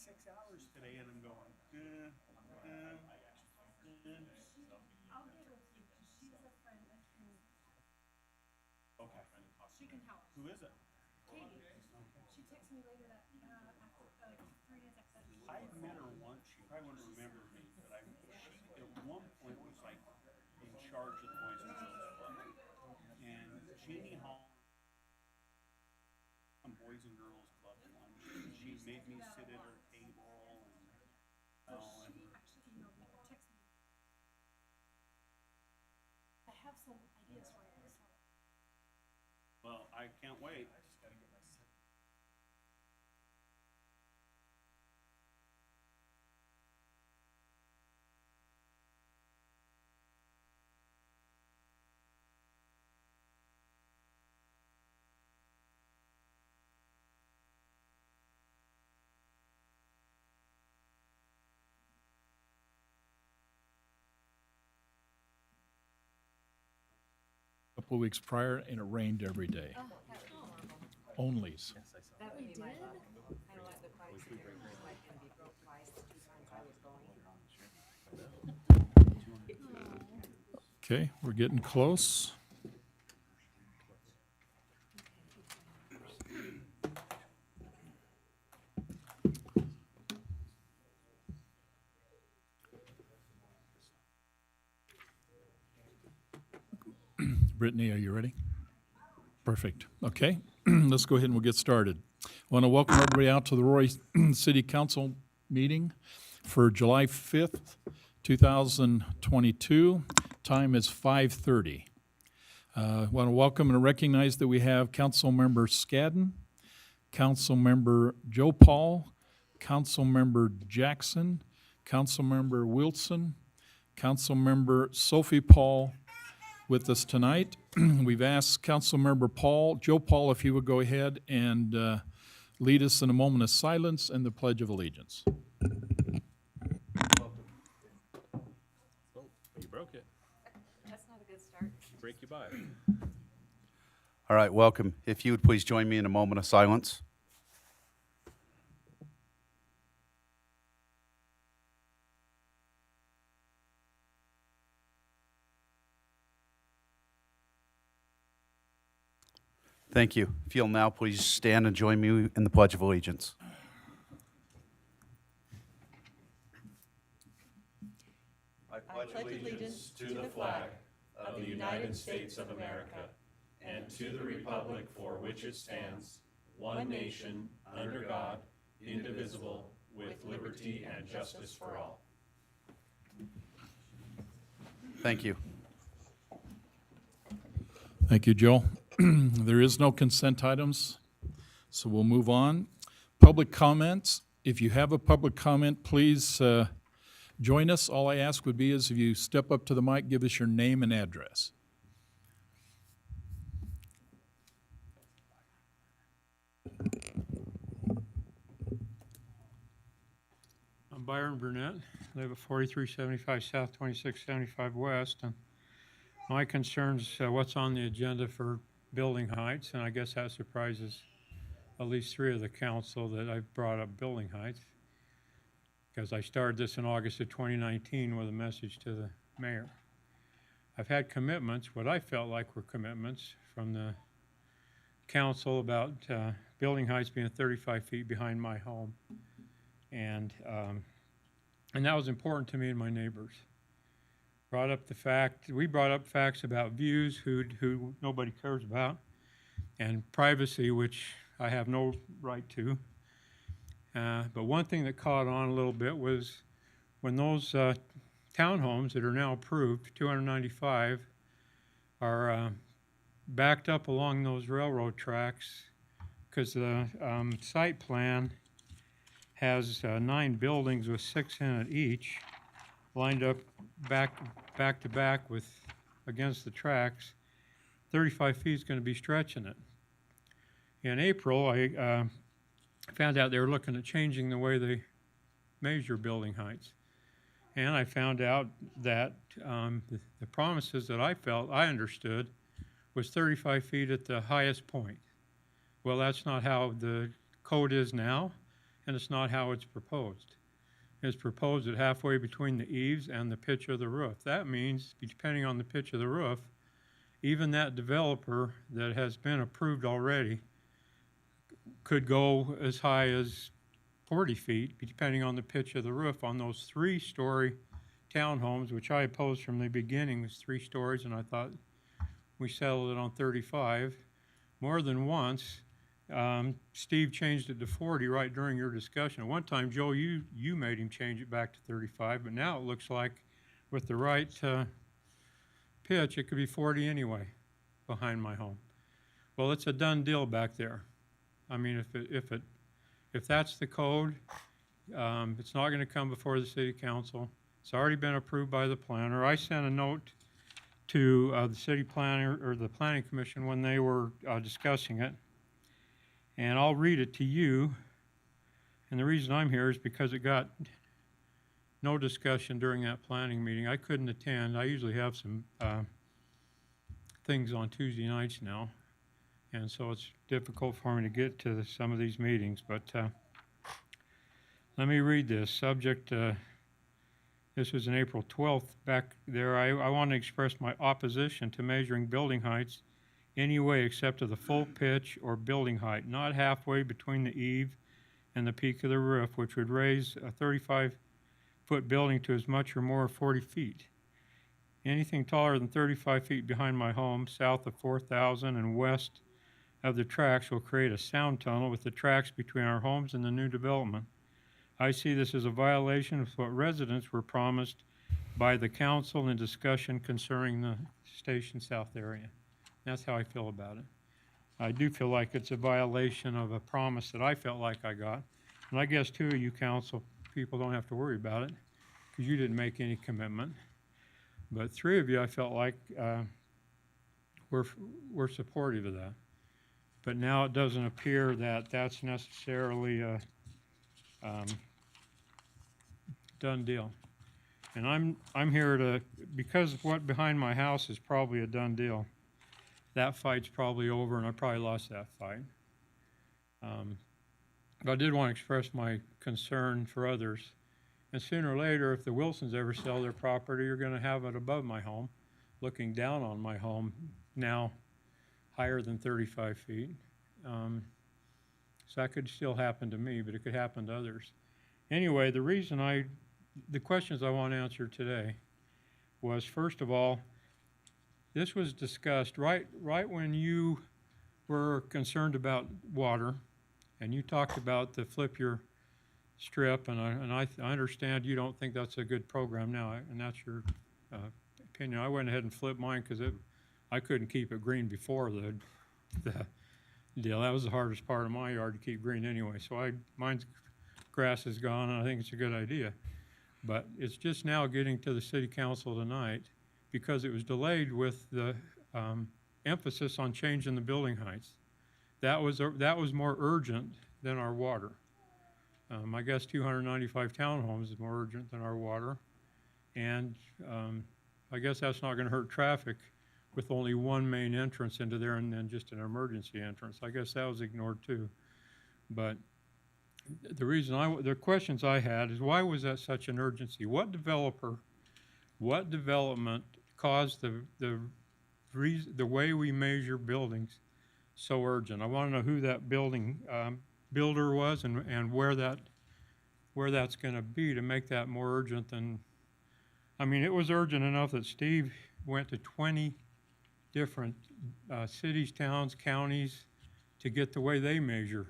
6 hours today, and I'm going, I'll get with you, because she's a friend that can, okay. she can help. Who is it? Katie, she texted me later that, after, like, 3 days after that. I met her once. She probably wouldn't remember me, but she at one point was like in charge of the Boys and Girls Club. And Jeannie Hall, Boys and Girls Club lunch. She made me sit at her table and So she actually emailed me or texted me. I have some ideas for you, so. well, I can't wait. Couple of weeks prior, and it rained every day. Onlys. That would be my did? level. Kind of like the quiet spirit, like can be broke twice, the 2 times I was going. Okay, we're getting close. Brittany, are you ready? Perfect. Okay, let's go ahead and we'll get started. I want to welcome everybody out to the Roy City Council meeting for July 5th, 2022. Time is 5:30. I want to welcome and recognize that we have Councilmember Scadden, Councilmember Joe Paul, Councilmember Jackson, Councilmember Wilson, Councilmember Sophie Paul with us tonight. We've asked Councilmember Joe Paul, if he would go ahead and lead us in a moment of silence and the Pledge of Allegiance. Oh, you broke it. That's not a good start. Break your bike. All right, welcome. If you would please join me in a moment of silence. Thank you. If you'll now please stand and join me in the Pledge of Allegiance. I pledge allegiance to the flag of the United States of America and to the republic for which it stands, one nation, under God, indivisible, with liberty and justice for all. Thank you. Thank you, Joe. There is no consent items, so we'll move on. Public comments. If you have a public comment, please join us. All I ask would be is if you step up to the mic, give us your name and address. I'm Byron Burnett, live at 4375 South, 2675 West, and my concern's what's on the agenda for building heights, and I guess that surprises at least 3 of the council that I've brought up building heights, because I started this in August of 2019 with a message to the mayor. I've had commitments, what I felt like were commitments from the council about building heights being 35 feet behind my home. And that was important to me and my neighbors. We brought up facts about views who nobody cares about, and privacy, which I have no right to. But one thing that caught on a little bit was when those townhomes that are now approved, 295, are backed up along those railroad tracks, because the site plan has 9 buildings with 6 in it each, lined up back to back with against the tracks. 35 feet is going to be stretching it. In April, I found out they were looking at changing the way they measure building heights. And I found out that the promises that I felt I understood was 35 feet at the highest point. Well, that's not how the code is now. and it's not how it's proposed. It's proposed at halfway between the eaves and the pitch of the roof. That means, depending on the pitch of the roof, even that developer that has been approved already could go as high as 40 feet, depending on the pitch of the roof on those 3-story townhomes, which I opposed from the beginning was 3 stories, and I thought we settled it on 35. More than once, Steve changed it to 40 right during your discussion. At one time, Joe, you made him change it back to 35, but now it looks like with the right pitch, it could be 40 anyway behind my home. Well, it's a done deal back there. I mean, if that's the code, it's not going to come before the city council. It's already been approved by the planner. I sent a note to the city planner or the planning commission when they were discussing it, and I'll read it to you. And the reason I'm here is because it got no discussion during that planning meeting. I couldn't attend. I usually have some things on Tuesday nights now, and so it's difficult for me to get to some of these meetings. But let me read this. Subject, this was on April 12th. Back there, I want to express my opposition to measuring building heights any way except to the full pitch or building height, not halfway between the eave and the peak of the roof, which would raise a 35-foot building to as much or more of 40 feet. Anything taller than 35 feet behind my home, south of 4,000 and west of the tracks, will create a sound tunnel with the tracks between our homes and the new development. I see this as a violation of what residents were promised by the council in discussion concerning the Station South area. That's how I feel about it. I do feel like it's a violation of a promise that I felt like I got. And I guess 2 of you council people don't have to worry about it because you didn't make any commitment. But 3 of you, I felt like were supportive of that. But now it doesn't appear that that's necessarily a done deal. And I'm here to, because what behind my house is probably a done deal. That fight's probably over, and I probably lost that fight. But I did want to express my concern for others. And sooner or later, if the Wilsons ever sell their property, you're going to have it above my home, looking down on my home, now higher than 35 feet. So that could still happen to me, but it could happen to others. Anyway, the questions I want to answer today was, first of all, this was discussed right when you were concerned about water, and you talked about the flip your strip, and I understand you don't think that's a good program now, and that's your opinion. I went ahead and flipped mine because I couldn't keep it green before the deal. That was the hardest part of my yard, to keep green anyway. So mine's grass is gone, and I think it's a good idea. But it's just now getting to the city council tonight because it was delayed with the emphasis on changing the building heights. That was more urgent than our water. I guess 295 townhomes is more urgent than our water. And I guess that's not going to hurt traffic with only one main entrance into there and then just an emergency entrance. I guess that was ignored too. But the questions I had is, why was that such an urgency? What development caused the way we measure buildings so urgent? I want to know who that building builder was and where that's going to be to make that more urgent than. I mean, it was urgent enough that Steve went to 20 different cities, towns, counties to get the way they measure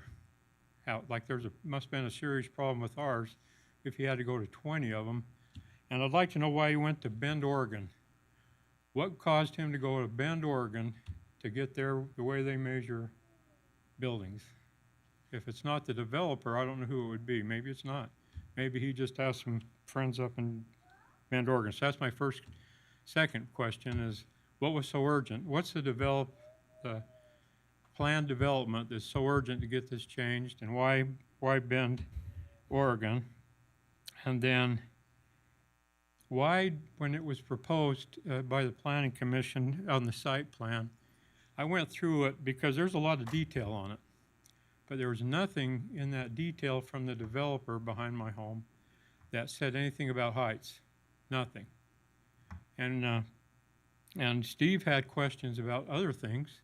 out. Like must have been a serious problem with ours if he had to go to 20 of them. And I'd like to know why he went to Bend, Oregon. What caused him to go to Bend, Oregon to get there the way they measure buildings? If it's not the developer, I don't know who it would be. Maybe it's not. Maybe he just has some friends up in Bend, Oregon. So that's my second question is, what was so urgent? What's the planned development that's so urgent to get this changed, and why Bend, Oregon? And then why, when it was proposed by the Planning Commission on the site plan, I went through it because there's a lot of detail on it. but there was nothing in that detail from the developer behind my home that said anything about heights, nothing. And Steve had questions about other things,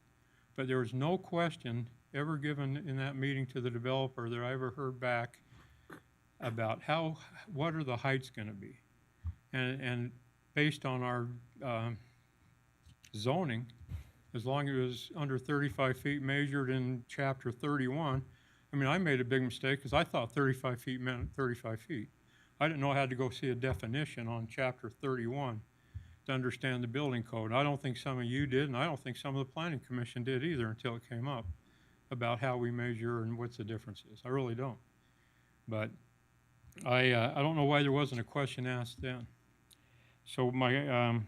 but there was no question ever given in that meeting to the developer that I ever heard back about what are the heights gonna be? And based on our zoning, as long as it was under 35 feet measured in chapter 31, I mean, I made a big mistake because I thought 35 feet meant 35 feet. I didn't know I had to go see a definition on chapter 31 to understand the building code. I don't think some of you did, and I don't think some of the planning commission did either until it came up about how we measure and what the difference is. I really don't. But I don't know why there wasn't a question asked then. So my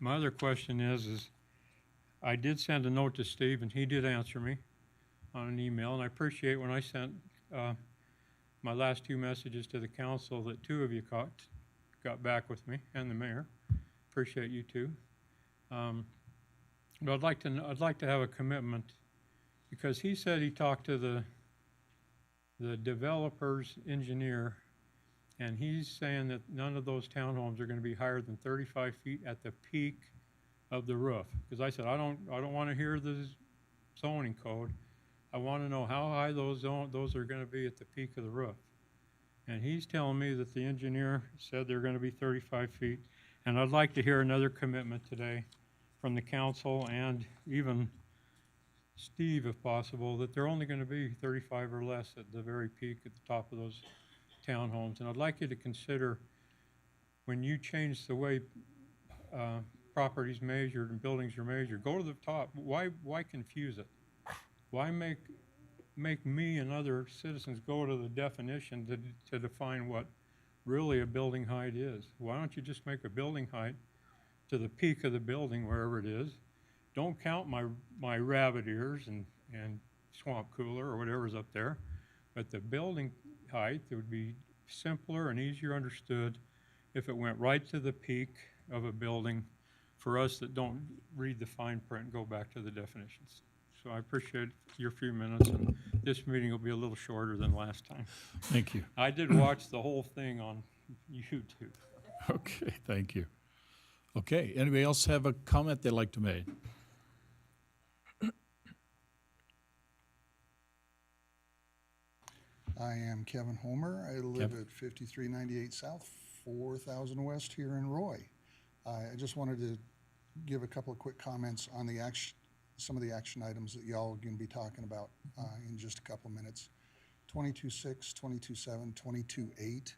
other question is I did send a note to Steve, and he did answer me on an email, and I appreciate when I sent my last two messages to the council that two of you got back with me, and the mayor. Appreciate you too. But I'd like to have a commitment, because he said he talked to the developer's engineer, and he's saying that none of those townhomes are going to be higher than 35 feet at the peak of the roof. Because I said I don't want to hear the zoning code. I want to know how high those are going to be at the peak of the roof. And he's telling me that the engineer said they're going to be 35 feet. And I'd like to hear another commitment today from the council and even Steve, if possible, that they're only going to be 35 or less at the very peak at the top of those townhomes. And I'd like you to consider, when you change the way properties measured and buildings are measured, go to the top. Why confuse it? Why make me and other citizens go to the definition to define what really a building height is? Why don't you just make a building height to the peak of the building, wherever it is? Don't count my rabbit ears and swamp cooler or whatever's up there. But the building height, it would be simpler and easier understood if it went right to the peak of a building for us that don't read the fine print and go back to the definitions. So I appreciate your few minutes, and this meeting will be a little shorter than last time. Thank you. I did watch the whole thing on YouTube. Okay, thank you. Okay, anybody else have a comment they'd like to make? I am Kevin Homer. I live at 5398 South, 4000 West here in Roy. I just wanted to give a couple of quick comments on the some of the action items that y'all are going to be talking about in just a couple of minutes. 22.6, 22.7, 22.8.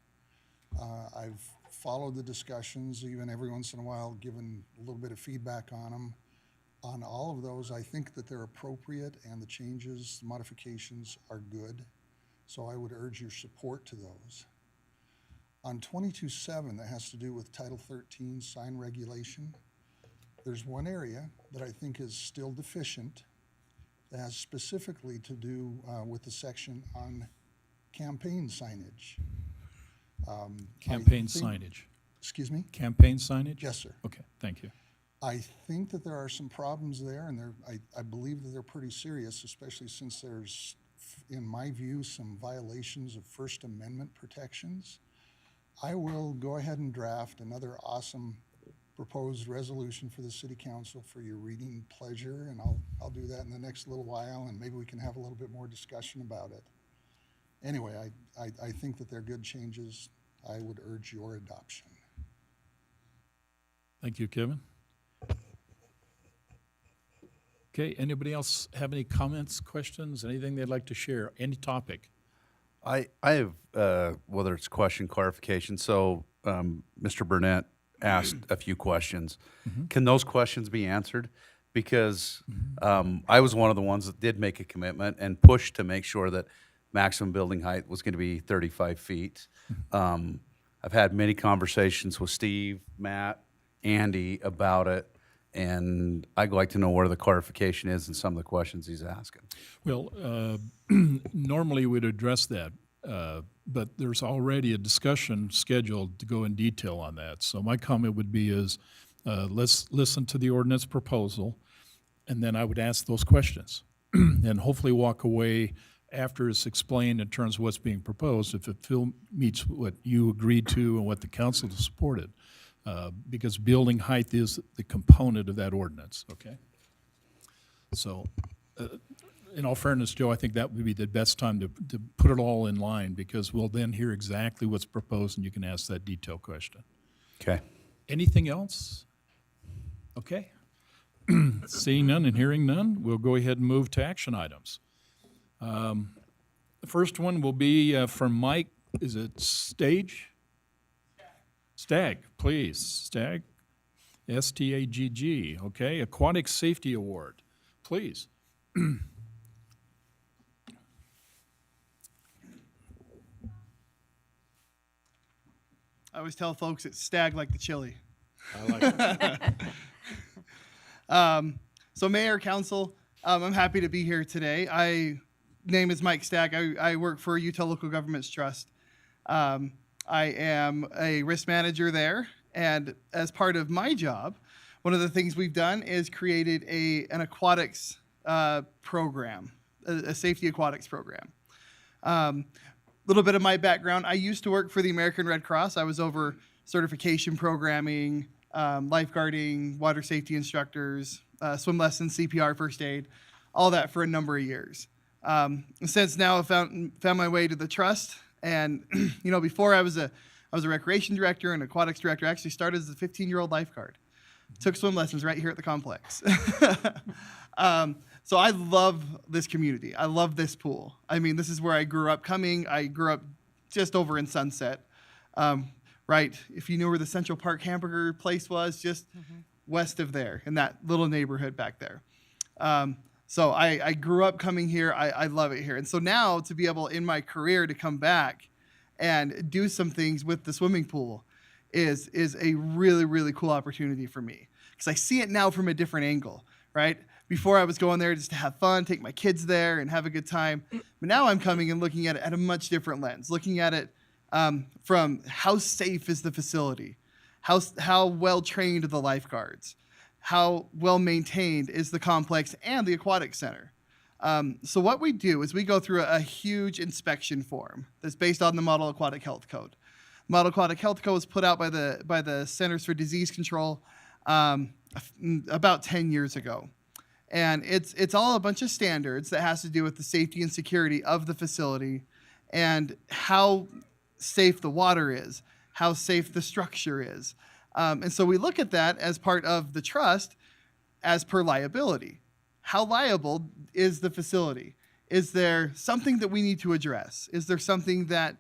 I've followed the discussions, even every once in a while, given a little bit of feedback on them. On all of those, I think that they're appropriate, and the changes, the modifications are good. So I would urge your support to those. On 22.7, that has to do with Title 13 sign regulation. There's one area that I think is still deficient that has specifically to do with the section on campaign signage. Campaign signage. Excuse me? Campaign signage? Yes, sir. Okay, thank you. I think that there are some problems there, and I believe that they're pretty serious, especially since there's, in my view, some violations of First Amendment protections. I will go ahead and draft another awesome proposed resolution for the City Council for your reading pleasure, and I'll do that in the next little while, and maybe we can have a little bit more discussion about it. Anyway, I think that they're good changes. I would urge your adoption. Thank you, Kevin. Okay, anybody else have any comments, questions, anything they'd like to share, any topic? I have, whether it's question, clarification, so Mr. Burnett asked a few questions. Can those questions be answered? Because I was one of the ones that did make a commitment and pushed to make sure that maximum building height was going to be 35 feet. I've had many conversations with Steve, Matt, Andy about it, and I'd like to know where the clarification is in some of the questions he's asking. Well, normally we'd address that, but there's already a discussion scheduled to go in detail on that. So my comment would be let's listen to the ordinance proposal, and then I would ask those questions. and hopefully walk away after it's explained in terms of what's being proposed, if it meets what you agreed to and what the council supported. Because building height is the component of that ordinance, okay? So, in all fairness, Joe, I think that would be the best time to put it all in line, because we'll then hear exactly what's proposed and you can ask that detailed question. Okay. Anything else? Okay. Seeing none and hearing none, we'll go ahead and move to action items. The first one will be from Mike, is it Stage? Stagg, please. Stagg, S-T-A-G-G, okay. Aquatic Safety Award, please. I always tell folks it's stag like the chili. I like it. So Mayor, Council, I'm happy to be here today. Name is Mike Stagg. I work for Utah Local Governments Trust. I am a risk manager there, and as part of my job, one of the things we've done is created an aquatics program, a safety aquatics program. Little bit of my background, I used to work for the American Red Cross. I was over certification programming, lifeguarding, water safety instructors, swim lessons, CPR, first aid, all that for a number of years. Since now I've found my way to the trust, and before I was a recreation director and aquatics director. I actually started as a 15-year-old lifeguard. Took swim lessons right here at the complex. So I love this community. I love this pool. I mean, this is where I grew up coming. I grew up just over in Sunset, right? If you knew where the Central Park hamburger place was, just west of there, in that little neighborhood back there. So I grew up coming here. I love it here. And so now to be able in my career to come back and do some things with the swimming pool is a really, really cool opportunity for me. Because I see it now from a different angle, right? Before I was going there just to have fun, take my kids there and have a good time. But now I'm coming and looking at it at a much different lens, looking at it from how safe is the facility, how well trained are the lifeguards, how well maintained is the complex and the aquatic center. So what we do is we go through a huge inspection form that's based on the Model Aquatic Health Code. Model Aquatic Health Code was put out by the Centers for Disease Control about 10 years ago. And it's all a bunch of standards that has to do with the safety and security of the facility and how safe the water is, how safe the structure is. And so we look at that as part of the trust as per liability. How liable is the facility? Is there something that we need to address? Is there something that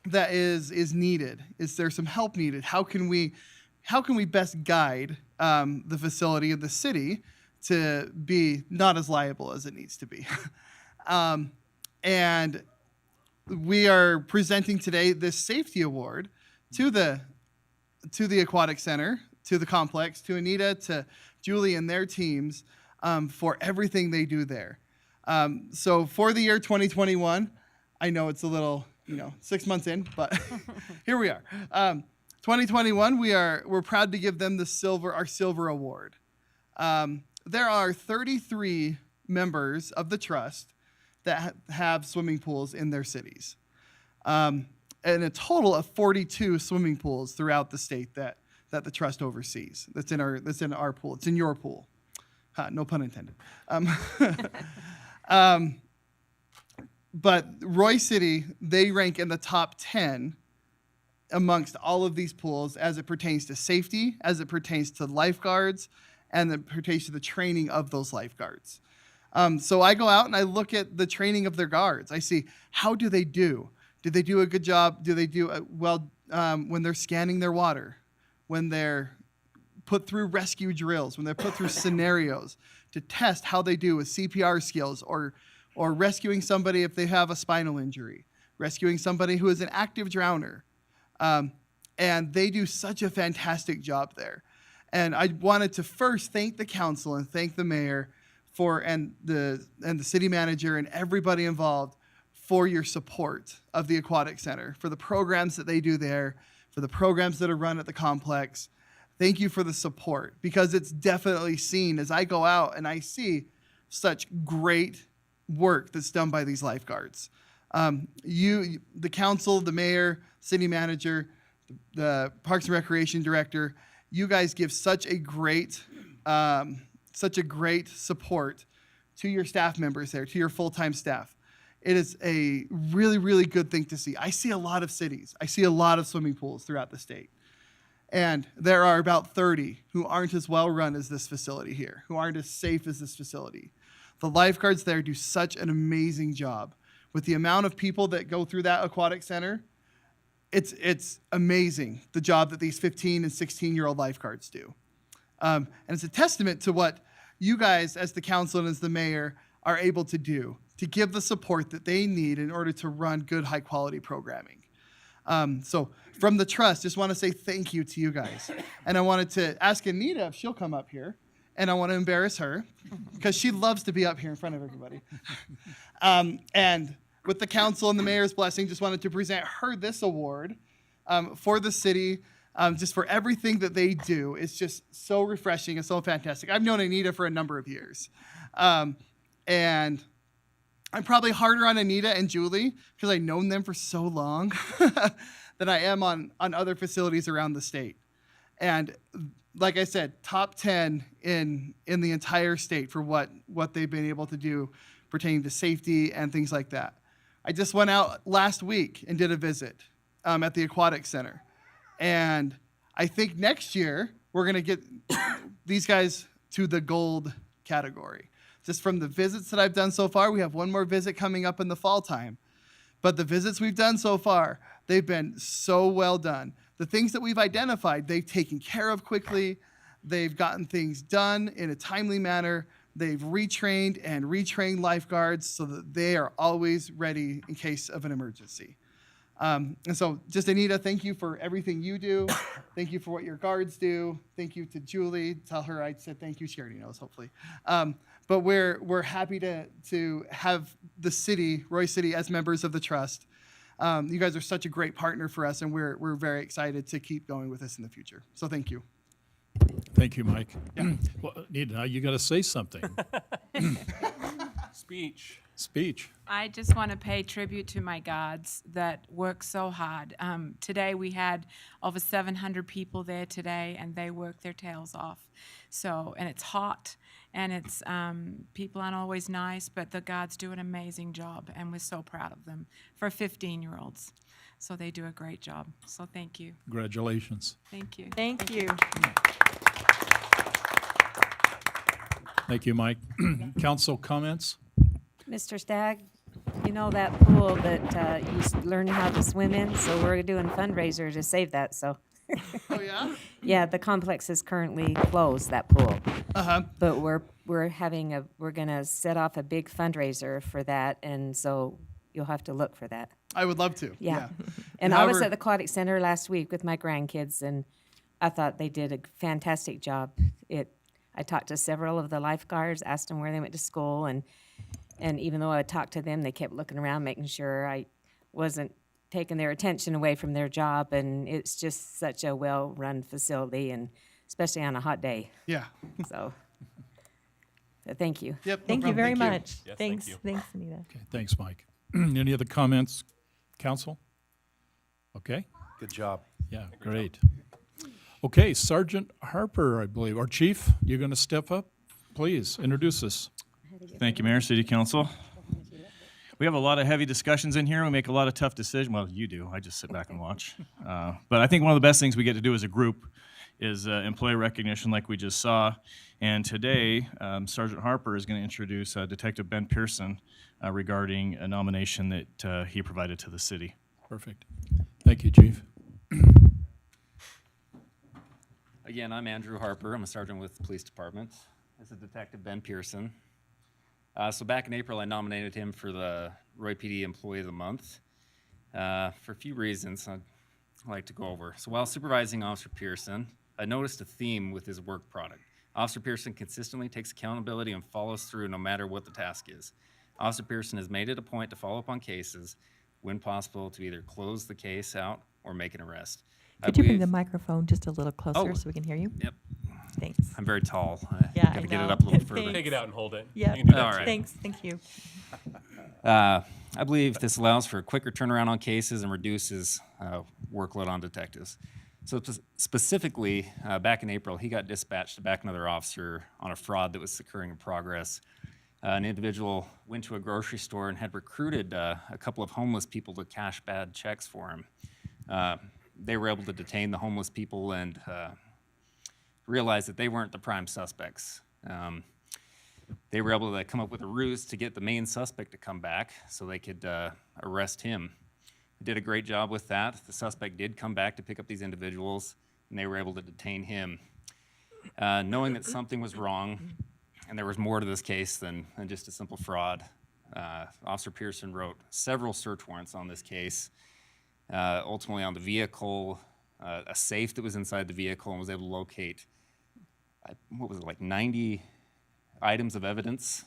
is needed? Is there some help needed? How can we best guide the facility of the city to be not as liable as it needs to be? And we are presenting today this safety award to the Aquatic Center, to the complex, to Anita, to Julie and their teams for everything they do there. So for the year 2021, I know it's a little, 6 months in, but here we are. 2021, we're proud to give them our silver award. There are 33 members of the trust that have swimming pools in their cities, and a total of 42 swimming pools throughout the state that the trust oversees. That's in our pool. It's in your pool. No pun intended. But Roy City, they rank in the top 10 amongst all of these pools as it pertains to safety, as it pertains to lifeguards, and it pertains to the training of those lifeguards. So I go out and I look at the training of their guards. I see, how do they do? Do they do a good job? Do they do well when they're scanning their water, when they're put through rescue drills, when they're put through scenarios to test how they do with CPR skills or rescuing somebody if they have a spinal injury, rescuing somebody who is an active drowner. And they do such a fantastic job there. And I wanted to first thank the council and thank the mayor and the city manager and everybody involved for your support of the Aquatic Center, for the programs that they do there, for the programs that are run at the complex. Thank you for the support, because it's definitely seen as I go out and I see such great work that's done by these lifeguards. The council, the mayor, city manager, the Parks and Recreation director, you guys give such a great support to your staff members there, to your full-time staff. It is a really, really good thing to see. I see a lot of cities. I see a lot of swimming pools throughout the state. And there are about 30 who aren't as well run as this facility here, who aren't as safe as this facility. The lifeguards there do such an amazing job. With the amount of people that go through that aquatic center, it's amazing the job that these 15 and 16-year-old lifeguards do. And it's a testament to what you guys as the council and as the mayor are able to do to give the support that they need in order to run good, high-quality programming. So from the trust, just want to say thank you to you guys. And I wanted to ask Anita if she'll come up here, and I want to embarrass her because she loves to be up here in front of everybody. And with the council and the mayor's blessing, just wanted to present her this award for the city, just for everything that they do. It's just so refreshing and so fantastic. I've known Anita for a number of years. And I'm probably harder on Anita and Julie because I've known them for so long than I am on other facilities around the state. And like I said, top 10 in the entire state for what they've been able to do pertaining to safety and things like that. I just went out last week and did a visit at the Aquatic Center. And I think next year we're going to get these guys to the gold category. Just from the visits that I've done so far, we have one more visit coming up in the fall time. But the visits we've done so far, they've been so well done. The things that we've identified, they've taken care of quickly. They've gotten things done in a timely manner. They've retrained and retrained lifeguards so that they are always ready in case of an emergency. And so just Anita, thank you for everything you do. Thank you for what your guards do. Thank you to Julie. Tell her I said thank you. She already knows, hopefully. But we're happy to have the city, Roy City, as members of the trust. You guys are such a great partner for us, and we're very excited to keep going with this in the future. So thank you. Thank you, Mike. Well, Nita, now you got to say something. Speech. I just want to pay tribute to my guards that work so hard. Today we had over 700 people there today, and they work their tails off. So, and it's hot, and it's people aren't always nice, but the guards do an amazing job, and we're so proud of them for 15-year-olds. So they do a great job. So thank you. Congratulations. Thank you. Thank you. Thank you, Mike. Council comments? Mr. Stagg, you know that pool that you learned how to swim in, so we're doing a fundraiser to save that, so. Oh, yeah? Yeah, the complex is currently closed, that pool. Uh-huh. But we're gonna set off a big fundraiser for that, and so you'll have to look for that. I would love to. Yeah. And I was However- at the Aquatic Center last week with my grandkids, and I thought they did a fantastic job. I talked to several of the lifeguards, asked them where they went to school, and even though I talked to them, they kept looking around, making sure I wasn't taking their attention away from their job, and it's just such a well-run facility, and especially on a hot day. Yeah. So thank you. Yep. no Thank you problem. very Thank much. you. Thanks, Anita. Okay, thanks, Mike. Any other comments, council? Okay, Good job. yeah, great. Okay, Sergeant Harper, I believe, our chief, you're going to step up? Please, introduce us. Thank you, Mayor, City Council. We have a lot of heavy discussions in here. We make a lot of tough decisions. Well, you do. I just sit back and watch. But I think one of the best things we get to do as a group is employee recognition like we just saw. And today, Sergeant Harper is going to introduce Detective Ben Pearson regarding a nomination that he provided to the city. Perfect. Thank you, chief. Again, I'm Andrew Harper. I'm a sergeant with the police department. This is Detective Ben Pearson. So back in April, I nominated him for the Roy PD Employee of the Month for a few reasons I'd like to go over. So while supervising Officer Pearson, I noticed a theme with his work product. Officer Pearson consistently takes accountability and follows through no matter what the task is. Officer Pearson has made it a point to follow up on cases when possible to either close the case out or make an arrest. Could you bring the microphone just a little closer so we can hear you? Yep. Thanks. I'm very tall. Yeah, Got I to get it know. up a little further. Thanks. Take it out and hold it. Yeah. You can do that All too. right. Thank you. I believe this allows for a quicker turnaround on cases and reduces workload on detectives. So specifically, back in April, he got dispatched to back another officer on a fraud that was occurring in progress. An individual went to a grocery store and had recruited a couple of homeless people to cash bad checks for him. They were able to detain the homeless people and realize that they weren't the prime suspects. They were able to come up with a ruse to get the main suspect to come back so they could arrest him. They did a great job with that. The suspect did come back to pick up these individuals, and they were able to detain him. Knowing that something was wrong, and there was more to this case than just a simple fraud, Officer Pearson wrote several search warrants on this case, ultimately on the vehicle, a safe that was inside the vehicle, and was able to locate, what was it, like 90 items of evidence.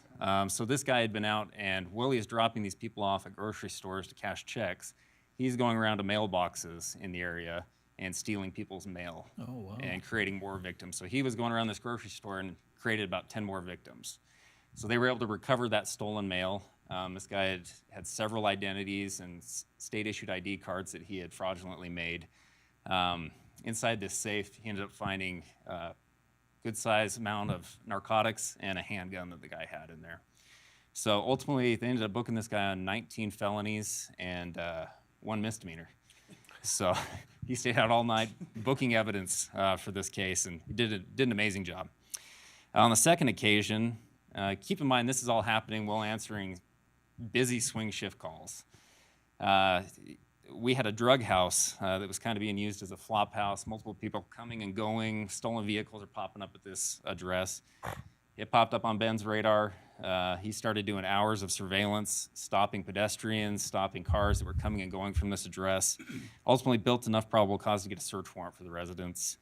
So this guy had been out, and while he was dropping these people off at grocery stores to cash checks, he's going around to mailboxes in the area and stealing people's mail and creating more victims. So he was going around this grocery store and created about 10 more victims. So they were able to recover that stolen mail. This guy had several identities and state-issued ID cards that he had fraudulently made. Inside this safe, he ended up finding a good-sized amount of narcotics and a handgun that the guy had in there. So ultimately, they ended up booking this guy on 19 felonies and 1 misdemeanor. So he stayed out all night booking evidence for this case, and he did an amazing job. On the second occasion, keep in mind this is all happening while answering busy swing shift calls. We had a drug house that was kind of being used as a flop house, multiple people coming and going, stolen vehicles are popping up at this address. It popped up on Ben's radar. He started doing hours of surveillance, stopping pedestrians, stopping cars that were coming and going from this address. Ultimately built enough probable cause to get a search warrant for the residents.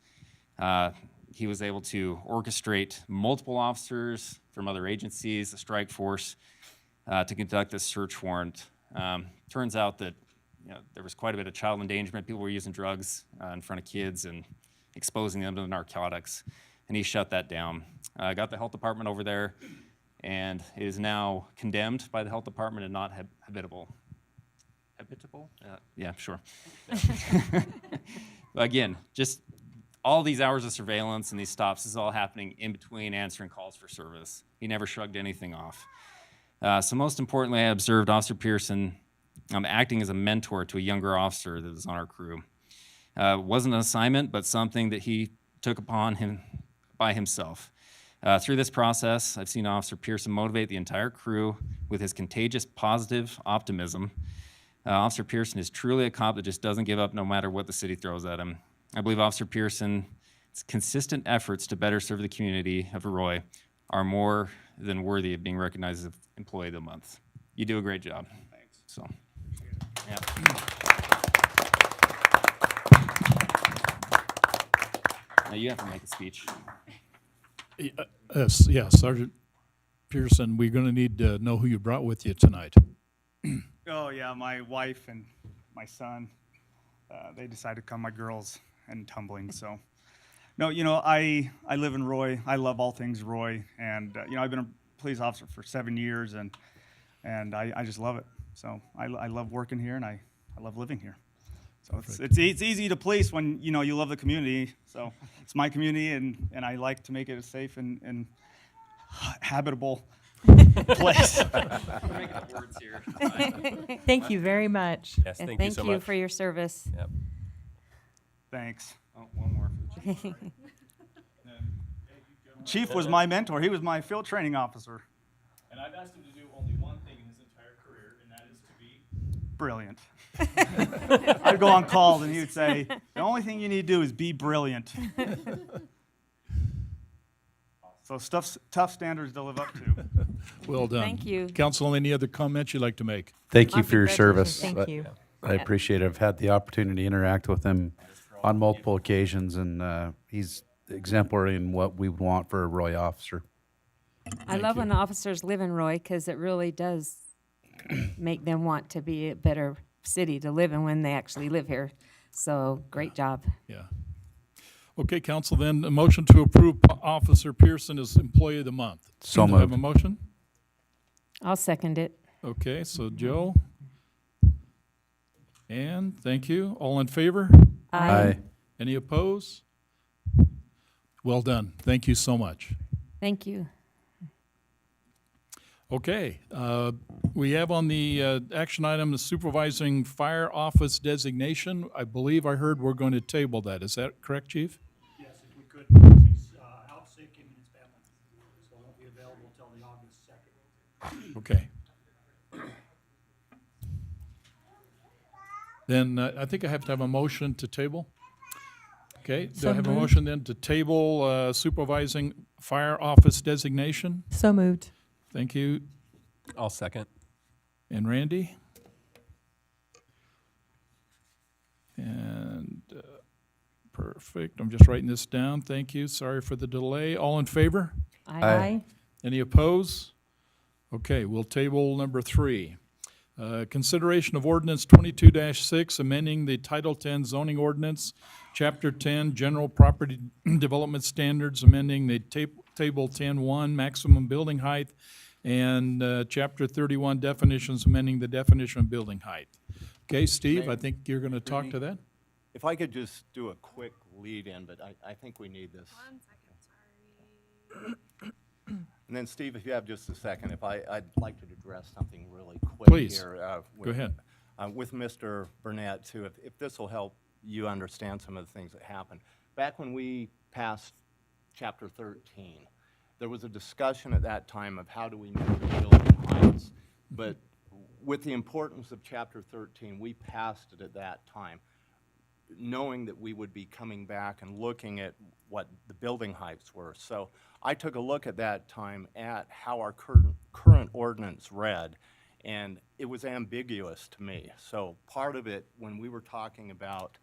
He was able to orchestrate multiple officers from other agencies, the strike force, to conduct this search warrant. Turns out that there was quite a bit of child endangerment. People were using drugs in front of kids and exposing them to narcotics, and he shut that down. Got the health department over there, and it is now condemned by the health department and not habitable. Habitable? Yeah, sure. Again, just all these hours of surveillance and these stops, this is all happening in between answering calls for service. He never shrugged anything off. So most importantly, I observed Officer Pearson acting as a mentor to a younger officer that was on our crew. Wasn't an assignment, but something that he took upon him by himself. Through this process, I've seen Officer Pearson motivate the entire crew with his contagious positive optimism. Officer Pearson is truly a cop that just doesn't give up no matter what the city throws at him. I believe Officer Pearson's consistent efforts to better serve the community of Roy are more than worthy of being recognized as Employee of the Month. You do a great job. Thanks. So, yeah. Now you have to make a speech. Yeah, Sergeant Pearson, we're going to need to know who you brought with you tonight. Oh, yeah, my wife and my son, they decided to come, my girls, and tumbling, so. No, I live in Roy. I love all things Roy, and, I've been a police officer for 7 years, and I just love it. So I love working here, and I love living here. So it's easy to police when, you love the community. So it's my community, and I like to make it a safe and habitable place. We're making up words here. Thank you very much. Yes, And thank you so much. for your service. Yep. Thanks. Oh, one more. Chief was my mentor. He was my field training officer. And I've asked him to do only one thing in his entire career, and that is to be Brilliant. I'd go on calls, and he would say, the only thing you need to do is be brilliant. So tough standards to live up to. Well done. Thank you. Council, any other comments you'd like to make? Thank you Well, for your service. Thank you. I appreciate it. I've had the opportunity to interact with him on multiple occasions, and he's exemplary in what we would want for a Roy officer. I love when officers live in Roy because it really does make them want to be a better city to live in when they actually live here. So great job. Yeah. Okay, council, then a motion to approve Officer Pearson as Employee of the Month. So Do I have a moved. motion? I'll second it. Okay, so Joe. And thank you. All in favor? Aye. Any opposed? Well done. Thank you so much. Thank you. Okay, we have on the action item the supervising fire office designation. I believe I heard we're going to table that. Is that correct, Chief? Yes, if we could, because he's out sick in his family, so it won't be available till the August 2nd. Okay. Then I think I have to have a motion to table. Okay, do So I have a moved. motion then to table supervising fire office designation? So moved. Thank you. I'll second. And Randy? And perfect. I'm just writing this down. Thank you. Sorry for the delay. All in favor? Aye. Any opposed? Okay, we'll table number 3. Consideration of ordinance 22-6, amending the Title 10 zoning ordinance, Chapter 10, general property development standards, amending the Table 10-1, maximum building height, and Chapter 31, definitions, amending the definition of building height. Okay, Steve, I think you're going to talk to that? If I could just do a quick lead-in, but I think we need this. 1 second, sorry. And then, Steve, if you have just a second, I'd like to address something really quick Please. here. Go ahead. With Mr. Burnett, too, if this will help you understand some of the things that happened. Back when we passed Chapter 13, there was a discussion at that time of how do we measure building heights. But with the importance of Chapter 13, we passed it at that time, knowing that we would be coming back and looking at what the building heights were. So I took a look at that time at how our current ordinance read, and it was ambiguous to me. So part of it, when we were talking about,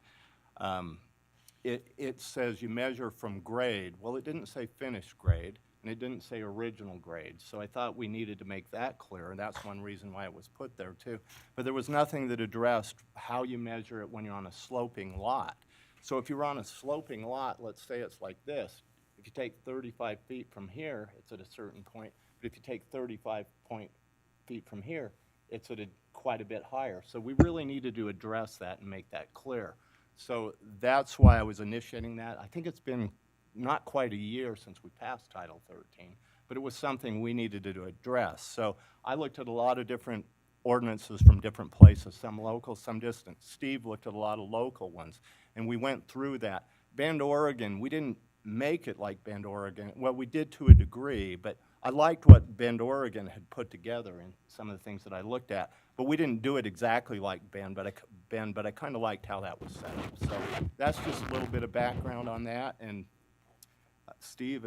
it says you measure from grade. Well, it didn't say finished grade, and it didn't say original grade. So I thought we needed to make that clear, and that's one reason why it was put there too. But there was nothing that addressed how you measure it when you're on a sloping lot. So if you're on a sloping lot, let's say it's like this. If you take 35 feet from here, it's at a certain point. But if you take 35 feet from here, it's at quite a bit higher. So we really needed to address that and make that clear. So that's why I was initiating that. I think it's been not quite a year since we passed Title 13, but it was something we needed to address. So I looked at a lot of different ordinances from different places, some local, some distant. Steve looked at a lot of local ones, and we went through that. Bend, Oregon, we didn't make it like Bend, Oregon. Well, we did to a degree, but I liked what Bend, Oregon had put together and some of the things that I looked at. But we didn't do it exactly like Bend, but I kind of liked how that was set up. So that's just a little bit of background on that. And Steve,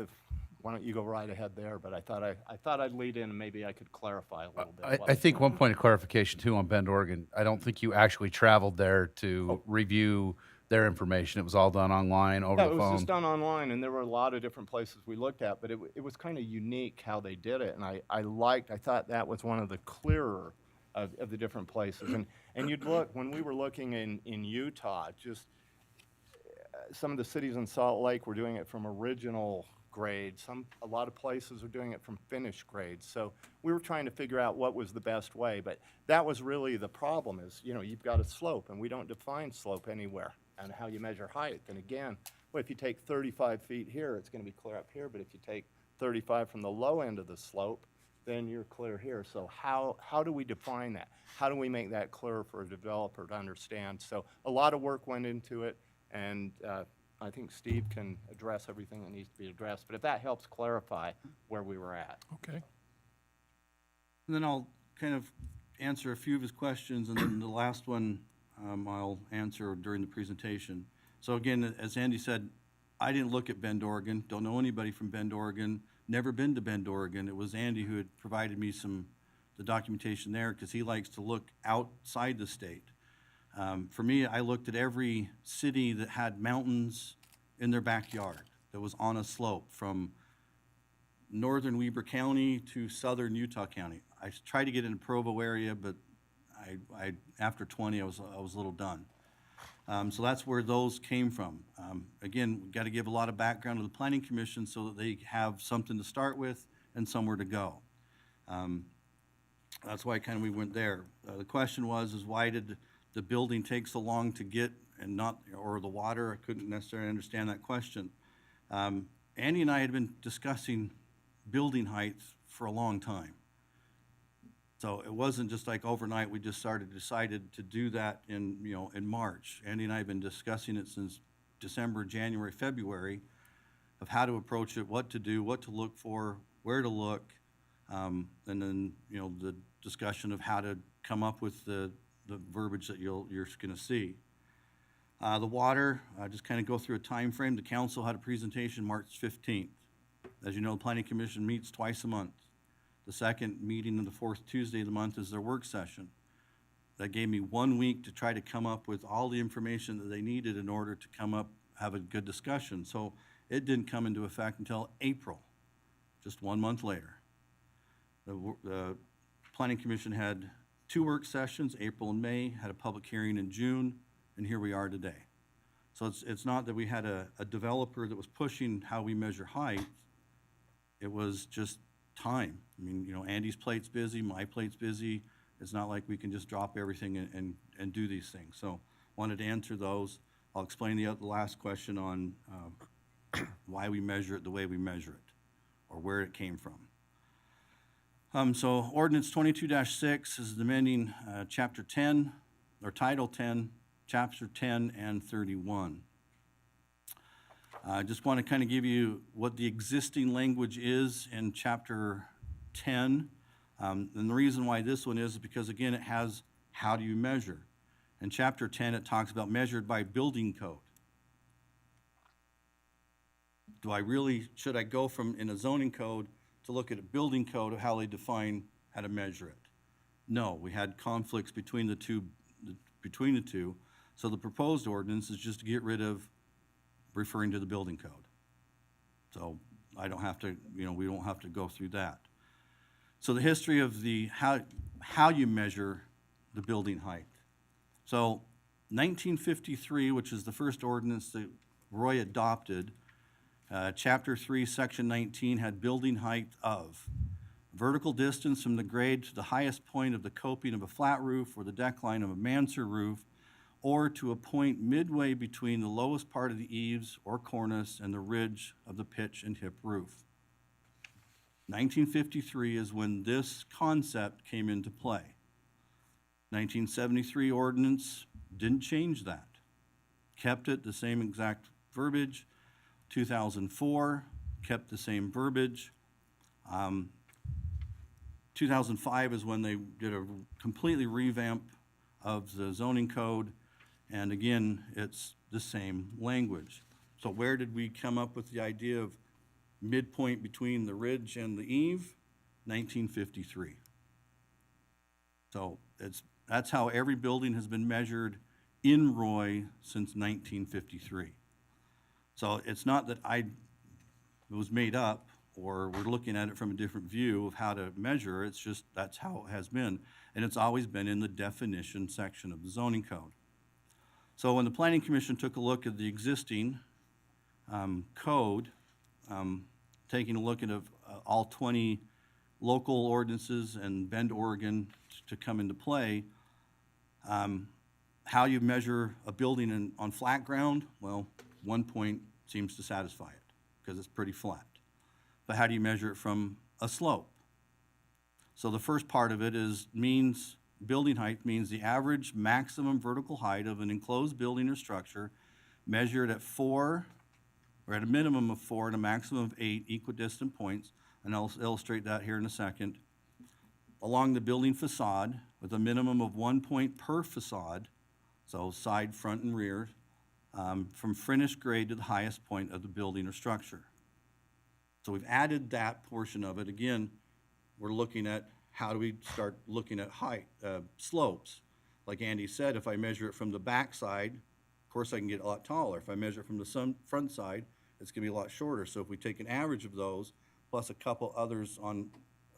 why don't you go right ahead there? But I thought I'd lead in and maybe I could clarify a little bit. I think one point of clarification too on Bend, Oregon, I don't think you actually traveled there to review their information. It was all done online, over the It was phone. just done online, and there were a lot of different places we looked at, but it was kind of unique how they did it, and I thought that was one of the clearer of the different places. And you'd look, when we were looking in Utah, just some of the cities in Salt Lake were doing it from original grade. A lot of places are doing it from finished grade. So we were trying to figure out what was the best way, but that was really the problem is, you've got a slope, and we don't define slope anywhere and how you measure height. And again, well, if you take 35 feet here, it's going to be clear up here, but if you take 35 from the low end of the slope, then you're clear here. So how do we define that? How do we make that clear for a developer to understand? So a lot of work went into it, and I think Steve can address everything that needs to be addressed. But if that helps clarify where we were at. Okay. And then I'll kind of answer a few of his questions, and then the last one I'll answer during the presentation. So again, as Andy said, I didn't look at Bend, Oregon, don't know anybody from Bend, Oregon, never been to Bend, Oregon. It was Andy who had provided me the documentation there because he likes to look outside the state. For me, I looked at every city that had mountains in their backyard that was on a slope from northern Weber County to southern Utah County. I tried to get in the Provo area, but I after 20, I was a little done. So that's where those came from. Again, we've got to give a lot of background to the Planning Commission so that they have something to start with and somewhere to go. That's why kind of we went there. The question was, is why did the building take so long to get and not, or the water? I couldn't necessarily understand that question. Andy and I had been discussing building heights for a long time. So it wasn't just like overnight, we just decided to do that in March. Andy and I have been discussing it since December, January, February of how to approach it, what to do, what to look for, where to look, and then, the discussion of how to come up with the verbiage that you're gonna see. The water, just kind of go through a time frame. The council had a presentation March 15th. As you know, the Planning Commission meets twice a month. The second meeting of the fourth Tuesday of the month is their work session. That gave me 1 week to try to come up with all the information that they needed in order to have a good discussion. So it didn't come into effect until April, just 1 month later. The Planning Commission had 2 work sessions, April and May, had a public hearing in June, and here we are today. So it's not that we had a developer that was pushing how we measure height. It was just time. I mean, Andy's plate's busy, my plate's busy. It's not like we can just drop everything and do these things. So wanted to answer those. I'll explain the last question on why we measure it the way we measure it, or where it came from. So ordinance 22-6 is amending chapter 10, or title 10, chapter 10 and 31. I just want to kind of give you what the existing language is in chapter 10. And the reason why this one is because, again, it has how do you measure. In chapter 10, it talks about measured by building code. Should I go from in a zoning code to look at a building code of how they define how to measure it? No, we had conflicts between the two. So the proposed ordinance is just to get rid of referring to the building code. So I don't have to, we don't have to go through that. So the history of how you measure the building height. So 1953, which is the first ordinance that Roy adopted, chapter 3, section 19 had building height of vertical distance from the grade to the highest point of the coping of a flat roof or the deck line of a mansard roof, or to a point midway between the lowest part of the eaves or cornice and the ridge of the pitch and hip roof. 1953 is when this concept came into play. 1973 ordinance didn't change that, kept it the same exact verbiage. 2004 kept the same verbiage. 2005 is when they did a completely revamp of the zoning code. And again, it's the same language. So where did we come up with the idea of midpoint between the ridge and the eave? 1953. So that's how every building has been measured in Roy since 1953. So it's not that it was made up or we're looking at it from a different view of how to measure. It's just that's how it has been. And it's always been in the definition section of the zoning code. So when the Planning Commission took a look at the existing code, taking a look at all 20 local ordinances and Bend, Oregon to come into play, how you measure a building on flat ground, well, 1 point seems to satisfy it because it's pretty flat. But how do you measure it from a slope? So the first part of it means building height means the average maximum vertical height of an enclosed building or structure measured at 4, or at a minimum of 4 and a maximum of 8 equidistant points, and I'll illustrate that here in a second, along the building facade with a minimum of 1 point per facade, so side, front, and rear, from finished grade to the highest point of the building or structure. So we've added that portion of it. Again, we're looking at how do we start looking at height, slopes. Like Andy said, if I measure it from the back side, of course I can get a lot taller. If I measure it from the front side, it's gonna be a lot shorter. So if we take an average of those, plus a couple others on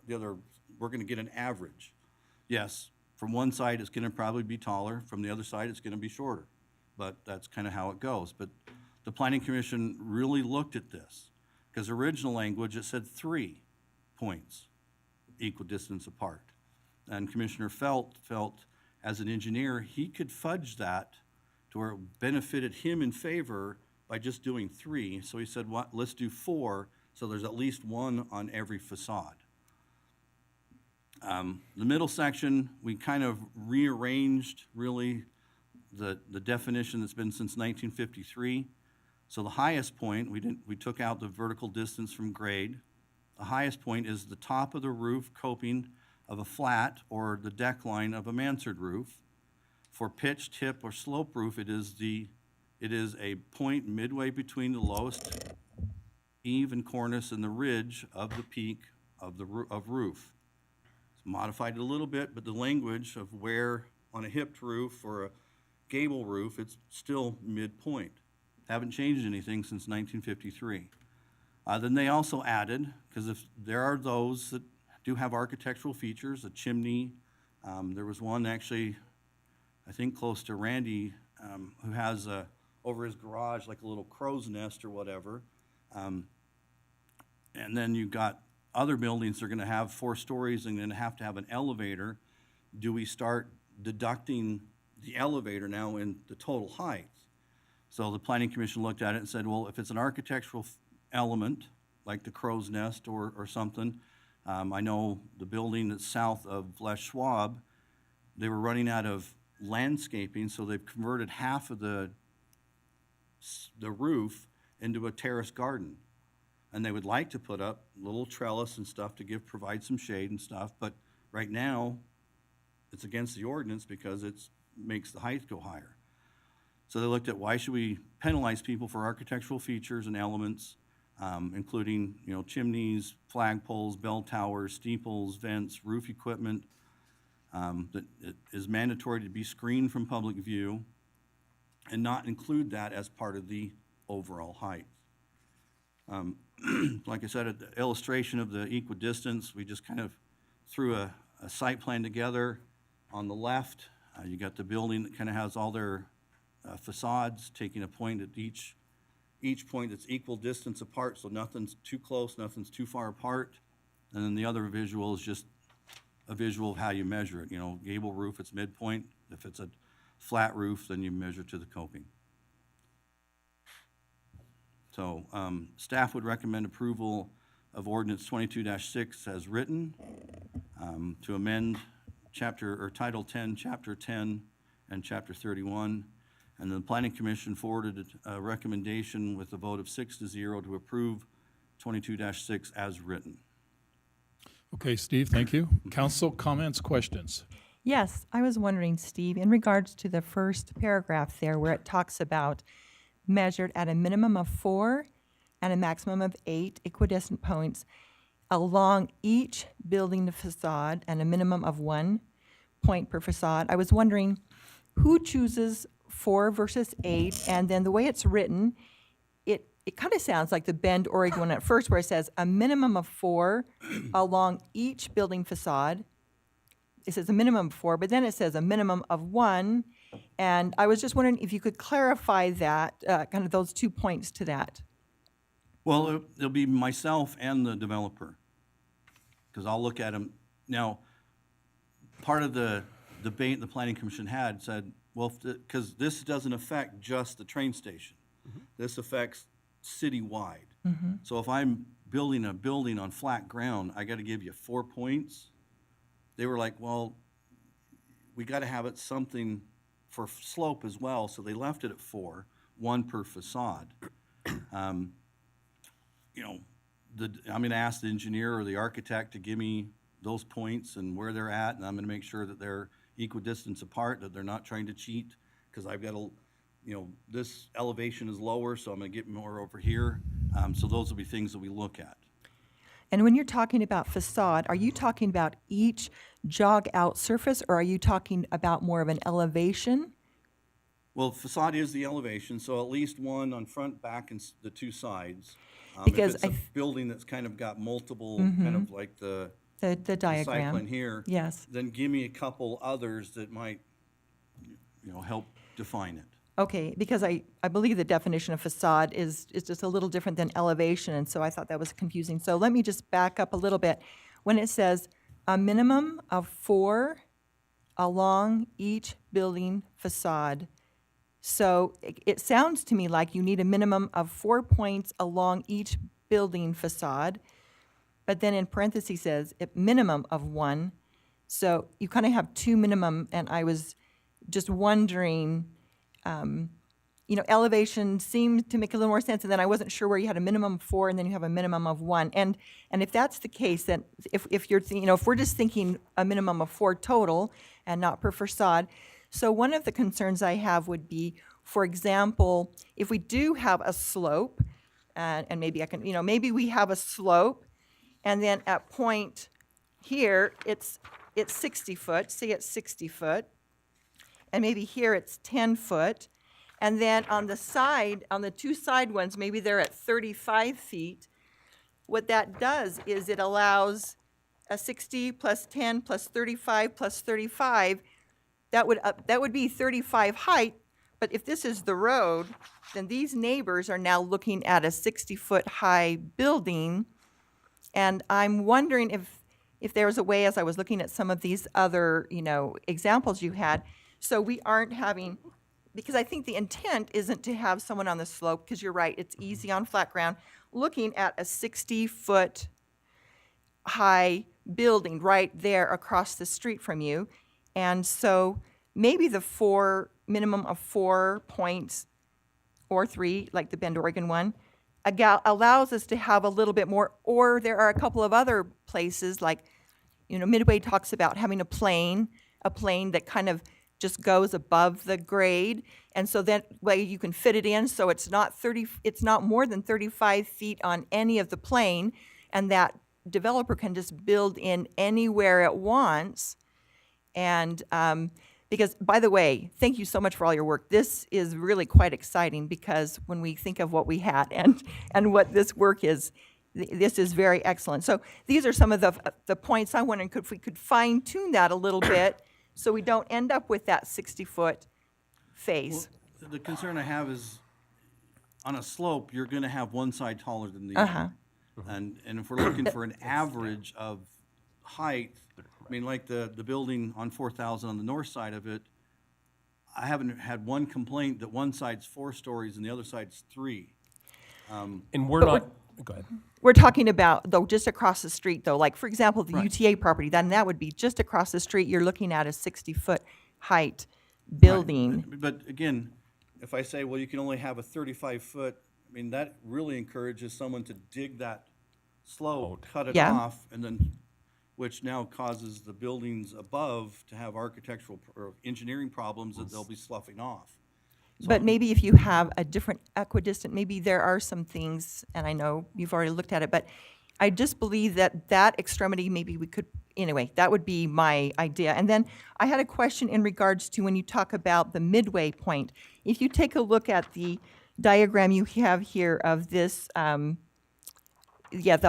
the other, we're gonna get an average. Yes, from one side it's gonna probably be taller, from the other side it's gonna be shorter. but that's kind of how it goes. But the Planning Commission really looked at this, because original language, it said 3 points, equal distance apart. And Commissioner felt as an engineer, he could fudge that to where it benefited him in favor by just doing 3. So he said, "What? Let's do 4, so there's at least 1 on every facade." The middle section, we kind of rearranged really the definition that's been since 1953. So the highest point, we took out the vertical distance from grade. The highest point is the top of the roof coping of a flat or the deck line of a mansard roof. For pitch, tip, or slope roof, it is a point midway between the lowest eave and cornice and the ridge of the peak of the roof. It's modified a little bit, but the language of where on a hipped roof or a gable roof, it's still midpoint. Haven't changed anything since 1953. Then they also added, because if there are those that do have architectural features, a chimney. There was one actually, I think close to Randy, who has over his garage like a little crow's nest or whatever. And then you've got other buildings that are gonna have 4 stories and gonna have to have an elevator. Do we start deducting the elevator now in the total height? So the Planning Commission looked at it and said, well, if it's an architectural element, like the crow's nest or something, I know the building that's south of Les Schwab, they were running out of landscaping, so they've converted half of the roof into a terrace garden. And they would like to put up little trellis and stuff to provide some shade and stuff, but right now, it's against the ordinance because it makes the height go higher. So they looked at why should we penalize people for architectural features and elements, including, chimneys, flagpoles, bell towers, steeples, vents, roof equipment, that it is mandatory to be screened from public view and not include that as part of the overall height. Like I said, the illustration of the equidistance, we just kind of threw a site plan together. On the left, you got the building that kind of has all their facades, taking a point at each point that's equal distance apart, so nothing's too close, nothing's too far apart. And then the other visual is just a visual of how you measure it. Gable roof, it's midpoint. If it's a flat roof, then you measure to the coping. So staff would recommend approval of ordinance 22-6 as written, to amend Title 10, Chapter 10, and Chapter 31. And the Planning Commission forwarded a recommendation with a vote of 6-0 to approve 22-6 as written. Okay, Steve, thank you. Council comments, questions? Yes, I was wondering, Steve, in regards to the first paragraph there where it talks about measured at a minimum of 4 and a maximum of 8 equidistant points along each building facade and a minimum of 1 point per facade. I was wondering who chooses 4 versus 8, and then the way it's written, it kind of sounds like the Bend, Oregon one at first, where it says a minimum of 4 along each building facade. It says a minimum of 4, but then it says a minimum of 1. And I was just wondering if you could clarify that, kind of those 2 points to that. Well, it'll be myself and the developer, because I'll look at them. Now, part of the debate the Planning Commission had said, well, because this doesn't affect just the train station. This affects citywide. So if I'm building a building on flat ground, I got to give you 4 points. They were like, well, we got to have it something for slope as well, so they left it at 4, 1 per facade. I'm going to ask the engineer or the architect to give me those points and where they're at, and I'm going to make sure that they're equidistance apart, that they're not trying to cheat, because I've got to, this elevation is lower, so I'm going to get more over here. So those will be things that we look at. And when you're talking about facade, are you talking about each jog out surface, or are you talking about more of an elevation? Well, facade is the elevation, so at least 1 on front, back, and the 2 sides. Because if it's a building that's kind of got multiple, kind of like the diagram cycling here, yes, then give me a couple others that might, help define it. Okay, because I believe the definition of facade is just a little different than elevation, and so I thought that was confusing. So let me just back up a little bit. When it says a minimum of 4 along each building facade, so it sounds to me like you need a minimum of 4 points along each building facade, but then in parentheses says a minimum of 1. So you kind of have 2 minimum, and I was just wondering, elevation seemed to make a little more sense, and then I wasn't sure where you had a minimum of 4 and then you have a minimum of 1. And if that's the case, then if you're if we're just thinking a minimum of 4 total and not per facade, so one of the concerns I have would be, for example, if we do have a slope, and maybe I can, maybe we have a slope, and then at point here it's 60 foot. Say it's 60 foot. And maybe here it's 10 foot. And then on the side, on the 2 side ones, maybe they're at 35 feet. What that does is it allows a 60 plus 10 plus 35 plus 35. That would be 35 height. But if this is the road, then these neighbors are now looking at a 60-foot high building. And I'm wondering if there was a way, as I was looking at some of these other, examples you had, so we aren't having, because I think the intent isn't to have someone on the slope, because you're right, it's easy on flat ground, looking at a 60-foot high building right there across the street from you. And so maybe the minimum of 4 points or 3, like the Bend, Oregon one, allows us to have a little bit more, or there are a couple of other places, like, Midway talks about having a plane that kind of just goes above the grade, and so that way you can fit it in, so it's not more than 35 feet on any of the plane, and that developer can just build in anywhere it wants. And because, by the way, thank you so much for all your work. This is really quite exciting, because when we think of what we had and what this work is, this is very excellent. So these are some of the points I'm wondering if we could fine tune that a little bit so we don't end up with that 60-foot face. Well, the concern I have is, on a slope, you're going to have one side taller than the other. And if we're looking for an average of height, I mean, like the building on 4,000 on the north side of it, I haven't had one complaint that one side's 4 stories and the other side's 3. And we're not, go ahead. We're talking about, though, just across the street, though, like, for example, the UTA property, then that would be just across the street, you're looking at a 60-foot height building. Right. But again, if I say, well, you can only have a 35-foot, I mean, that really encourages someone to dig that slope, cut it off, and then, which now causes the buildings above to have architectural or engineering problems that they'll be sloughing off. But maybe if you have a different equidistant, maybe there are some things, and I know you've already looked at it, but I just believe that extremity, maybe we could, anyway, that would be my idea. And then I had a question in regards to when you talk about the midway point. If you take a look at the diagram you have here of this, the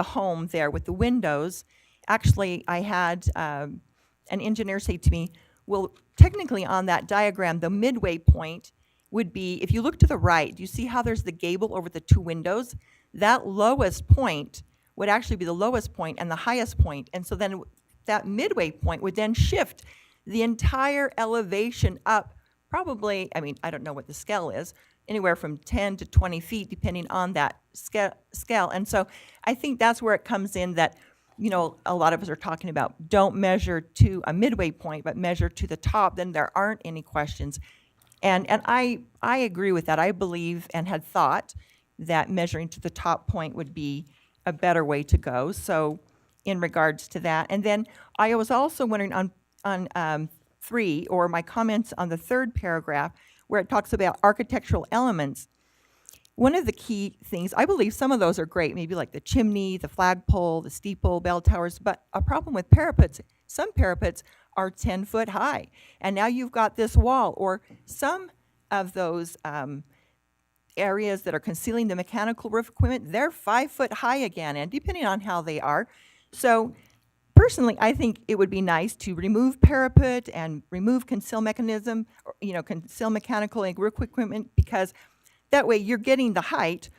home there with the windows, actually I had an engineer say to me, well, technically on that diagram, the midway point would be, if you look to the right, you see how there's the gable over the 2 windows? That lowest point would actually be the lowest point and the highest point. And so then that midway point would then shift the entire elevation up, probably, I mean, I don't know what the scale is, anywhere from 10 to 20 feet, depending on that scale. And so I think that's where it comes in that, a lot of us are talking about don't measure to a midway point, but measure to the top, then there aren't any questions. And I agree with that. I believe and had thought that measuring to the top point would be a better way to go. So in regards to that. And then I was also wondering on 3, or my comments on the 3rd paragraph, where it talks about architectural elements. One of the key things, I believe some of those are great, maybe like the chimney, the flagpole, the steeple, bell towers, but a problem with parapets, some parapets are 10 foot high. And now you've got this wall, or some of those areas that are concealing the mechanical roof equipment, they're 5 foot high again, and depending on how they are. So personally, I think it would be nice to remove parapet and remove conceal mechanism, or, conceal mechanical and roof equipment, because that way you're getting the height.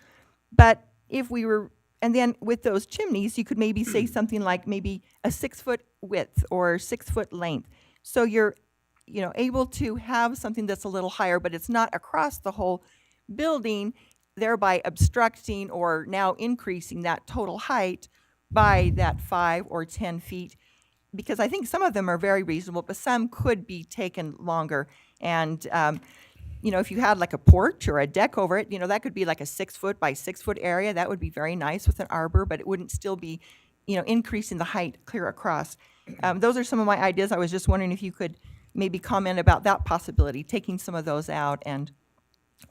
But if we were, and then with those chimneys, you could maybe say something like maybe a 6-foot width or 6-foot length. So you're, able to have something that's a little higher, but it's not across the whole building, thereby obstructing or now increasing that total height by that 5 or 10 feet. Because I think some of them are very reasonable, but some could be taken longer. And, if you had like a porch or a deck over it, that could be like a 6-foot by 6-foot area. That would be very nice with an arbor, but it wouldn't still be, increasing the height clear across. Those are some of my ideas. I was just wondering if you could maybe comment about that possibility, taking some of those out and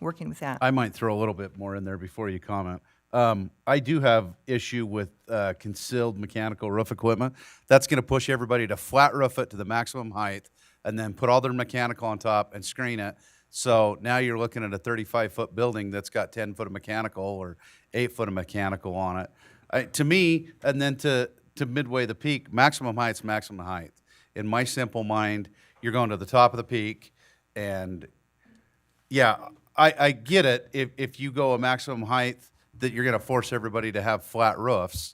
working with that. I might throw a little bit more in there before you comment. I do have issue with concealed mechanical roof equipment. That's going to push everybody to flat roof it to the maximum height and then put all their mechanical on top and screen it. So now you're looking at a 35-foot building that's got 10 foot of mechanical or 8 foot of mechanical on it. To me, and then to midway the peak, maximum height's maximum height. In my simple mind, you're going to the top of the peak, and yeah, I get it. If you go a maximum height, that you're going to force everybody to have flat roofs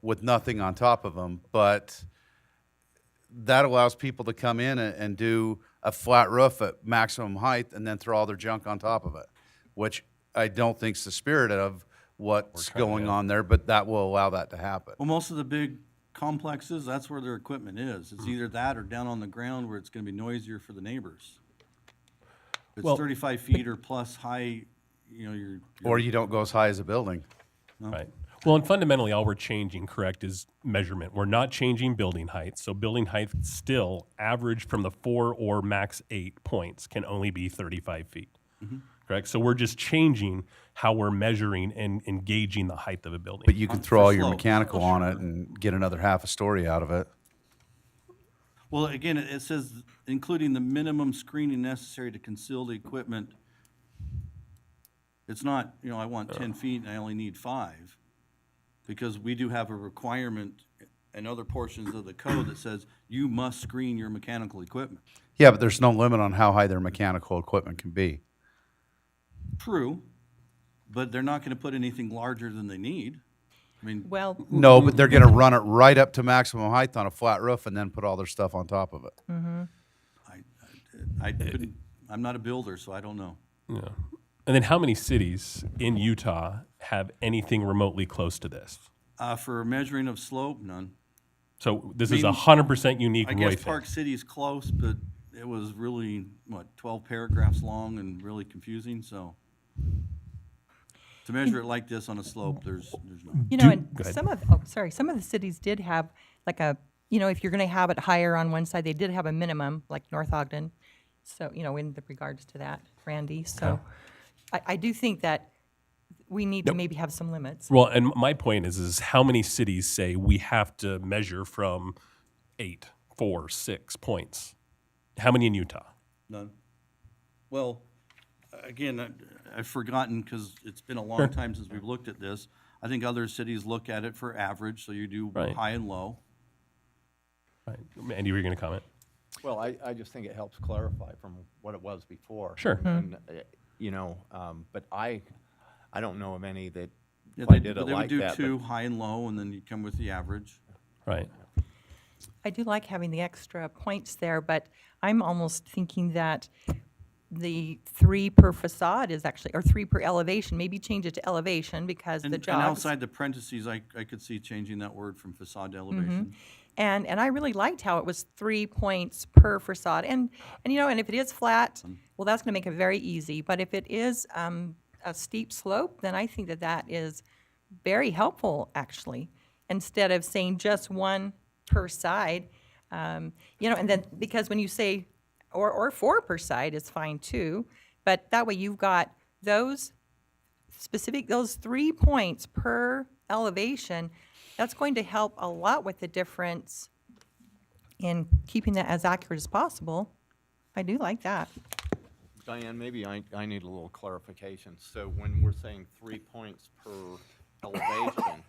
with nothing on top of them, but that allows people to come in and do a flat roof at maximum height and then throw all their junk on top of it, which I don't think's the spirit of what's going on there, but that will allow that to happen. Well, most of the big complexes, that's where their equipment is. It's either that or down on the ground where it's gonna be noisier for the neighbors. If it's 35 feet or plus high, you're. Or you don't go as high as a building. Right. Well, and fundamentally, all we're changing, correct, is measurement. We're not changing building height. So building height still, average from the 4 or max 8 points, can only be 35 feet. Correct? So we're just changing how we're measuring and gauging the height of a building. But you can throw all your mechanical on it and get another half a story out of it. Well, again, it says, including the minimum screening necessary to conceal the equipment. It's not, I want 10 feet and I only need 5. Because we do have a requirement in other portions of the code that says you must screen your mechanical equipment. Yeah, but there's no limit on how high their mechanical equipment can be. True, but they're not gonna put anything larger than they need. I mean. Well. No, but they're gonna run it right up to maximum height on a flat roof and then put all their stuff on top of it. I couldn't, I'm not a builder, so I don't know. Yeah. And then how many cities in Utah have anything remotely close to this? For measuring of slope, none. So this is 100% unique I Roy guess thing. Park City's close, but it was really, 12 paragraphs long and really confusing, so. To measure it like this on a slope, there's no. And go ahead. some of the cities did have like a, if you're gonna have it higher on one side, they did have a minimum, like North Ogden. So, in the regards to that, Randy, so I do think that we need to maybe have some limits. Well, and my point is how many cities say we have to measure from 8, 4, 6 points? How many in Utah? None. Well, again, I've forgotten because it's been a long time since we've looked at this. I think other cities look at it for average, so you do high and low. Right. Andy, were you going to comment? Well, I just think it helps clarify from what it was before. Sure. And, but I don't know of any that quite did it like that. They would do 2, high and low, and then you come with the average. Right. I do like having the extra points there, but I'm almost thinking that the 3 per facade is actually, or 3 per elevation, maybe change it to elevation because the And jobs. outside the parentheses, I could see changing that word from facade to elevation. And I really liked how it was 3 points per facade. And if it is flat, well, that's gonna make it very easy. But if it is a steep slope, then I think that is very helpful, actually. Instead of saying just 1 per side, and then, because when you say, or 4 per side is fine too, but that way you've got those 3 points per elevation. That's going to help a lot with the difference in keeping that as accurate as possible. I do like that. Diane, maybe I need a little clarification. So when we're saying 3 points per elevation,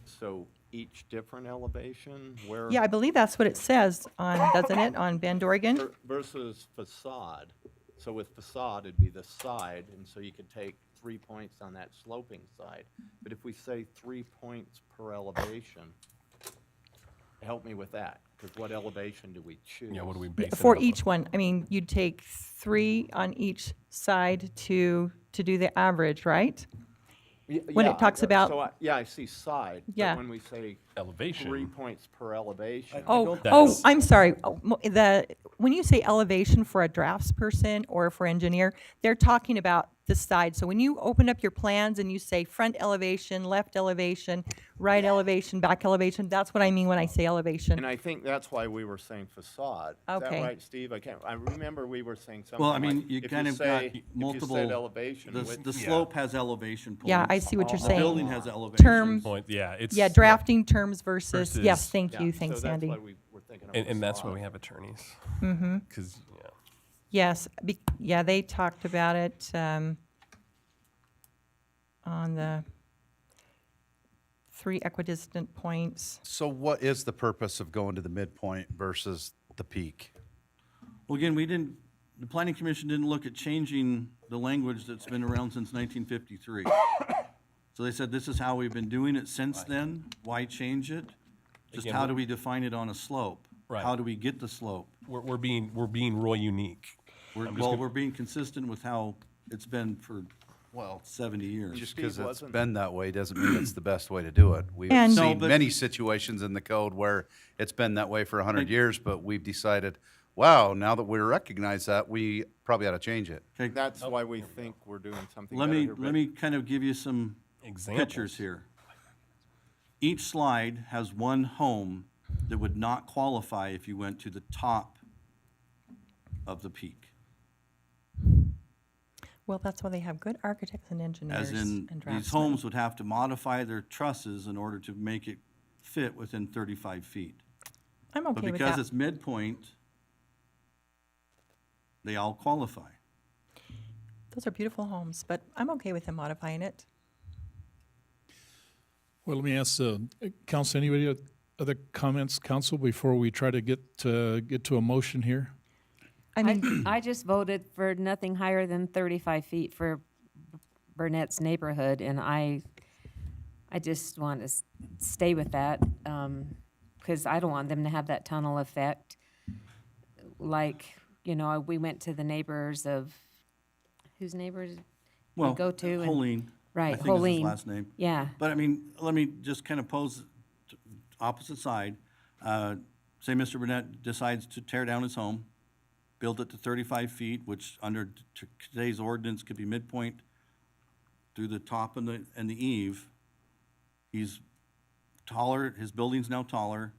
so each different elevation? Where Yeah, I believe that's what it says on, doesn't it, on Bend, Oregon? versus facade? So with facade, it'd be the side, and so you could take 3 points on that sloping side. But if we say 3 points per elevation, help me with that, because what elevation do we choose? Yeah, what do we base it For off each of? one, I mean, you'd take 3 on each side to do the average, right? When it talks about- So yeah, I see side. Yeah. But when we say Elevation. 3 points per elevation. That's- I'm sorry. When you say elevation for a draftsperson or for engineer, they're talking about the side. So when you open up your plans and you say front elevation, left elevation, right elevation, back elevation, that's what I mean when I say elevation. And I think that's why we were saying facade. Is that Okay. right, Steve? I remember we were saying something Well, I mean, like, you if kind of got say- multiple. If you said elevation, The which- slope has elevation points. Yeah, I see what you're The saying. building has elevation. Term, Point, yeah, it's. yeah, drafting terms versus, Versus- yes, thank Yeah, you, so thanks, that's Sandy. why we were thinking of And that's why facade. we have attorneys. Mm-hmm. Because, yeah. Yes, yeah, they talked about it on the 3 equidistant points. So what is the purpose of going to the midpoint versus the peak? Well, again, the planning commission didn't look at changing the language that's been around since 1953. So they said, this is how we've been doing it since then. Why change it? Just Again, how we're- do we define it on a slope? Right. How do we get the slope? We're being Roy unique. We're being consistent with how it's been for, Well, 70 years. just Steve, because it's wasn't- been that way doesn't mean it's the best way to do it. We've And- No, seen but- many situations in the code where it's been that way for 100 years, but we've decided, wow, now that we recognize that, we probably ought to change it. Okay, That's why we think we're doing something let better me, here, let but- me kind of give you some Examples. pictures here. Each slide has one home that would not qualify if you went to the top of the peak. Well, that's why they have good architects and engineers As in, and these draftsmen. homes would have to modify their trusses in order to make it fit within 35 feet. I'm But okay with because that. it's midpoint, they all qualify. Those are beautiful homes, but I'm okay with them modifying it. Well, let me ask council, anybody other comments, council, before we try to get to a motion here? I mean, I just voted for nothing higher than 35 feet for Burnett's neighborhood, and I just want to stay with that, because I don't want them to have that tunnel effect. Like, we went to the neighbors of, whose neighbors Well, we go to? and- Helene. Right, I think is his Helene. last name. Yeah. But I mean, let me just kind of pose opposite side. Say Mr. Burnett decides to tear down his home, build it to 35 feet, which under today's ordinance could be midpoint through the top and the eave. He's taller, his building's now taller.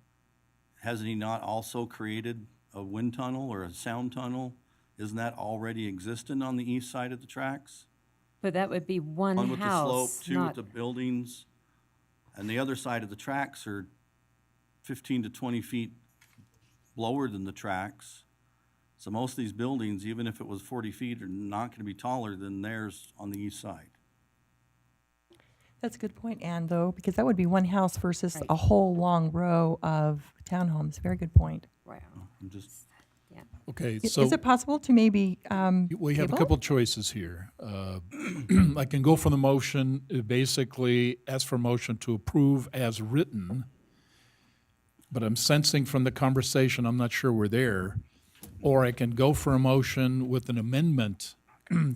Hasn't he not also created a wind tunnel or a sound tunnel? Isn't that already existent on the east side of the tracks? But that would be one One with the slope, house, two with not, the buildings, and the other side of the tracks are 15 to 20 feet lower than the tracks. So most of these buildings, even if it was 40 feet, are not gonna be taller than theirs on the east side. that's a good point, Ann, though, because that would be one house versus a whole long row of townhomes. Very good point. wow. I'm just, Okay, Is so it possible to maybe we have a table? couple choices here. I can go for the motion, basically ask for a motion to approve as written, but I'm sensing from the conversation, I'm not sure we're there. Or I can go for a motion with an amendment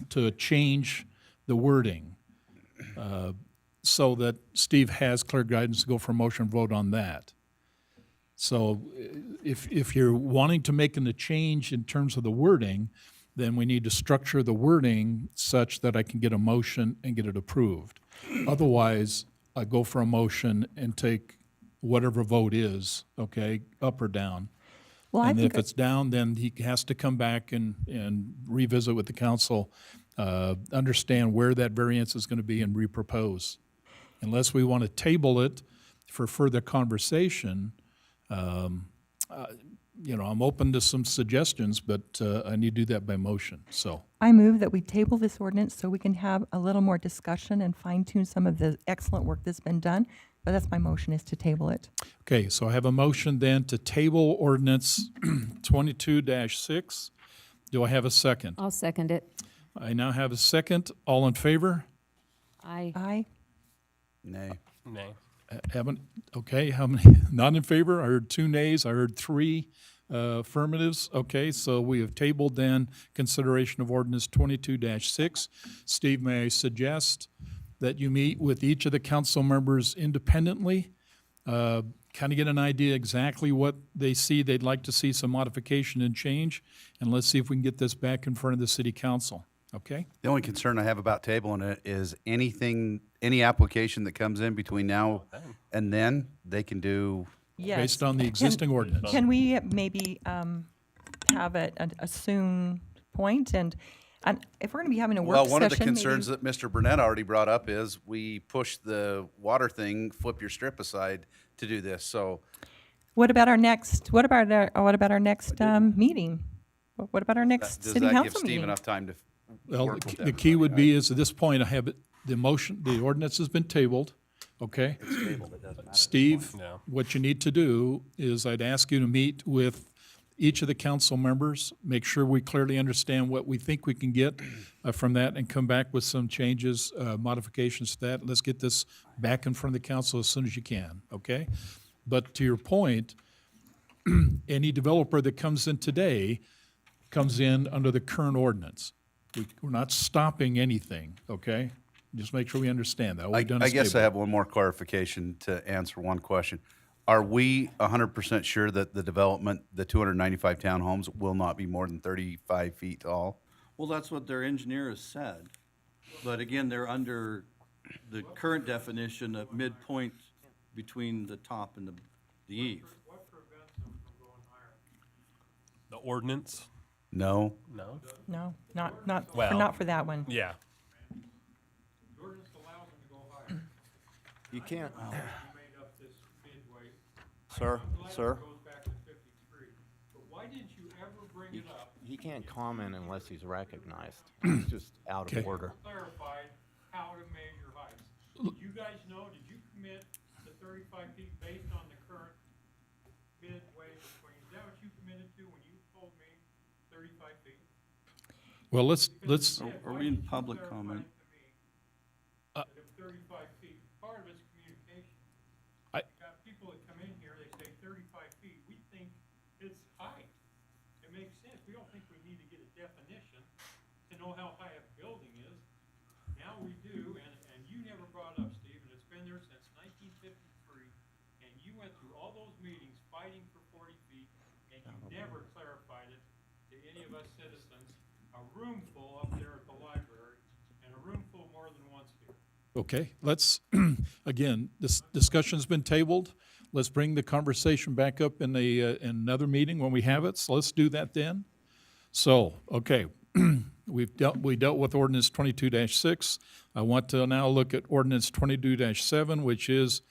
to change the wording, so that Steve has clear guidance to go for a motion and vote on that. So if you're wanting to make a change in terms of the wording, then we need to structure the wording such that I can get a motion and get it approved. Otherwise, I go for a motion and take whatever vote is, okay, up or down. Well, I And think if it's down, then he has to come back and revisit with the council, understand where that variance is going to be and repropose. Unless we want to table it for further conversation, I'm open to some suggestions, but I need to do that by motion, so. I move that we table this ordinance so we can have a little more discussion and fine tune some of the excellent work that's been done But that's my motion, is to table it. Okay, so I have a motion then to table ordinance 22-6. Do I have a second? I'll second it. I now have a second. All in favor? Aye. Nay. Nay. Haven't, okay, how many, not in favor? I heard 2 nays, I heard 3 affirmatives. Okay, so we have tabled then consideration of ordinance 22-6. Steve, may I suggest that you meet with each of the council members independently, kind of get an idea exactly what they see, they'd like to see some modification and change, and let's see if we can get this back in front of the city council, okay? The only concern I have about tabling it is any application that comes in between now and then, they can do. Yes. Based on the existing ordinance. Can we maybe have a soon point? And if we're going to be having a work Well, session, one of the concerns maybe, that Mr. Burnett already brought up is we push the water thing, flip your strip aside to do this, so. what about our next meeting? What about our next Does city that give council Steve meeting? enough time to Well, work with the that? key would be is at this point, I have it, the ordinance has been tabled, okay? Steve, No. what you need to do is I'd ask you to meet with each of the council members, make sure we clearly understand what we think we can get from that and come back with some changes, modifications to that. Let's get this back in front of the council as soon as you can, okay? But to your point, any developer that comes in today comes in under the current ordinance. We're not stopping anything, okay? Just make sure we understand that. All we've done I is guess I table. have one more clarification to answer one question. Are we 100% sure that the development, the 295 townhomes, will not be more than 35 feet tall? Well, that's what their engineer has said. But again, they're under the current definition of midpoint between the top and the eave. The ordinance? No? No. No, not Well, for that one. Yeah. You can't. Sir. He can't comment unless he's recognized. It's just out of Okay. order. Clarified how to measure heights. Did you guys know, did you commit to 35 feet based on the current midway between? Is that what you committed to when you told me 35 feet? Well, let's, Are we in public comment? That if 35 feet, part of it's communication. I- You got people that come in here, they say 35 feet, we think it's high. It makes sense, we don't think we need to get a definition to know how high a building is. Now we do, and you never brought it up, Steve, and it's been there since 1953, and you went through all those meetings fighting for 40 feet, and you never clarified it to any of us citizens. A room full up there at the library, and a room full more than once here. okay, let's, again, this discussion's been tabled. Let's bring the conversation back up in in another meeting when we have it, so let's do that then. So, okay, we dealt with ordinance 22-6. I want to now look at ordinance 22-7, which is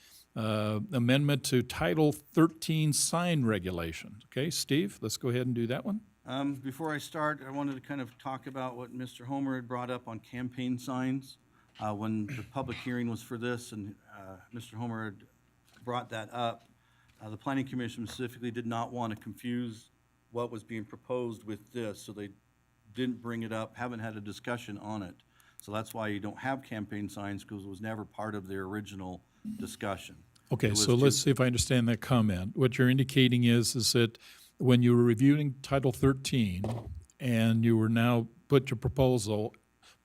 amendment to Title 13 sign regulation. Okay, Steve, let's go ahead and do that one. Before I start, I wanted to kind of talk about what Mr. Homer had brought up on campaign signs. When the public hearing was for this and Mr. Homer had brought that up, the Planning Commission specifically did not want to confuse what was being proposed with this, so they didn't bring it up, haven't had a discussion on it. So that's why you don't have campaign signs, because it was never part of their original discussion. Okay, It was so ju- let's see if I understand that comment. What you're indicating is that when you were reviewing Title 13 and you were now put your proposal,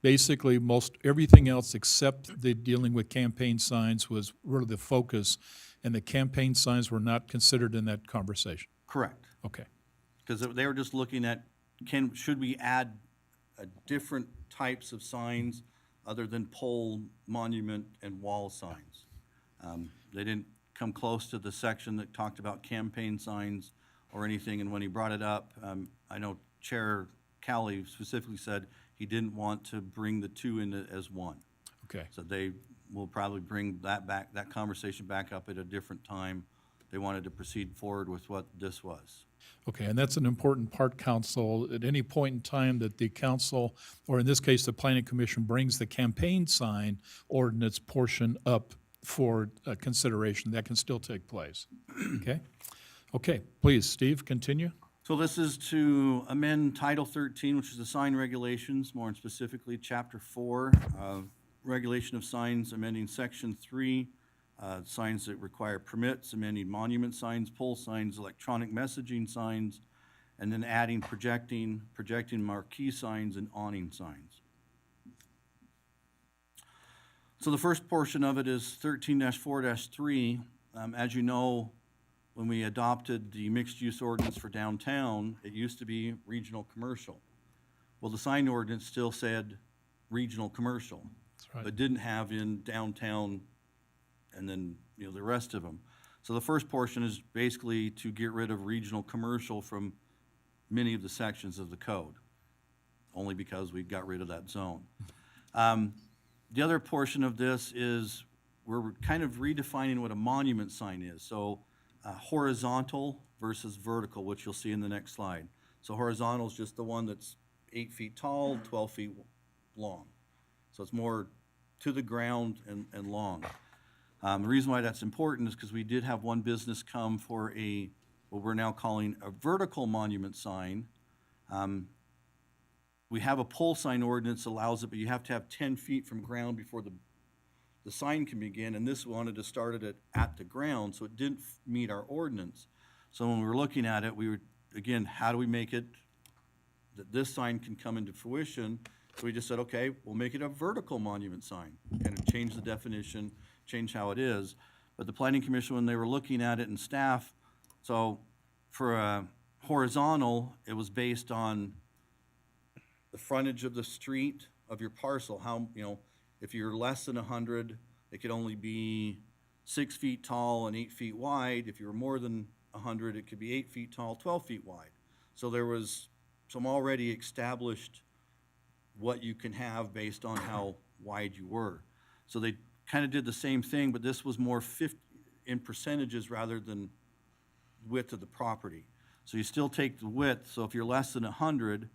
basically most everything else except the dealing with campaign signs was really the focus, and the campaign signs were not considered in that conversation. Correct. Okay, Because they were just looking at, should we add different types of signs other than pole, monument, and wall signs? They didn't come close to the section that talked about campaign signs or anything, and when he brought it up, I know Chair Cowley specifically said he didn't want to bring the two in as one. okay. So they will probably bring that conversation back up at a different time. They wanted to proceed forward with what this was. Okay, and that's an important part, council. At any point in time that the council, or in this case, the planning commission, brings the campaign sign ordinance portion up for consideration. That can still take place. Okay? Okay, please, Steve, continue. So this is to amend Title 13, which is the sign regulations, more specifically Chapter 4, regulation of signs, amending Section 3, signs that require permits, amending monument signs, pole signs, electronic messaging signs, and then adding projecting marquee signs, and awning signs. So the first portion of it is 13-4-3. As you know, when we adopted the mixed-use ordinance for downtown, it used to be regional commercial. Well, the sign ordinance still said regional commercial, but didn't have in downtown and then, the rest of them. So the first portion is basically to get rid of regional commercial from many of the sections of the code, only because we got rid of that zone. The other portion of this is we're kind of redefining what a monument sign is. So horizontal versus vertical, which you'll see in the next slide. So horizontal is just the one that's 8 feet tall, 12 feet long. So it's more to the ground and long. The reason why that's important is because we did have one business come for what we're now calling a vertical monument sign. We have a pole sign ordinance that allows it, but you have to have 10 feet from ground before the sign can begin, and this wanted to start it at the ground, so it didn't meet our ordinance. So when we were looking at it, we were, again, how do we make it that this sign can come into fruition? So we just said, okay, we'll make it a vertical monument sign, kind of change the definition, change how it is. But the Planning Commission, when they were looking at it, and staff, so for a horizontal, it was based on the frontage of the street of your parcel, how, if you're less than 100, it could only be 6 feet tall and 8 feet wide. If you were more than 100, it could be 8 feet tall, 12 feet wide. So there was some already established what you can have based on how wide you were. So they kind of did the same thing, but this was more in percentages rather than width of the property. So you still take the width, so if you're less than 100,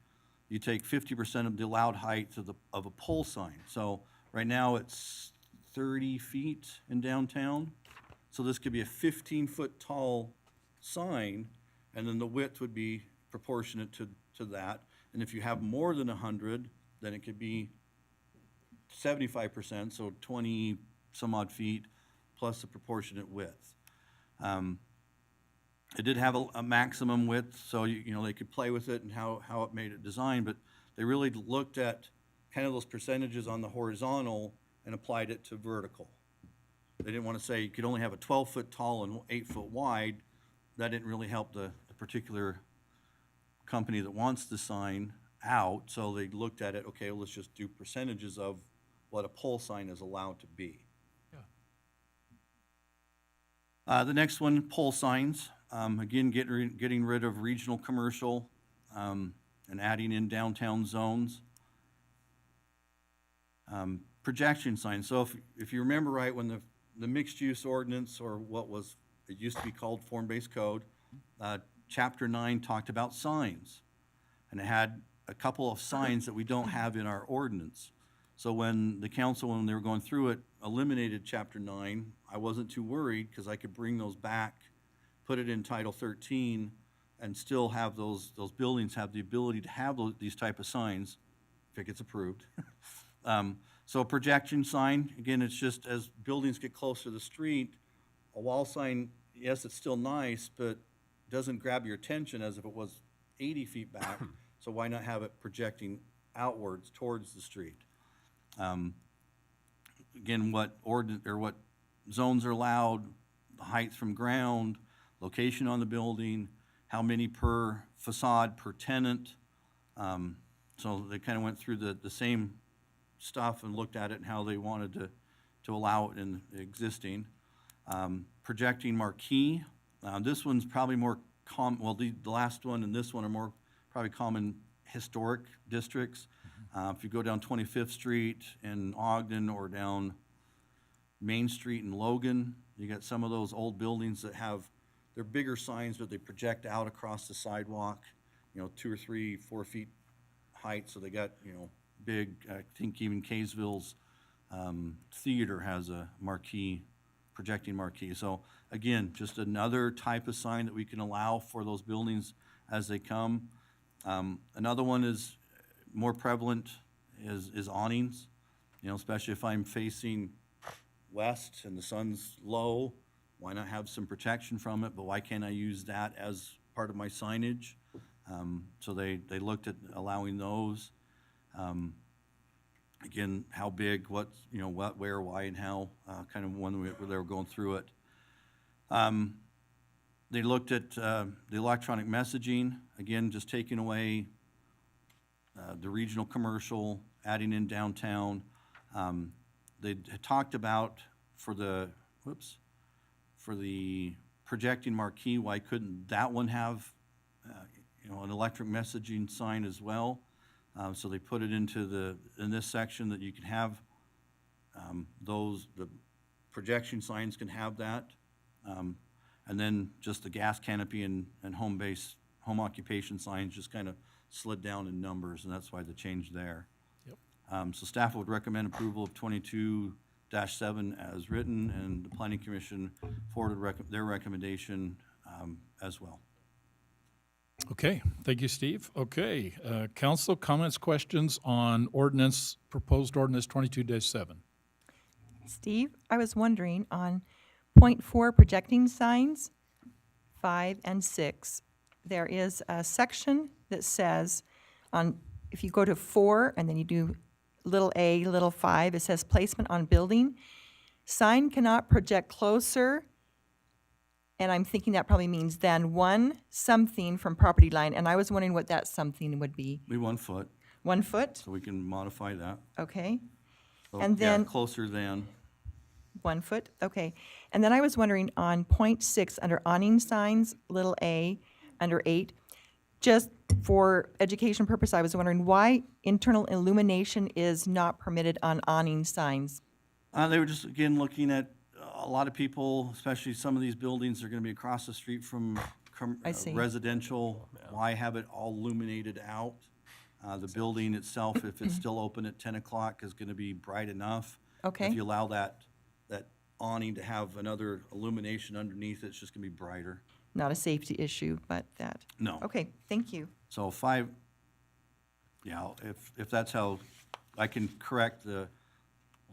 you take 50% of the allowed height of a pole sign. So right now it's 30 feet in downtown. So this could be a 15-foot tall sign, and then the width would be proportionate to that. And if you have more than 100, then it could be 75%, so 20 some odd feet plus a proportionate width. It did have a maximum width, so they could play with it and how it made it designed, but they really looked at kind of those percentages on the horizontal and applied it to vertical. They didn't want to say you could only have a 12-foot tall and 8-foot wide. That didn't really help the particular company that wants the sign out, so they looked at it, okay, well, let's just do percentages of what a pole sign is allowed to be. The next one, pole signs. Again, getting rid of regional commercial and adding in downtown zones. Projection signs. So if you remember right, when the mixed-use ordinance, or it used to be called form-based code, Chapter 9 talked about signs. And it had a couple of signs that we don't have in our ordinance. So when the council, when they were going through it, eliminated Chapter 9, I wasn't too worried because I could bring those back, put it in Title 13, and still have those buildings have the ability to have these type of signs if it gets approved. So a projection sign, again, it's just as buildings get closer to the street, a wall sign, yes, it's still nice, but doesn't grab your attention as if it was 80 feet back. So why not have it projecting outwards towards the street? Again, what zones are allowed, the height from ground, location on the building, how many per facade per tenant. So they kind of went through the same stuff and looked at it and how they wanted to allow it in existing. Projecting marquee. This one's probably more common, well, the last one and this one are more probably common historic districts. If you go down 25th Street in Ogden or down Main Street in Logan, you got some of those old buildings that they're bigger signs, but they project out across the sidewalk, 2 or 3, 4 feet height. So they got, big, I think even Kaysville's theater has a marquee projecting marquee. So again, just another type of sign that we can allow for those buildings as they come. Another one is more prevalent is awnings, you know, especially if I'm facing west and the sun's low, why not have some protection from it, but why can't I use that as part of my signage? So they looked at allowing those. Again, how big, what, you know, what, where, why, and how, kind of when they were going through it. They looked at the electronic messaging, again, just taking away the regional commercial, adding in downtown. They had talked about for the projecting marquee, why couldn't that one have, you know, an electric messaging sign as well? So they put it into in this section that you can have the projection signs can have that. And then just the gas canopy and home occupation signs just kind of slid down in numbers, and that's why the change there. Yep. So staff would recommend approval of 22-7 as written, and the planning commission forwarded their recommendation as well. Okay, thank you, Steve. Okay, council comments, questions on proposed ordinance 22-7. Steve, I was wondering on point 4, projecting signs, 5 and 6, there is a section that says if you go to 4 and then you do little a, little 5, it says placement on building. Sign cannot project closer, and I'm thinking that probably means than 1 something from property line, and I was wondering what that something would be. Be 1 foot, 1 foot? so we can modify that. Okay. So, And yeah, then- closer than. 1 foot, okay. And then I was wondering on point 6, under awning signs, little a, under 8, just for education purpose, I was wondering why internal illumination is not permitted on awning signs. They were just, again, looking at a lot of people, especially some of these buildings are gonna be across the street from I see. residential. Why have it all illuminated out? The building itself, if it's still open at 10 o'clock, is gonna be bright enough. Okay. If you allow that awning to have another illumination underneath, it's just gonna be brighter. Not a safety issue, but that. No. Okay, thank you. So 5, yeah, if that's how, I can correct the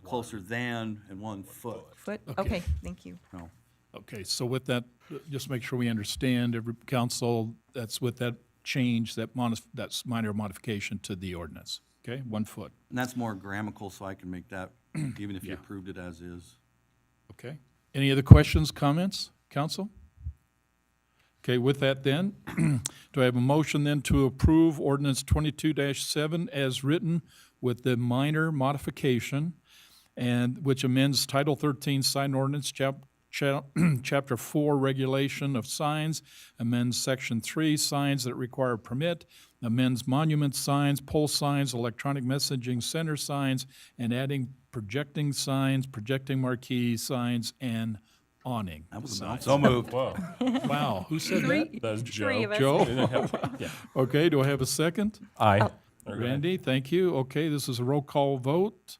closer than and 1 foot. Foot, Okay. okay, thank you. No. Okay, so with that, just make sure we understand, every council, that's with that change, that's minor modification to the ordinance, okay? 1 foot, And that's more grammatical, so I can make that, even if you Yeah. approved it as is. okay? Any other questions, comments, council? Okay, with that then, do I have a motion then to approve ordinance 22-7 as written with the minor modification, and which amends Title 13 sign ordinance, Chapter 4 regulation of signs, amends Section 3 signs that require a permit, amends monument signs, pole signs, electronic messaging center signs, and adding projecting signs, projecting marquee signs, and awning That was a signs. mouthful. So moved. Whoa. Wow, who said that? That's Three Joe. of us. Joe? Yeah. Okay, do I have a second? Aye. Randy, thank you. Okay, this is a roll call vote.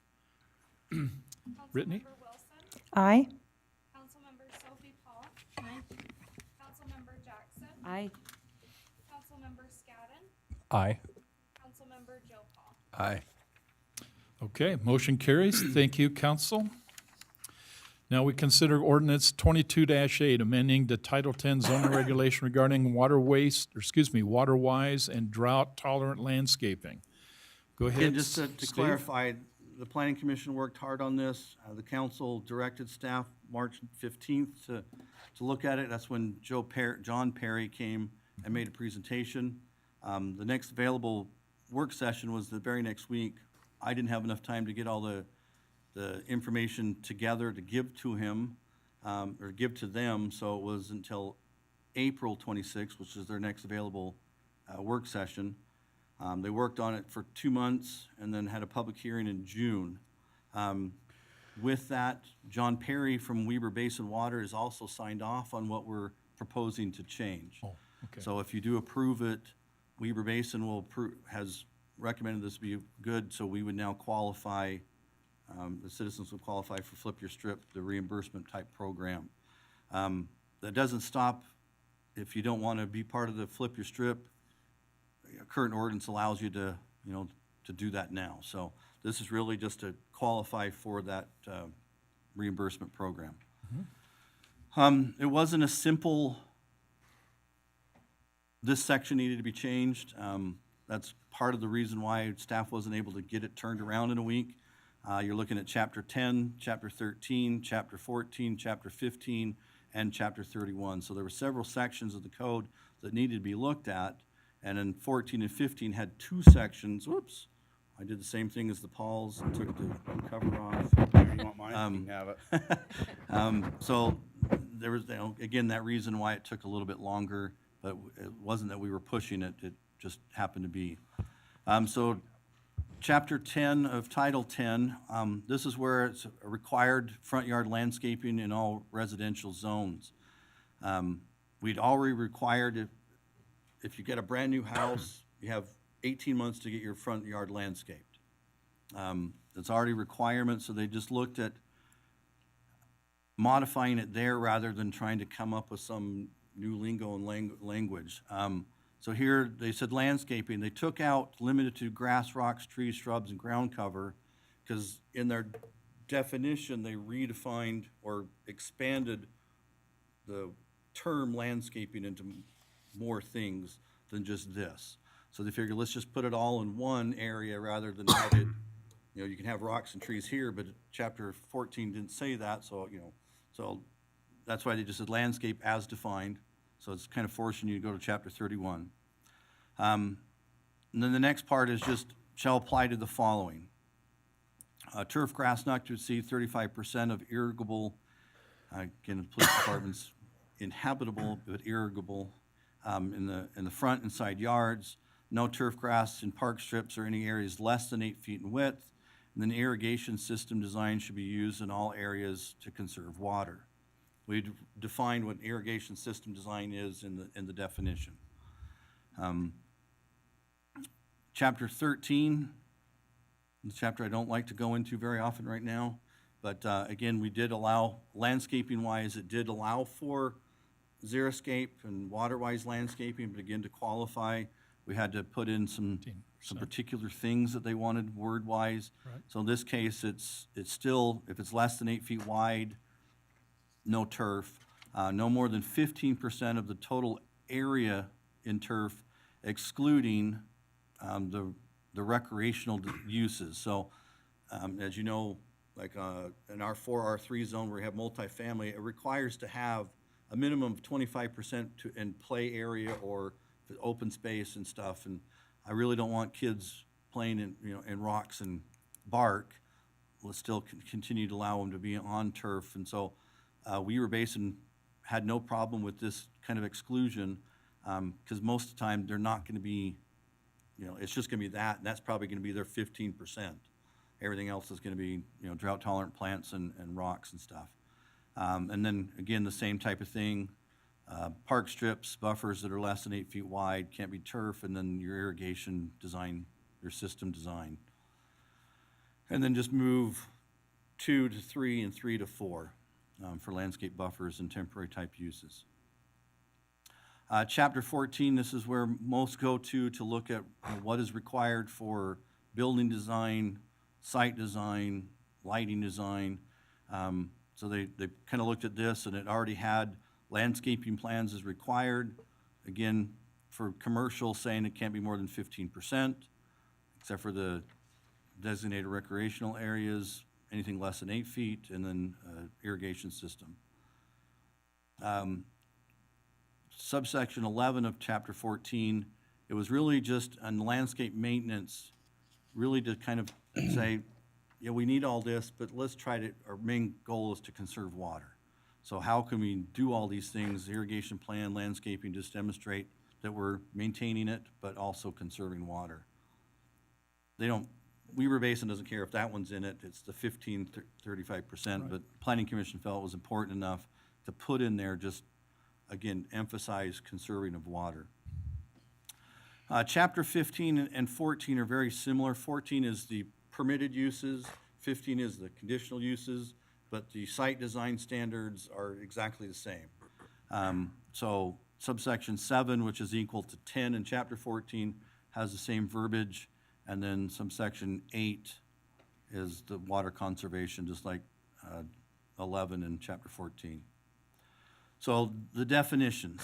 Brittany? Councilmember Wilson, Aye. Councilmember Sophie Paul. Aye. Councilmember Jackson, Aye. Councilmember Scadden, Aye. Councilmember Joe Paul. Aye. Okay, motion carries. Thank you, council. Now we consider ordinance 22-8, amending the Title 10 zoning regulation regarding water wise and drought-tolerant landscaping. Go ahead. Again, just to Steve. clarify, the planning commission worked hard on this. The council directed staff March 15th to look at it. That's when John Perry came and made a presentation. The next available work session was the very next week. I didn't have enough time to get all the information together to give to him, or give to them, so it was until April 26th, which is their next available work session. They worked on it for 2 months and then had a public hearing in June. With that, John Perry from Weber Basin Water is also signed off on what we're proposing to change. Oh, okay. So if you do approve it, Weber Basin has recommended this be good, so we would now qualify the citizens will qualify for Flip Your Strip, the reimbursement type program. That doesn't stop if you don't want to be part of the Flip Your Strip. Current ordinance allows you to, to do that now. So this is really just to qualify for that reimbursement program. It wasn't a simple, this section needed to be changed. That's part of the reason why staff wasn't able to get it turned around in a week. You're looking at Chapter 10, Chapter 13, Chapter 14, Chapter 15, and Chapter 31. So there were several sections of the code that needed to be looked at, and then 14 and 15 had two sections. Whoops, I did the same thing as the Pauls and took the cover off. You want mine? You can have it. So there was, again, that reason why it took a little bit longer, but it wasn't that we were pushing it, it just happened to be. So Chapter 10 of Title 10, this is where it's a required front yard landscaping in all residential zones. We'd already required, if you get a brand-new house, you have 18 months to get your front yard landscaped. It's already a requirement, so they just looked at modifying it there rather than trying to come up with some new lingo and language. So here, they said landscaping. They took out limited to grass, rocks, trees, shrubs, and ground cover, because in their definition, they redefined or expanded the term landscaping into more things than just this. So they figured, let's just put it all in one area rather than have it, you can have rocks and trees here, but Chapter 14 didn't say that, so, so that's why they just said landscape as defined. So it's kind of forcing you to go to Chapter 31. And then the next part is just shall apply to the following. Turf grass not to exceed 35% of irrigable, again, the police department's inhabitable but irrigable, in the front and side yards. No turf grass in park strips or any areas less than 8 feet in width. And then irrigation system design should be used in all areas to conserve water. We defined what irrigation system design is in the definition. Chapter 13, the chapter I don't like to go into very often right now, but again, we did allow, landscaping-wise, it did allow for xeriscape and water-wise landscaping, but again, to qualify, we had to put in some particular things that they wanted word-wise. Right. So in this case, it's still, if it's less than 8 feet wide, no turf. No more than 15% of the total area in turf, excluding the recreational uses. So, as you know, like in our 4R3 zone where we have multifamily, it requires to have a minimum of 25% in play area or open space and stuff. And I really don't want kids playing in rocks and bark. We'll still continue to allow them to be on turf. And so Weaver Basin had no problem with this kind of exclusion, because most of the time they're not going to be, it's just going to be that, and that's probably going to be their 15%. Everything else is going to be, drought tolerant plants and rocks and stuff. And then again, the same type of thing, park strips, buffers that are less than 8 feet wide, can't be turf, and then your irrigation design, your system design. And then just move 2 to 3 and 3 to 4 for landscape buffers and temporary type uses. Chapter 14, this is where most go to look at what is required for building design, site design, lighting design. So they kind of looked at this, and it already had landscaping plans as required. Again, for commercial, saying it can't be more than 15%, except for the designated recreational areas, anything less than 8 feet, and then irrigation system. Subsection 11 of Chapter 14, it was really just on landscape maintenance, really to kind of say, yeah, we need all this, but let's try to, our main goal is to conserve water. So how can we do all these things, irrigation plan, landscaping, just demonstrate that we're maintaining it, but also conserving water. Weaver Basin doesn't care if that one's in it, it's the 35%, but Planning Commission felt it was important enough to put in there, just, again, emphasize conserving of water. Chapter 15 and 14 are very similar. 14 is the permitted uses, 15 is the conditional uses, but the site design standards are exactly the same. So subsection 7, which is equal to 10 in chapter 14, has the same verbiage, and then subsection 8 is the water conservation, just like 11 in chapter 14. So the definitions,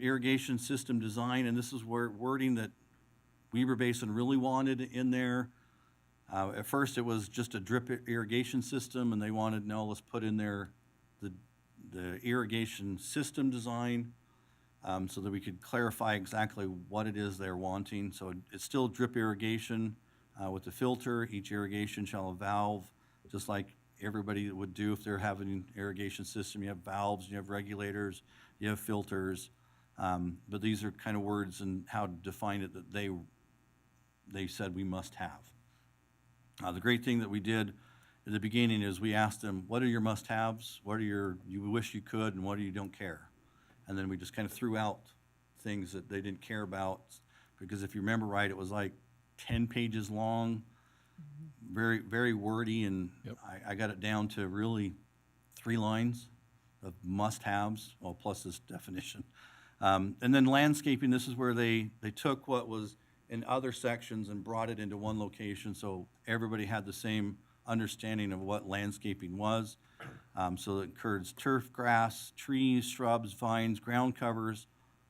irrigation system design, and this is where wording that Weber Basin really wanted in there. At first, it was just a drip irrigation system, and they wanted, no, let's put in there the irrigation system design, so that we could clarify exactly what it is they're wanting. So it's still drip irrigation with the filter. Each irrigation shall have a valve, just like everybody would do if they're having an irrigation system. You have valves, you have regulators, you have filters. But these are kind of words and how to define it that they said we must have. The great thing that we did at the beginning is we asked them, what are your must-haves? What are you wish you could, and what do you don't care? And then we just kind of threw out things that they didn't care about, because if you remember right, it was like 10 pages long, very, very wordy, and I got it down to really 3 lines of must-haves, well, plus this definition. And then landscaping, this is where they took what was in other sections and brought it into one location, so everybody had the same understanding of what landscaping was. So it encouraged turf, grass, trees, shrubs, vines, ground covers.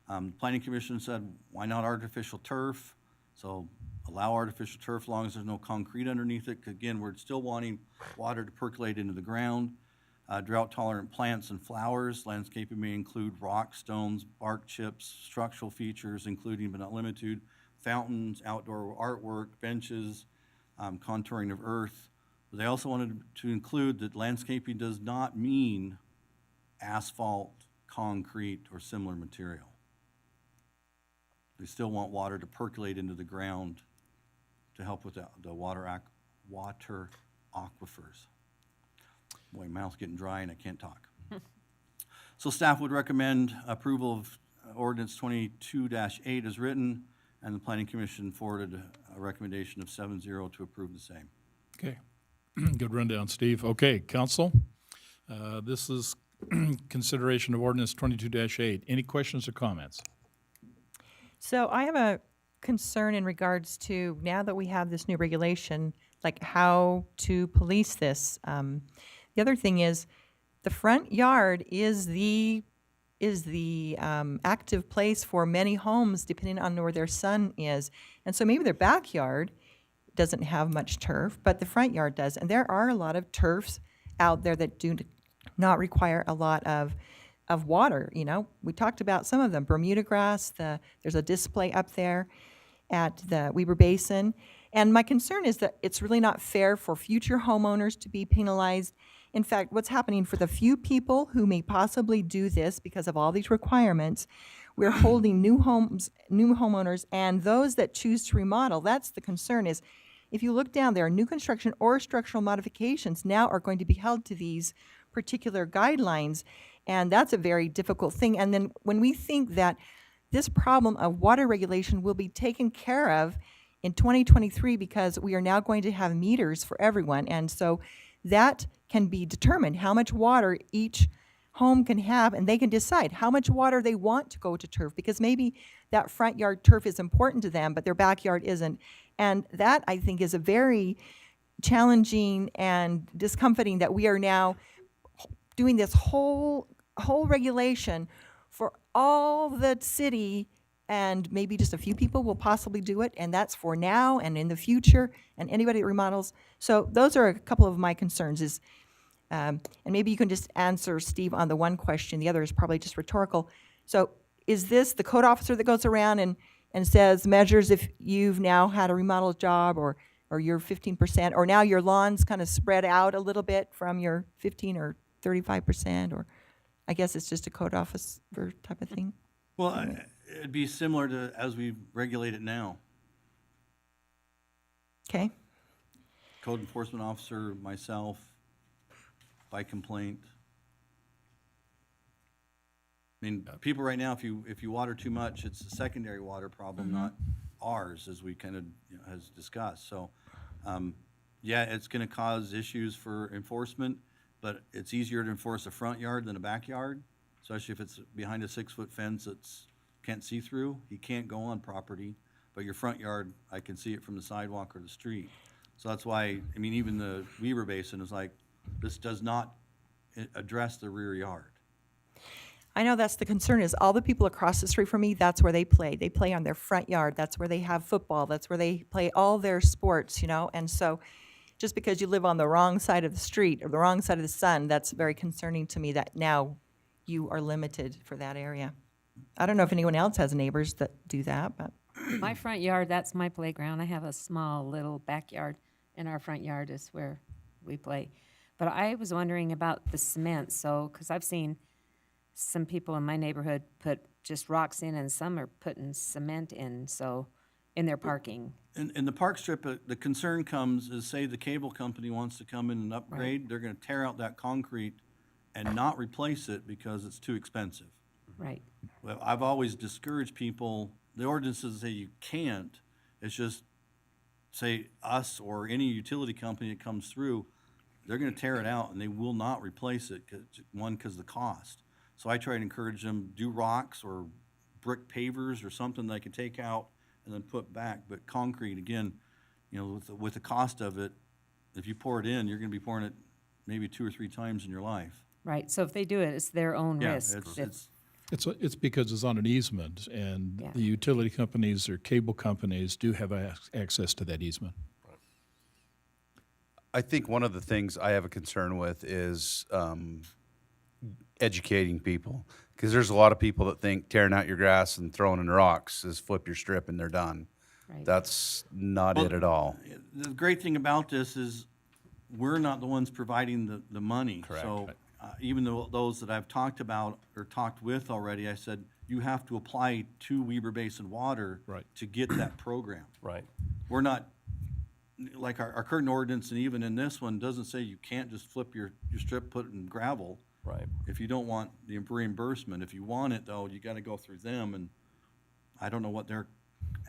The Planning Commission said, why not artificial turf? So allow artificial turf as long as there's no concrete underneath it. 'Cause again, we're still wanting water to percolate into the ground. Drought-tolerant plants and flowers. Landscaping may include rocks, stones, bark chips, structural features, including but not limited to fountains, outdoor artwork, benches, contouring of earth. But they also wanted to include that landscaping does not mean asphalt, concrete, or similar material. They still want water to percolate into the ground to help with the water aquifers. Boy, my mouth's getting dry and I can't talk. So staff would recommend approval of ordinance 22-8 as written, and the Planning Commission forwarded a recommendation of 7-0 to approve the same. Okay, good rundown, Steve. Okay, council, this is consideration of ordinance 22-8. Any questions or comments? So I have a concern in regards to, now that we have this new regulation, like how to police this. The other thing is, the front yard is the active place for many homes, depending on where their sun is. And so maybe their backyard doesn't have much turf, but the front yard does. And there are a lot of turfs out there that do not require a lot of water. You know, we talked about some of them. Bermuda grass, there's a display up there at the Weber Basin. And my concern is that it's really not fair for future homeowners to be penalized. In fact, what's happening for the few people who may possibly do this because of all these requirements, we're holding new homeowners, and those that choose to remodel. That's the concern. Is if you look down there, new construction or structural modifications now are going to be held to these particular guidelines, and that's a very difficult thing. And then when we think that this problem of water regulation will be taken care of in 2023, because we are now going to have meters for everyone, and so that can be determined, how much water each home can have, and they can decide how much water they want to go to turf, because maybe that front yard turf is important to them, but their backyard isn't. And that, I think, is a very challenging and discomforting that we are now doing this whole regulation for all the city, and maybe just a few people will possibly do it, and that's for now and in the future, and anybody that remodels. So those are a couple of my concerns. Is and maybe you can just answer, Steve, on the one question. The other is probably just rhetorical. So is this the code officer that goes around and says, measures if you've now had a remodel job, or you're 15%, or now your lawn's kind of spread out a little bit from your 15 or 35%, or I guess it's just a code officer type of thing? Well, it'd be similar to as we regulate it now. Okay. Code enforcement officer, myself, by complaint. I mean, people right now, if you water too much, it's a secondary water problem, not ours, as we kind of has discussed. So yeah, it's gonna cause issues for enforcement, but it's easier to enforce a front yard than a backyard, especially if it's behind a 6-foot fence that's, can't see through. He can't go on property, but your front yard, I can see it from the sidewalk or the street. So that's why, I mean, even the Weaver Basin is like, this does not address the rear yard. I know that's the concern, is all the people across the street from me, that's where they play. They play on their front yard. That's where they have football. That's where they play all their sports, you know? And so just because you live on the wrong side of the street or the wrong side of the sun, that's very concerning to me that now you are limited for that area. I don't know if anyone else has neighbors that do that, but. My front yard, that's my playground. I have a small little backyard, and our front yard is where we play. But I was wondering about the cement, so, because I've seen some people in my neighborhood put just rocks in, and some are putting cement in, so, in their parking. In the park strip, the concern comes is, say the cable company wants to come in and upgrade, they're gonna tear out that concrete and not replace it because it's too expensive. Right. Well, I've always discouraged people, the ordinances say you can't, it's just, say, us or any utility company that comes through, they're gonna tear it out and they will not replace it, because of the cost. So I try to encourage them, do rocks or brick pavers or something they can take out and then put back. But concrete, again, you know, with the cost of it, if you pour it in, you're gonna be pouring it maybe 2 or 3 times in your life. Right, so if they do it, it's their own Yeah, risk. It's because it's on an easement, and Yeah. the utility companies or cable companies do have access to that easement. I think one of the things I have a concern with is educating people, because there's a lot of people that think tearing out your grass and throwing in rocks is flip your strip and they're done. Right. That's not it at all. The great thing about this is we're not the ones providing the money. Correct. So even though those that I've talked about or talked with already, I said, you have to apply to Weber Basin Water Right. to get that program. Right. We're not, like our current ordinance, and even in this one, doesn't say you can't just flip your strip, put it in gravel. Right. If you don't want the reimbursement. If you want it, though, you gotta go through them, and I don't know what their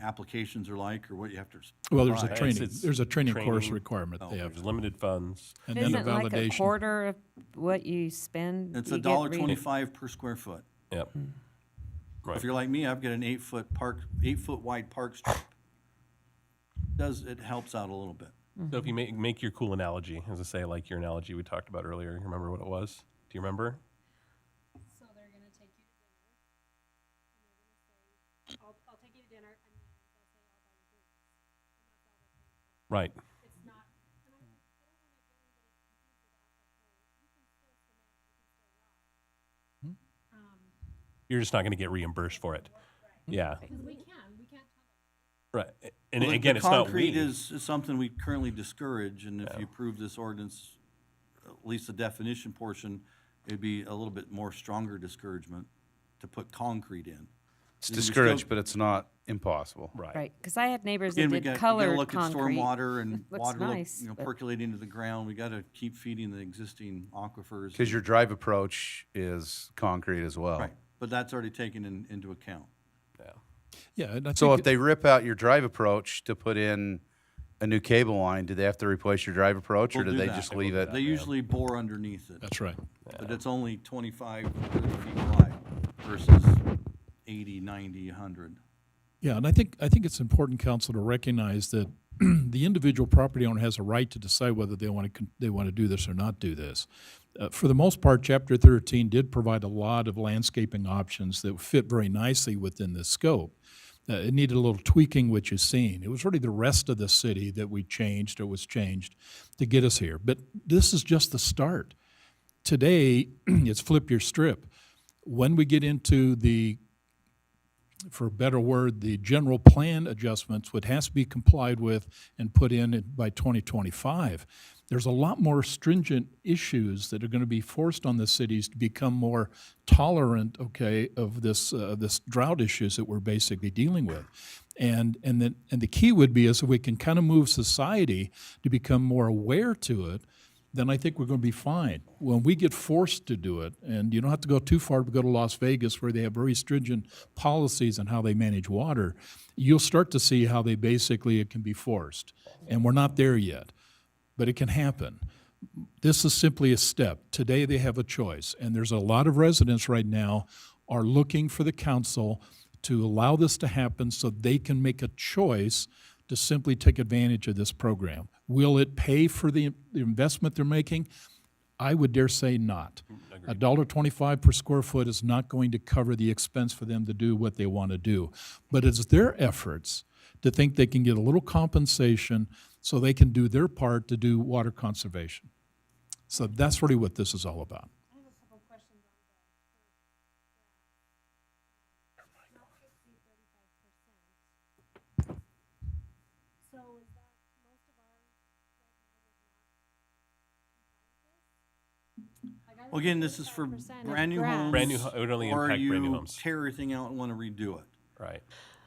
applications are like or what you have to Well, there's a provide. training, It's there's a training course training. requirement they have. There's limited funds. And then Isn't a it like a validation. quarter of what you spend? It's you get $1.25 per square foot. Yep. Right. If you're like me, I've got an 8-foot wide park strip. It helps out a little bit. So if you make your cool analogy, as I say, like your analogy we talked about earlier, you remember what it was? Do you remember? So they're gonna take you to dinner, and they're gonna say, I'll take you to dinner, and then they'll say, I'll buy you drinks. And that's all they're paying for. Right. It's not, and I don't wanna get anybody confused with that, like, oh, you can still cement, you can still rock. You're just not going to get reimbursed for it. Yeah. Because we can't tell them. Right. And Well, again, the it's not concrete we. is something we currently discourage, and if you approve this ordinance, at least the definition portion, it'd be a little bit more stronger discouragement to put concrete in. It's You can discouraged, still- but it's not impossible. Right. Right, because I had neighbors that Again, we did got, you colored gotta look at concrete. stormwater and Looks water, nice, but- percolating into the ground. We gotta keep feeding the existing aquifers. Because your drive approach is concrete as well. Right, but that's already taken into account. Yeah. Yeah, and I So think if they rip out your drive approach to put in a new cable line, do they have to replace your drive approach, or We'll do do they that. just leave it? They usually bore underneath it, that's right. but it's only 25, 30 feet wide versus 80, 90, 100. Yeah, and I think it's important, council, to recognize that the individual property owner has a right to decide whether they want to do this or not do this. For the most part, Chapter 13 did provide a lot of landscaping options that fit very nicely within this scope. It needed a little tweaking, which is seen. It was really the rest of the city that we changed or was changed to get us here. But this is just the start. Today, it's flip your strip. When we get into the, for a better word, the general plan adjustments, which has to be complied with and put in by 2025, there's a lot more stringent issues that are going to be forced on the cities to become more tolerant, okay, of this drought issues that we're basically dealing with. And the key would be is if we can kind of move society to become more aware to it, then I think we're going to be fine. When we get forced to do it, and you don't have to go too far to go to Las Vegas where they have very stringent policies on how they manage water, you'll start to see how they basically, it can be forced. And we're not there yet. but it can happen. This is simply a step. Today they have a choice, and there's a lot of residents right now are looking for the council to allow this to happen so they can make a choice to simply take advantage of this program. Will it pay for the investment they're making? I would dare say not. $1.25 per square foot is not going to cover the expense for them to do what they want to do. But it's their efforts to think they can get a little compensation so they can do their part to do water conservation. So that's really what this is all about. I have a couple questions on the not to exceed 35%. So is that most of ours right now would not comply with this? Like, I Well, again, this is for 35% of brand new grass. homes. Brand new it would only or impact brand new you homes. tear everything out and want to redo it. Right.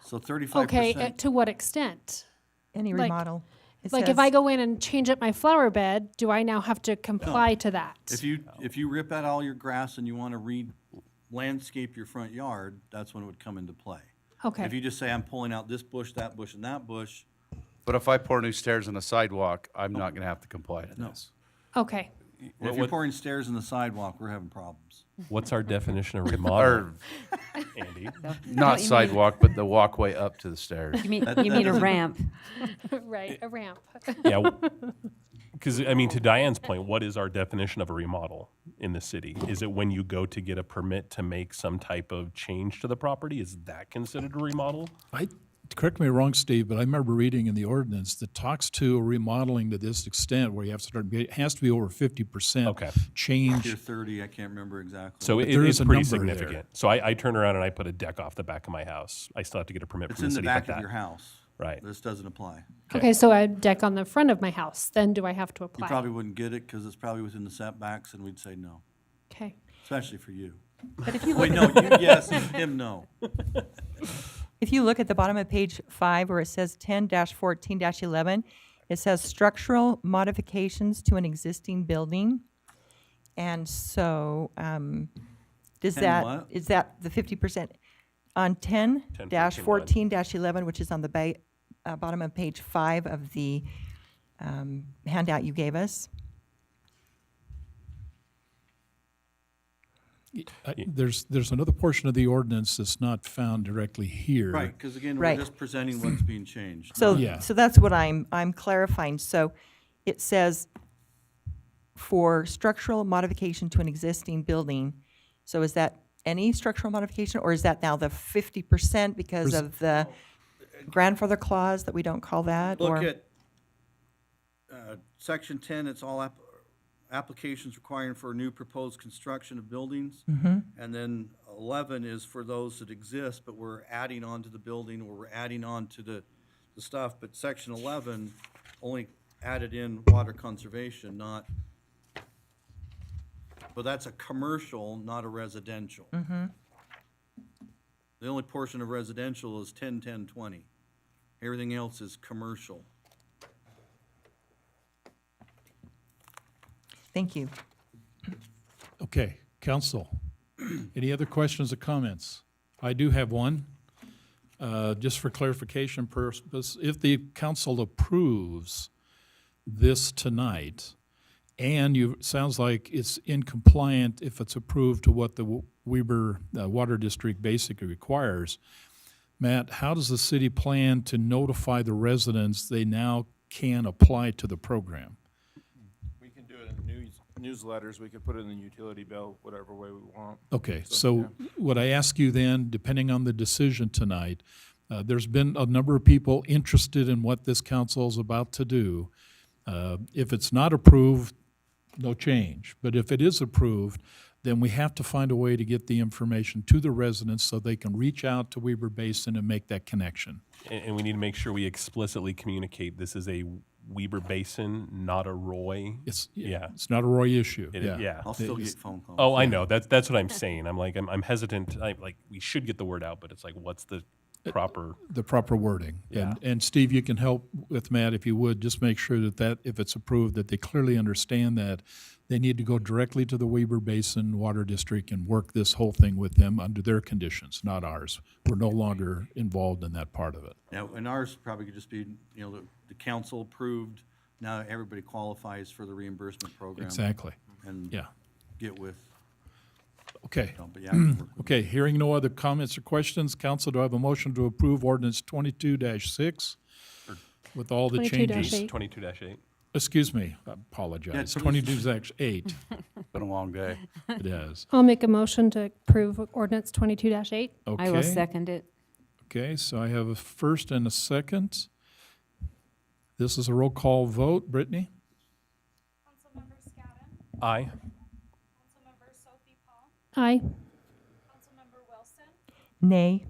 So 35%. Okay, to what extent? Any Like- remodel. It Like says- if I go in and change up my flower bed, do I now have to comply to that? If you rip out all your grass and you want to landscape your front yard, that's when it would come into play. Okay. If you just say, I'm pulling out this bush, and that bush, But if I pour new stairs in a sidewalk, I'm not going to have to comply to this. Okay. if you're pouring stairs in the sidewalk, we're having problems. What's our definition of Or remodel, Andy? not sidewalk, but the walkway up to the stairs. You mean a ramp? Right, a ramp. Yeah, because, I mean, to Diane's point, what is our definition of a remodel in the city? Is it when you go to get a permit to make some type of change to the property? Is that considered a remodel? Correct me if I'm wrong, Steve, but I remember reading in the ordinance that talks to remodeling to this extent where you have to start, it has to be over 50% Okay. change. Tier 30, I can't remember exactly. So there it's is a pretty number there. significant. So I turn around and I put a deck off the back of my house. I still have to get a permit It's from in the the city back for of that. your house. Right. This doesn't apply. Okay, so a deck on the front of my house, then do I have to You apply? probably wouldn't get it because it's probably within the setbacks, and we'd say no, Okay. especially for you. But if you Wait, look no, you yes, him no. If you look at the bottom of page 5 where it says 10-14-11, it says structural modifications to an existing building. And so, does 10 that, what? is that the 50%? On 10-14-11, which is on the bottom of page 5 of the handout you gave us. There's another portion of the ordinance that's not found directly here. Right, because again, we're Right. just presenting what's being changed. So, Yeah. so that's what I'm clarifying. So it says for structural modification to an existing building. So is that any structural modification, or is that now the 50% because There's- of the grandfather clause that we don't call that? Look or- at section 10, it's all applications requiring for new proposed construction of buildings. And then 11 is for those that exist, but we're adding on to the building, or we're adding on to the stuff. But section 11 only added in water conservation, not, but that's a commercial, not a residential. The only portion of residential is 10, 10, 20. Everything else is commercial. Thank you. Okay, council, any other questions or comments? I do have one. Just for clarification purpose, if the council approves this tonight, and sounds like it's in compliant if it's approved to what the Weber Water District basically requires, Matt, how does the city plan to notify the residents they now can apply to the program? We can do it in newsletters, we could put it in the utility bill, whatever way we want. Okay, so what I ask you then, depending on the decision tonight, there's been a number of people interested in what this council is about to do. If it's not approved, no change. But if it is approved, then we have to find a way to get the information to the residents so they can reach out to Weber Basin and make that connection. And we need to make sure we explicitly communicate this is a Weber Basin, not a Roy. It's Yeah. it's not a Roy issue. Yeah. I'll still get phone calls. Oh, I know. That's what I'm saying. I'm hesitant. We should get the word out, but it's like, what's the proper? The proper wording. Yeah. And Steve, you can help with Matt if you would, just make sure that if it's approved, that they clearly understand that they need to go directly to the Weber Basin Water District and work this whole thing with them under their conditions, not ours. We're no longer involved in that part of it. Yeah, and ours probably could just be, the council approved now everybody qualifies for the reimbursement program. Exactly. And Yeah. get with, Okay. no, but yeah. work with- Okay, hearing no other comments or questions, council, do I have a motion to approve ordinance 22-6 with all the changes? 22-8. 22-8. Excuse me, I apologize. 22-8. Been a long day. It is. I'll make a motion to approve ordinance 22-8. Okay. I will second it. Okay, so I have a first and a second. This is a roll call vote. Brittany? Councilmember Scadden. Aye. Councilmember Sophie Paul. Aye. Councilmember Wilson. Nay.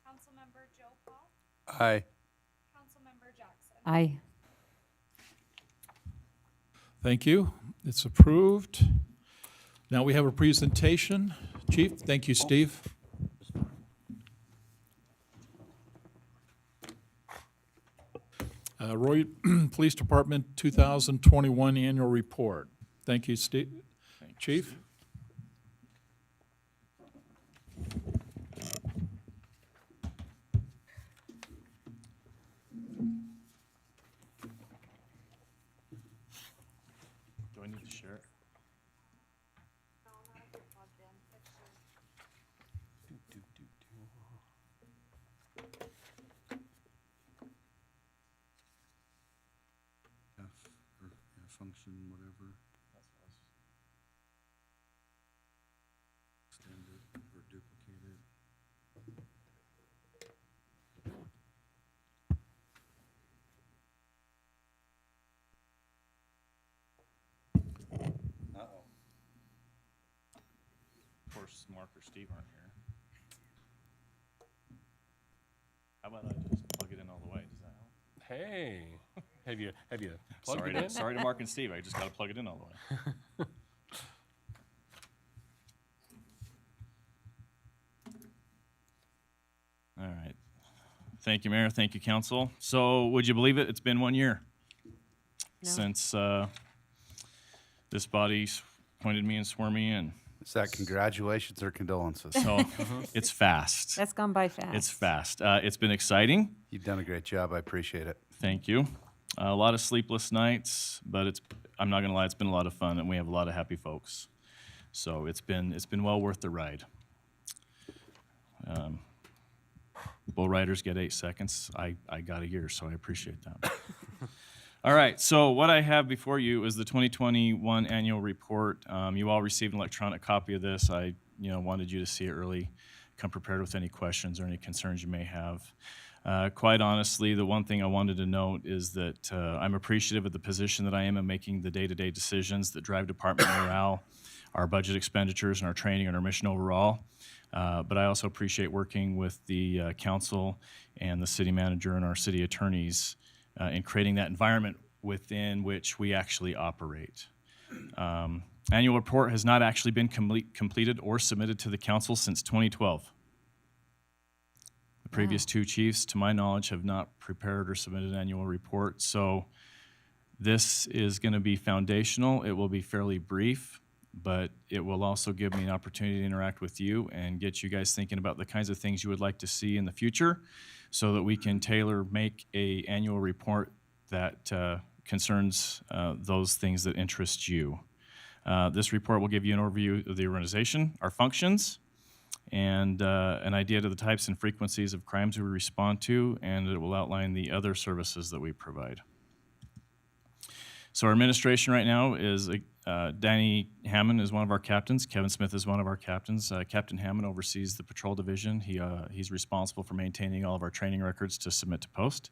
Councilmember Joe Paul. Aye. Councilmember Jackson. Aye. Thank you. It's approved. Now we have a presentation. Chief, thank you, Steve. Roy Police Department 2021 Annual Report. Thank you, Steve. Chief? Do I need to share it? Function, whatever. Extend it or duplicate it. Uh-oh. Of course, Mark or Steve aren't here. How about I just plug it in all the way? Does that help? Hey, have you plugged Sorry it in? sorry to Mark and Steve. I just got to plug it in all the way. All right. Thank you, Mayor. Thank you, Council. So, would you believe it? It's been 1 year since this body appointed me and swore me in. Is that congratulations or condolences? So, it's fast. That's gone by fast. It's fast. It's been exciting. You've done a great job. I appreciate it. Thank you. A lot of sleepless nights, but I'm not gonna lie, it's been a lot of fun, and we have a lot of happy folks. So it's been well worth the ride. Bull riders get 8 seconds. I got a year, so I appreciate that. All right, so what I have before you is the 2021 annual report. You all received an electronic copy of this. I wanted you to see it early. Come prepared with any questions or any concerns you may have. Quite honestly, the one thing I wanted to note is that I'm appreciative of the position that I am in making the day-to-day decisions that drive department morale, our budget expenditures, and our training and our mission overall. But I also appreciate working with the council and the city manager and our city attorneys in creating that environment within which we actually operate. Annual report has not actually been completed or submitted to the council since 2012. The previous two chiefs, to my knowledge, have not prepared or submitted an annual report. So this is going to be foundational. It will be fairly brief, but it will also give me an opportunity to interact with you and get you guys thinking about the kinds of things you would like to see in the future so that we can make an annual report that concerns those things that interest you. This report will give you an overview of the organization, our functions, and an idea to the types and frequencies of crimes we respond to, and it will outline the other services that we provide. So our administration right now is Danny Hammond is one of our captains. Kevin Smith is one of our captains. Captain Hammond oversees the patrol division. He's responsible for maintaining all of our training records to submit to post.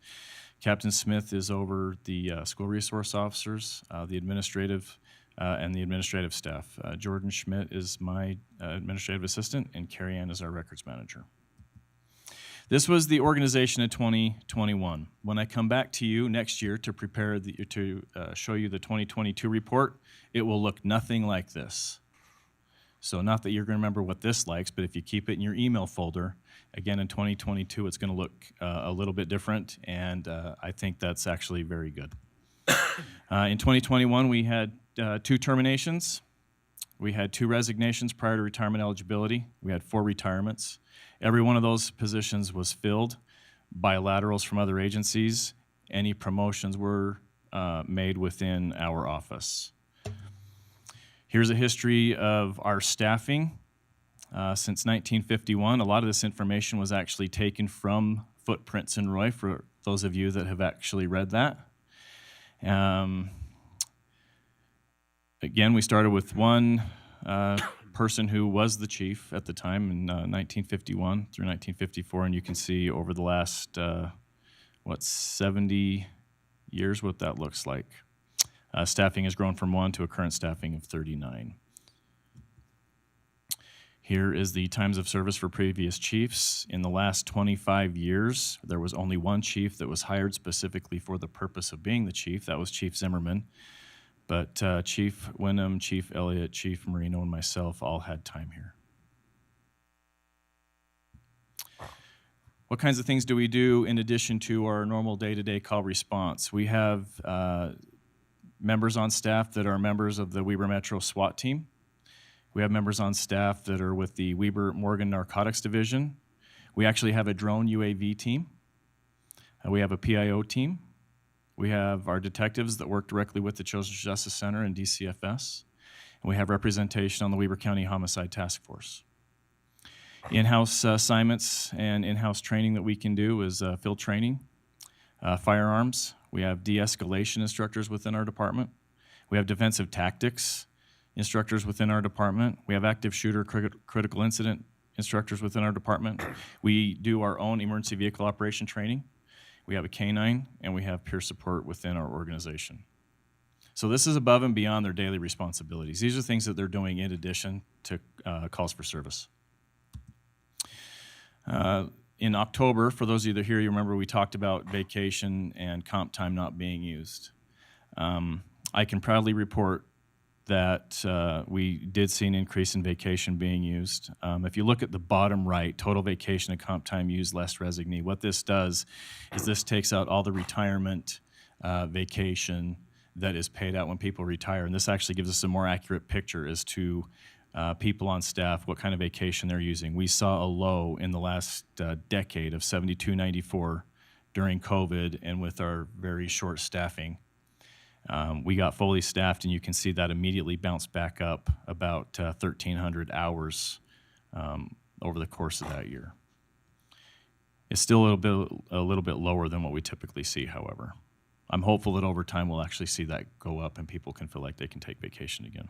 Captain Smith is over the school resource officers, the administrative and the administrative staff. Jordan Schmidt is my administrative assistant, and Carrie Ann is our records manager. This was the organization in 2021. When I come back to you next year to prepare to show you the 2022 report, it will look nothing like this. So not that you're going to remember what this likes, but if you keep it in your email folder, again in 2022, it's going to look a little bit different, and I think that's actually very good. In 2021, we had 2 terminations. We had 2 resignations prior to retirement eligibility. We had 4 retirements. Every one of those positions was filled by laterals from other agencies. Any promotions were made within our office. Here's a history of our staffing since 1951. A lot of this information was actually taken from Footprints in Roy, for those of you that have actually read that. Again, we started with one person who was the chief at the time in 1951 through 1954, and you can see over the last, 70 years what that looks like. Staffing has grown from 1 to a current staffing of 39. Here is the times of service for previous chiefs. In the last 25 years, there was only one chief that was hired specifically for the purpose of being the chief. That was Chief Zimmerman. But Chief Wyndham, Chief Elliott, Chief Marino, and myself all had time here. What kinds of things do we do in addition to our normal day-to-day call response? We have members on staff that are members of the Weber Metro SWAT team. We have members on staff that are with the Weber Morgan Narcotics Division. We actually have a drone UAV team. We have a PIO team. We have our detectives that work directly with the Children's Justice Center and DCFS. And we have representation on the Weber County Homicide Task Force. In-house assignments and in-house training that we can do is field training, firearms. We have de-escalation instructors within our department. We have defensive tactics instructors within our department. We have active shooter critical incident instructors within our department. We do our own emergency vehicle operation training. We have a K-9, and we have peer support within our organization. So this is above and beyond their daily responsibilities. These are things that they're doing in addition to calls for service. In October, for those of you that are here, you remember we talked about vacation and comp time not being used. I can proudly report that we did see an increase in vacation being used. If you look at the bottom right, total vacation and comp time used less resignee, what this does is this takes out all the retirement vacation that is paid out when people retire. And this actually gives us a more accurate picture as to people on staff, what kind of vacation they're using. We saw a low in the last decade of 72.94 during COVID and with our very short staffing. We got fully staffed, and you can see that immediately bounced back up about 1,300 hours over the course of that year. It's still a little bit lower than what we typically see, however. I'm hopeful that over time we'll actually see that go up and people can feel like they can take vacation again.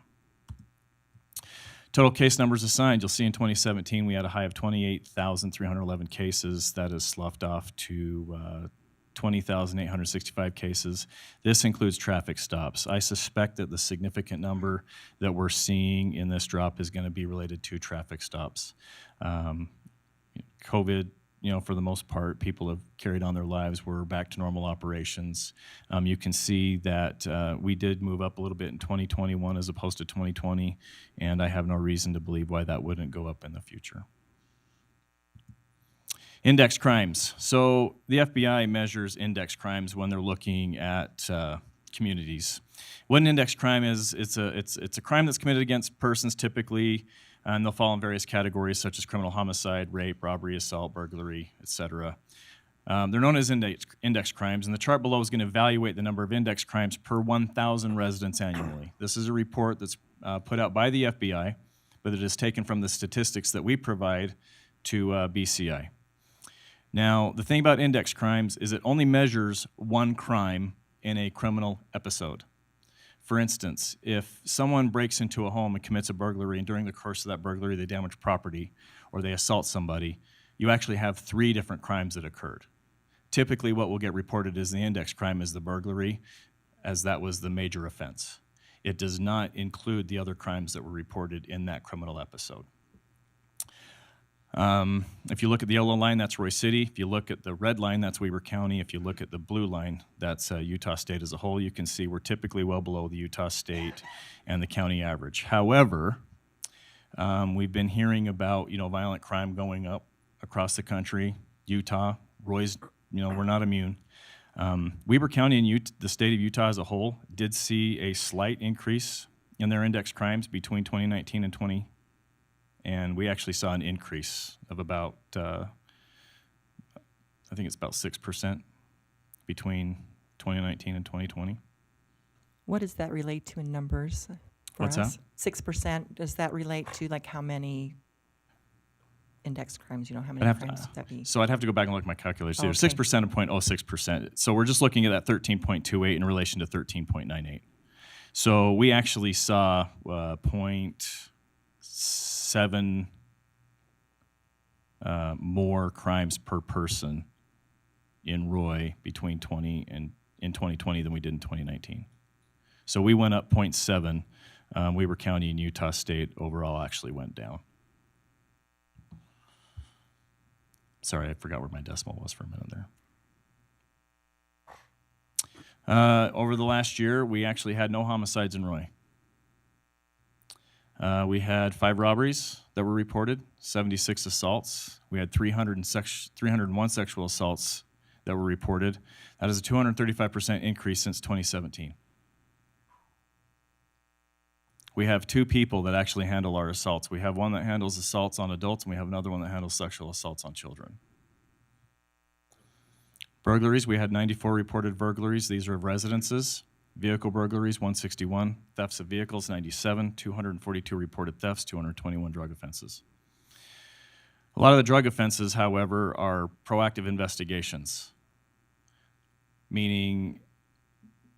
Total case numbers assigned, you'll see in 2017 we had a high of 28,311 cases. That is sloughed off to 20,865 cases. This includes traffic stops. I suspect that the significant number that we're seeing in this drop is going to be related to traffic stops. COVID, for the most part, people have carried on their lives. We're back to normal operations. You can see that we did move up a little bit in 2021 as opposed to 2020, and I have no reason to believe why that wouldn't go up in the future. Index crimes. So the FBI measures index crimes when they're looking at communities. What an index crime is, it's a crime that's committed against persons typically, and they'll fall in various categories such as criminal homicide, rape, robbery, assault, burglary, etc. They're known as index crimes, and the chart below is going to evaluate the number of index crimes per 1,000 residents annually. This is a report that's put out by the FBI, but it is taken from the statistics that we provide to BCI. Now, the thing about index crimes is it only measures one crime in a criminal episode. For instance, if someone breaks into a home and commits a burglary, and during the course of that burglary they damage property or they assault somebody, you actually have 3 different crimes that occurred. Typically what will get reported as the index crime is the burglary, as that was the major offense. It does not include the other crimes that were reported in that criminal episode. If you look at the yellow line, that's Roy City. If you look at the red line, that's Weber County. If you look at the blue line, that's Utah State as a whole. You can see we're typically well below the Utah State and the county average. However, we've been hearing about, violent crime going up across the country. Utah, Roy's, we're not immune. Weber County and the state of Utah as a whole did see a slight increase in their index crimes between 2019 and 2020. And we actually saw an increase of about, I think it's about 6% between 2019 and 2020. What does that relate to in numbers for What's us? that? 6%, does that relate to like how many index crimes, how I'd many have crimes to, would that be? so I'd have to go back and look at my calculator. Okay. 6% and 0.06%. So we're just looking at that 13.28 in relation to 13.98. So we actually saw 0.7 more crimes per person in Roy between in 2020 than we did in 2019. So we went up 0.7. Weber County and Utah State overall actually went down. Sorry, I forgot where my decimal was for a minute there. Over the last year, we actually had no homicides in Roy. We had 5 robberies that were reported, 76 assaults. We had 301 sexual assaults that were reported. That is a 235% increase since 2017. We have 2 people that actually handle our assaults. We have one that handles assaults on adults, and we have another one that handles sexual assaults on children. Burglaries, we had 94 reported burglaries. These are of residences. Vehicle burglaries, 161. Thefts of vehicles, 97. 242 reported thefts, 221 drug offenses. A lot of the drug offenses, however, are proactive investigations, meaning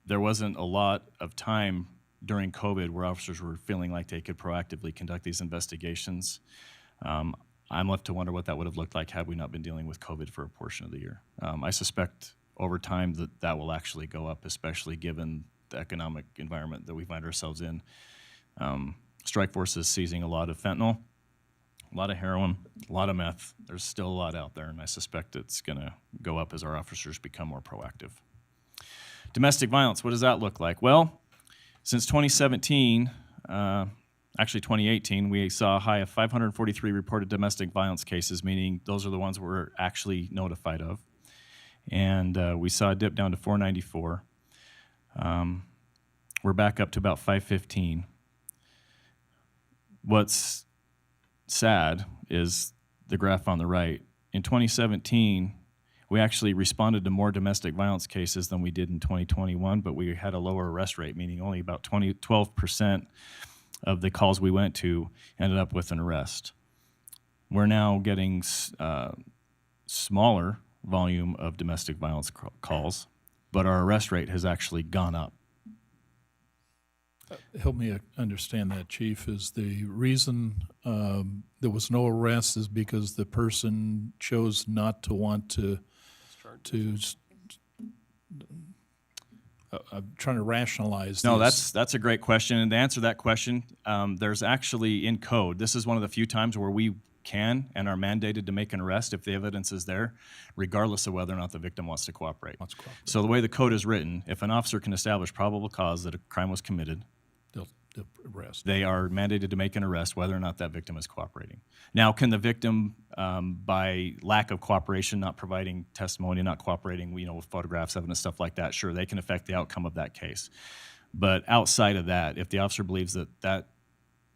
there wasn't a lot of time during COVID where officers were feeling like they could proactively conduct these investigations. I'm left to wonder what that would have looked like had we not been dealing with COVID for a portion of the year. I suspect over time that will actually go up, especially given the economic environment that we find ourselves in. Strike Force is seizing a lot of fentanyl, a lot of heroin, a lot of meth. There's still a lot out there, and I suspect it's going to go up as our officers become more proactive. Domestic violence, what does that look like? Well, since 2017, actually 2018, we saw a high of 543 reported domestic violence cases, meaning those are the ones we're actually notified of. And we saw a dip down to 494. We're back up to about 515. What's sad is the graph on the right. In 2017, we actually responded to more domestic violence cases than we did in 2021, but we had a lower arrest rate, meaning only about 12% of the calls we went to ended up with an arrest. We're now getting smaller volume of domestic violence calls, but our arrest rate has actually gone up. Help me understand that, Chief. Is the reason there was no arrest is because the person chose not to want to I'm trying to rationalize No, this. that's a great question. And to answer that question, there's actually in code, this is one of the few times where we can and are mandated to make an arrest if the evidence is there, regardless of whether or not the victim wants to cooperate. So the way the code is written, if an officer can establish probable cause that a crime was committed, They'll arrest. they are mandated to make an arrest whether or not that victim is cooperating. Now, can the victim, by lack of cooperation, not providing testimony, not cooperating, with photographs, evidence, stuff like that, sure, they can affect the outcome of that case. But outside of that, if the officer believes that that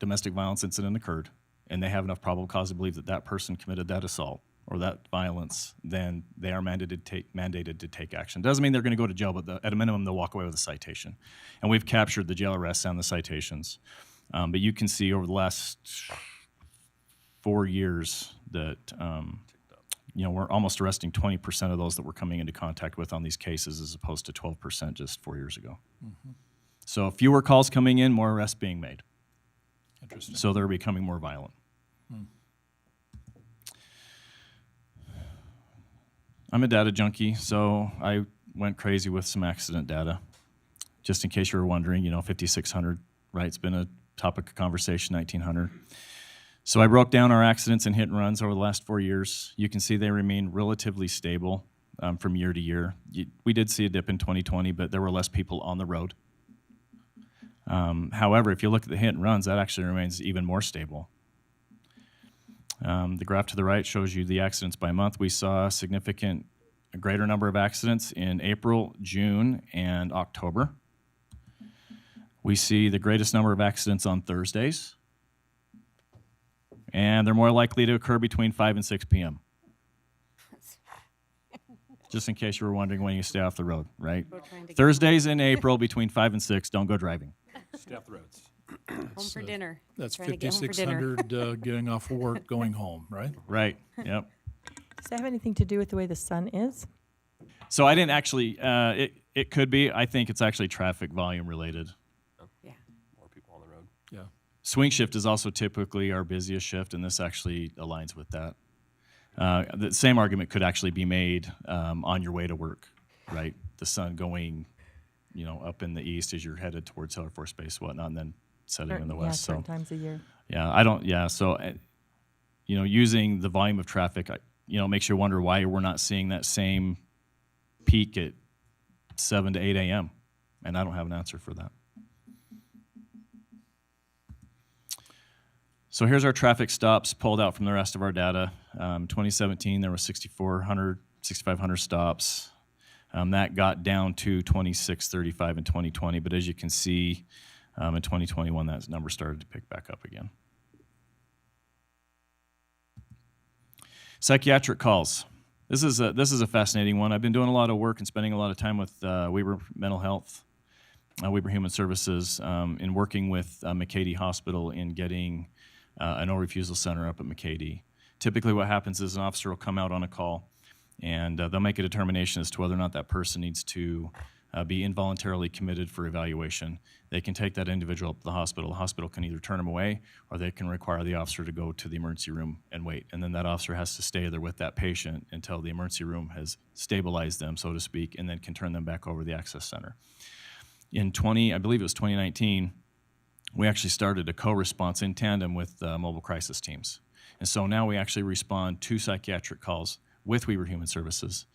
domestic violence incident occurred and they have enough probable cause to believe that that person committed that assault or that violence, then they are mandated to take action. Doesn't mean they're going to go to jail, but at a minimum, they'll walk away with a citation. And we've captured the jail arrests and the citations. But you can see over the last 4 years that, we're almost arresting 20% of those that we're coming into contact with on these cases as opposed to 12% just 4 years ago. Mhm. So fewer calls coming in, more arrests being made. Interesting. So they're becoming more violent. I'm a data junkie, so I went crazy with some accident data. Just in case you were wondering, 5,600, right? It's been a topic of conversation, 1,900. So I broke down our accidents and hit and runs over the last 4 years. You can see they remain relatively stable from year to year. We did see a dip in 2020, but there were less people on the road. However, if you look at the hit and runs, that actually remains even more stable. The graph to the right shows you the accidents by month. We saw a greater number of accidents in April, June, and October. We see the greatest number of accidents on Thursdays, and they're more likely to occur between 5 and 6 p.m. just in case you were wondering when you stay off the road, right? We're trying to get Thursdays in April between 5 and 6, don't go driving. Stay off the roads. home for dinner. That's Trying to get home for dinner. 5,600 getting off of work, going home, right? Right, yep. Does that have anything to do with the way the sun is? So I didn't actually, it could be. I think it's actually traffic volume related. Yeah. More people on the road. Yeah. Swing shift is also typically our busiest shift, and this actually aligns with that. The same argument could actually be made on your way to work, right? The sun going, up in the east as you're headed towards Air Force Base, whatnot, and then setting in the west. Certain times a year. So, using the volume of traffic, makes you wonder why we're not seeing that same peak at 7 to 8 a.m., and I don't have an answer for that. So here's our traffic stops pulled out from the rest of our data. 2017, there were 6,500 stops. That got down to 2,635 in 2020, but as you can see, in 2021, that number started to pick back up again. Psychiatric calls. This is a fascinating one. I've been doing a lot of work and spending a lot of time with Weber Mental Health, Weber Human Services, in working with McCady Hospital in getting a no refusal center up at McCady. Typically what happens is an officer will come out on a call and they'll make a determination as to whether or not that person needs to be involuntarily committed for evaluation. They can take that individual up to the hospital. The hospital can either turn them away or they can require the officer to go to the emergency room and wait. And then that officer has to stay there with that patient until the emergency room has stabilized them, so to speak, and then can turn them back over to the access center. In I believe it was 2019, we actually started a co-response in tandem with mobile crisis teams. And so now we actually respond to psychiatric calls with Weber Human Services.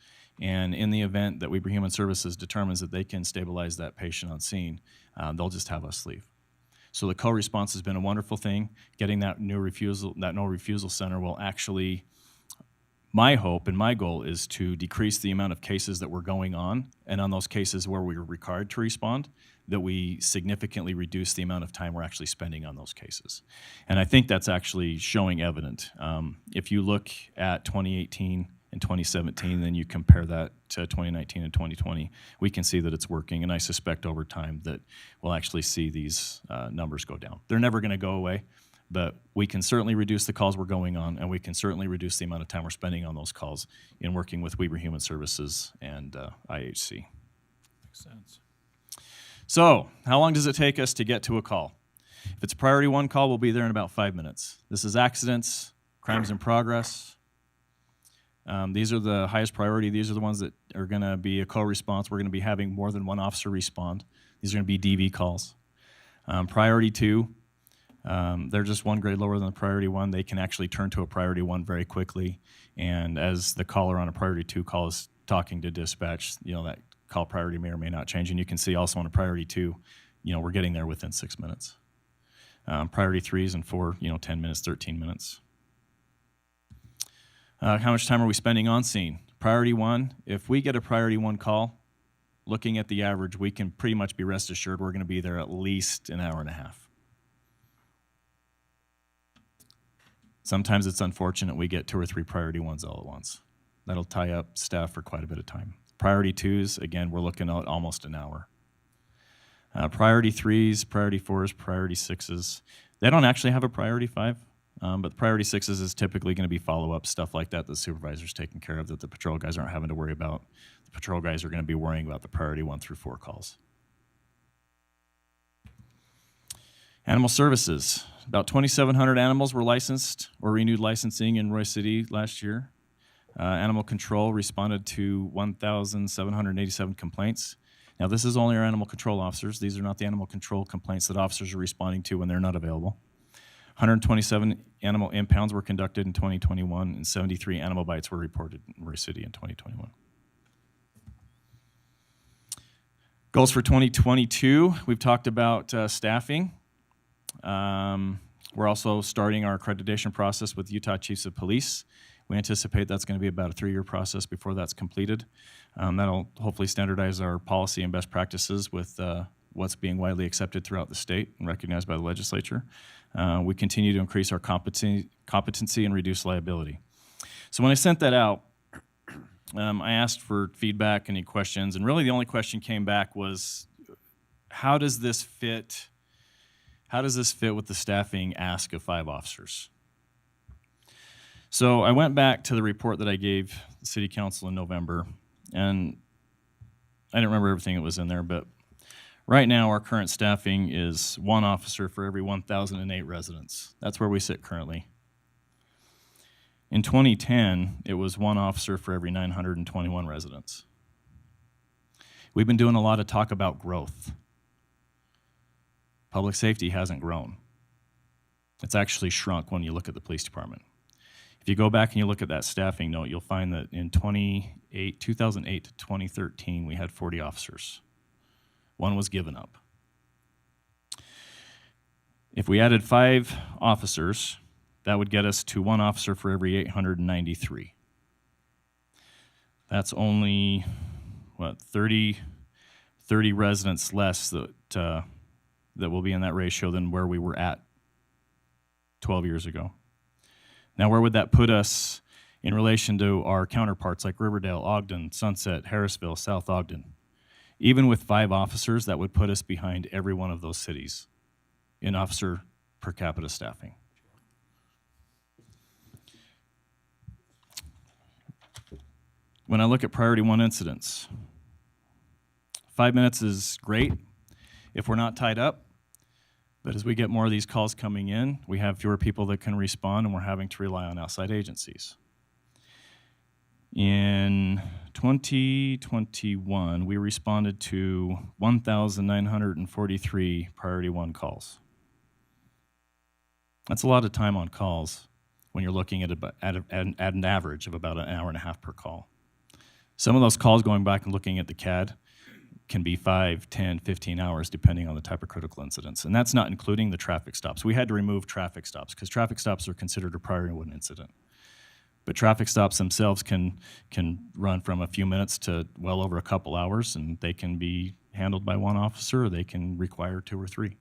And in the event that Weber Human Services determines that they can stabilize that patient on scene, they'll just have us leave. So the co-response has been a wonderful thing. Getting that no refusal center will actually, my hope and my goal is to decrease the amount of cases that were going on, and on those cases where we were required to respond, that we significantly reduce the amount of time we're actually spending on those cases. And I think that's actually showing evident. If you look at 2018 and 2017, then you compare that to 2019 and 2020, we can see that it's working, and I suspect over time that we'll actually see these numbers go down. They're never gonna go away, but we can certainly reduce the calls we're going on, and we can certainly reduce the amount of time we're spending on those calls in working with Weber Human Services and IHC. Makes sense. So, how long does it take us to get to a call? If it's a priority 1 call, we'll be there in about 5 minutes. This is accidents, crimes in progress. These are the highest priority. These are the ones that are going to be a co-response. We're going to be having more than one officer respond. These are going to be DV calls. Priority 2, they're just 1 grade lower than the priority 1. They can actually turn to a priority 1 very quickly. And as the caller on a priority 2 call is talking to dispatch, that call priority may or may not change. And you can see also on a priority 2, we're getting there within 6 minutes. Priority 3s and 4, 10 minutes, 13 minutes. How much time are we spending on scene? Priority 1, if we get a priority 1 call, looking at the average, we can pretty much be rest assured we're going to be there at least an hour and a half. Sometimes it's unfortunate we get 2 or 3 priority 1s all at once. That'll tie up staff for quite a bit of time. Priority 2s, again, we're looking at almost an hour. Priority 3s, priority 4s, priority 6s. They don't actually have a priority 5. But the priority 6s is typically going to be follow-up, stuff like that the supervisor's taking care of that the patrol guys aren't having to worry about. The patrol guys are going to be worrying about the priority 1 through 4 calls. Animal services. About 2,700 animals were licensed or renewed licensing in Roy City last year. Animal control responded to 1,787 complaints. Now, this is only our animal control officers. These are not the animal control complaints that officers are responding to when they're not available. 127 animal impounds were conducted in 2021, and 73 animal bites were reported in Roy City in 2021. Goals for 2022, we've talked about staffing. We're also starting our accreditation process with Utah Chiefs of Police. We anticipate that's going to be about a 3-year process before that's completed. That'll hopefully standardize our policy and best practices with what's being widely accepted throughout the state and recognized by the legislature. We continue to increase our competency and reduce liability. So when I sent that out, I asked for feedback, any questions, and really the only question came back was, how does this fit with the staffing ask of 5 officers? So I went back to the report that I gave the city council in November, and I didn't remember everything that was in there, but right now our current staffing is 1 officer for every 1,008 residents. That's where we sit currently. In 2010, it was 1 officer for every 921 residents. We've been doing a lot of talk about growth. Public safety hasn't grown. It's actually shrunk when you look at the police department. If you go back and you look at that staffing note, you'll find that in 2008 to 2013, we had 40 officers. 1 was given up. If we added 5 officers, that would get us to 1 officer for every 893. That's only, 30 residents less that will be in that ratio than where we were at 12 years ago. Now, where would that put us in relation to our counterparts like Riverdale, Ogden, Sunset, Harrisville, South Ogden? Even with 5 officers, that would put us behind every one of those cities in officer per capita staffing. When I look at priority 1 incidents, 5 minutes is great if we're not tied up, but as we get more of these calls coming in, we have fewer people that can respond, and we're having to rely on outside agencies. In 2021, we responded to 1,943 priority 1 calls. That's a lot of time on calls when you're looking at an average of about an hour and a half per call. Some of those calls, going back and looking at the CAD, can be 5, 10, 15 hours depending on the type of critical incidents. And that's not including the traffic stops. We had to remove traffic stops because traffic stops are considered a priority 1 incident. But traffic stops themselves can run from a few minutes to well over a couple hours, and they can be handled by 1 officer, or they can require 2 or 3.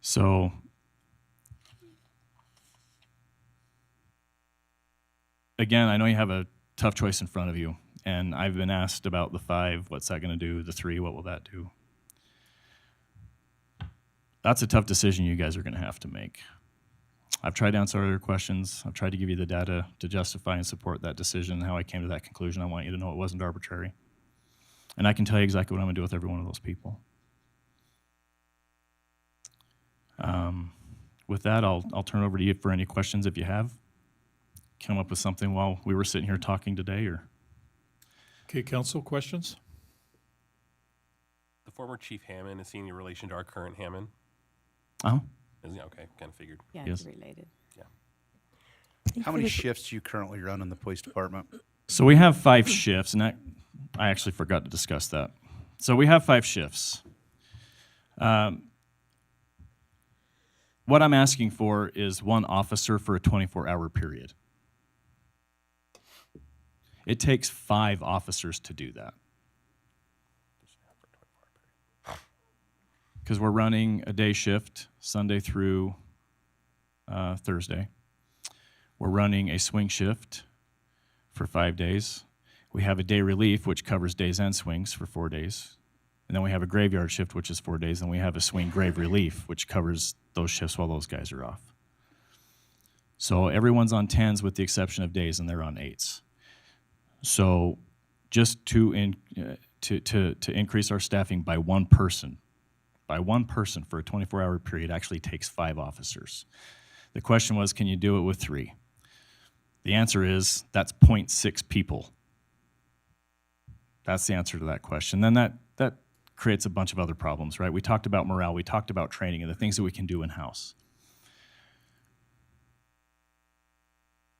So again, I know you have a tough choice in front of you, and I've been asked about the 5, what's that going to do? The 3, what will that do? That's a tough decision you guys are going to have to make. I've tried to answer other questions. I've tried to give you the data to justify and support that decision and how I came to that conclusion. I want you to know it wasn't arbitrary. And I can tell you exactly what I'm going to do with every one of those people. With that, I'll turn it over to you for any questions if you have. Come up with something while we were sitting here talking today, or? Okay, council, questions? The former Chief Hammond, is he in relation to our current Hammond? Oh. Is he? Okay, kind of figured. Yeah, Yes. related. Yeah. How many shifts do you currently run in the police department? So we have 5 shifts, and I actually forgot to discuss that. So we have 5 shifts. What I'm asking for is 1 officer for a 24-hour period. It takes 5 officers to do that. Because we're running a day shift, Sunday through Thursday. We're running a swing shift for 5 days. We have a day relief, which covers days and swings for 4 days. And then we have a graveyard shift, which is 4 days. And we have a swing grave relief, which covers those shifts while those guys are off. So everyone's on 10s with the exception of days, and they're on 8s. So just to increase our staffing by 1 person, for a 24-hour period actually takes 5 officers. The question was, can you do it with 3? The answer is, that's 0.6 people. That's the answer to that question. Then that creates a bunch of other problems, right? We talked about morale, we talked about training, and the things that we can do in-house.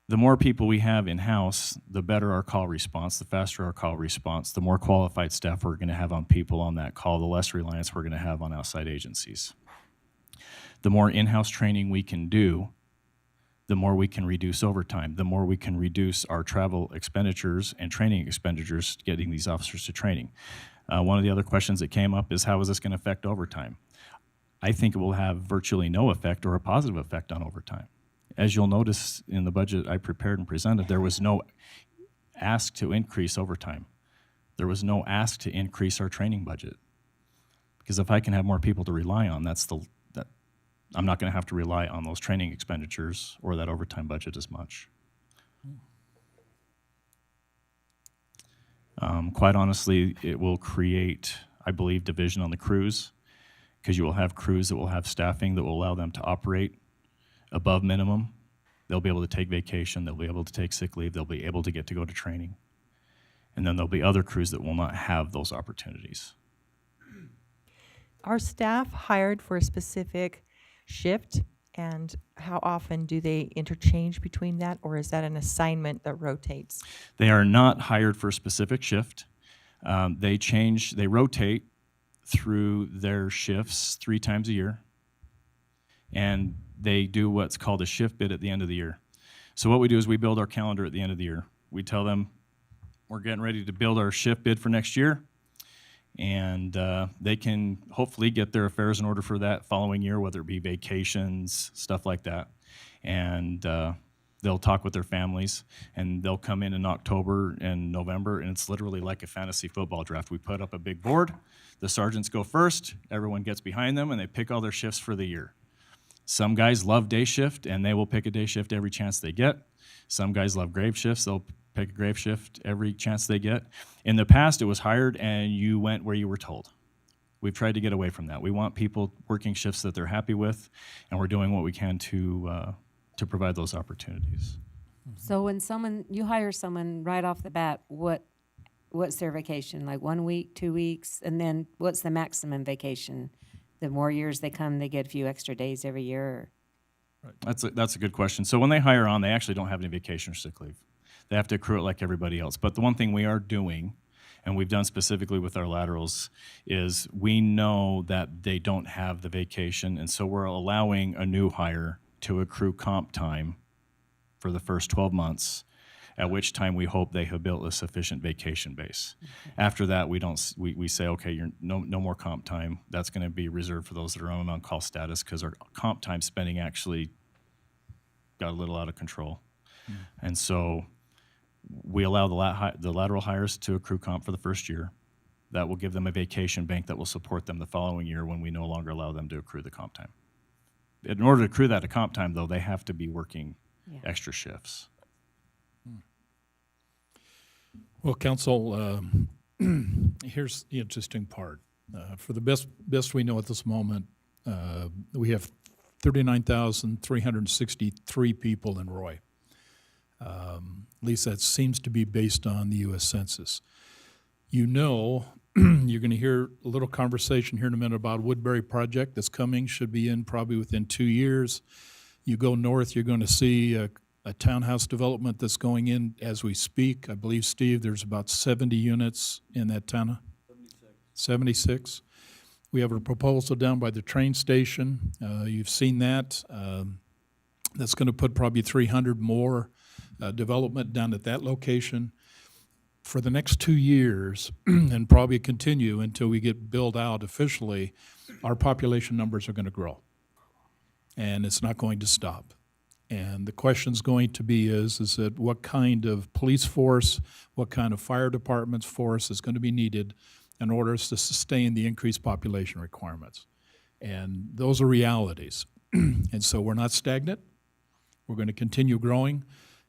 The more people we have in-house, the better our call response, the faster our call response, the more qualified staff we're going to have on people on that call, the less reliance we're going to have on outside agencies. The more in-house training we can do, the more we can reduce overtime, the more we can reduce our travel expenditures and training expenditures getting these officers to training. One of the other questions that came up is, how is this going to affect overtime? I think it will have virtually no effect or a positive effect on overtime. As you'll notice in the budget I prepared and presented, there was no ask to increase overtime. There was no ask to increase our training budget. Because if I can have more people to rely on, I'm not going to have to rely on those training expenditures or that overtime budget as much. Quite honestly, it will create, I believe, division on the crews, because you will have crews that will have staffing that will allow them to operate above minimum. They'll be able to take vacation, they'll be able to take sick leave, they'll be able to get to go to training. And then there'll be other crews that will not have those opportunities. Are staff hired for a specific shift, and how often do they interchange between that, or is that an assignment that rotates? They are not hired for a specific shift. They rotate through their shifts 3 times a year, and they do what's called a shift bid at the end of the year. So what we do is we build our calendar at the end of the year. We tell them we're getting ready to build our shift bid for next year, and they can hopefully get their affairs in order for that following year, whether it be vacations, stuff like that. And they'll talk with their families, and they'll come in October and November, and it's literally like a fantasy football draft. We put up a big board, the sergeants go first, everyone gets behind them, and they pick all their shifts for the year. Some guys love day shift, and they will pick a day shift every chance they get. Some guys love grave shifts, they'll pick a grave shift every chance they get. In the past, it was hired and you went where you were told. We've tried to get away from that. We want people working shifts that they're happy with, and we're doing what we can to provide those opportunities. So when you hire someone right off the bat, what's their vacation? Like 1 week, 2 weeks? And then what's the maximum vacation? The more years they come, they get a few extra days every year? That's a good question. So when they hire on, they actually don't have any vacation or sick leave. They have to accrue it like everybody else. But the one thing we are doing, and we've done specifically with our laterals, is we know that they don't have the vacation, and so we're allowing a new hire to accrue comp time for the first 12 months, at which time we hope they have built a sufficient vacation base. After that, we say, okay, you're no more comp time. That's going to be reserved for those that are on call status, because our comp time spending actually got a little out of control. And so we allow the lateral hires to accrue comp for the first year. That will give them a vacation bank that will support them the following year when we no longer allow them to accrue the comp time. In order to accrue that comp time, though, they have to be working extra shifts. Well, Council, here's the interesting part. For the best we know at this moment, we have 39,363 people in Roy. At least that seems to be based on the U.S. Census. You know, you're going to hear a little conversation here in a minute about Woodbury project that's coming, should be in probably within 2 years. You go north, you're going to see a townhouse development that's going in as we speak. I believe, Steve, there's about 70 units in that town. 76. We have a proposal down by the train station. You've seen that. That's going to put probably 300 more development down at that location. For the next 2 years, and probably continue until we get built out officially, our population numbers are going to grow. And it's not going to stop. And the question's going to be is that what kind of police force, what kind of fire department's force is going to be needed in order to sustain the increased population requirements. And those are realities. And so we're not stagnant. We're going to continue growing.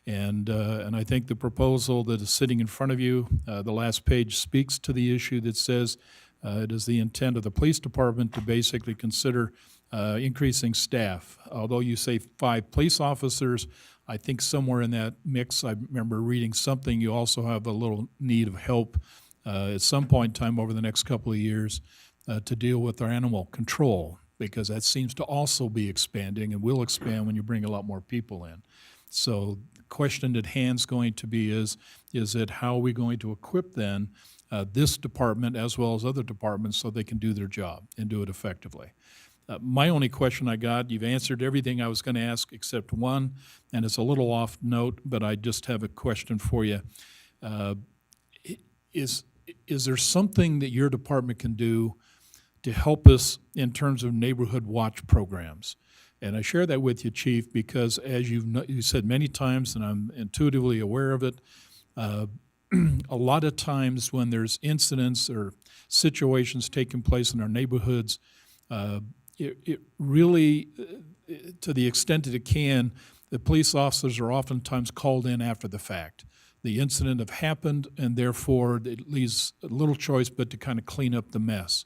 And I think the proposal that is sitting in front of you, the last page speaks to the issue that says it is the intent of the police department to basically consider increasing staff. Although you say 5 police officers, I think somewhere in that mix, I remember reading something, you also have a little need of help at some point in time over the next couple of years to deal with our animal control, because that seems to also be expanding and will expand when you bring a lot more people in. So the question at hand is going to be is it how are we going to equip then this department as well as other departments so they can do their job and do it effectively. My only question I got, you've answered everything I was going to ask except one, and it's a little off note, but I just have a question for you. Is there something that your department can do to help us in terms of neighborhood watch programs? And I share that with you, Chief, because as you said many times, and I'm intuitively aware of it, A lot of times when there's incidents or situations taking place in our neighborhoods, it really, to the extent that it can, the police officers are oftentimes called in after the fact. The incident have happened, and therefore it leaves little choice but to kind of clean up the mess.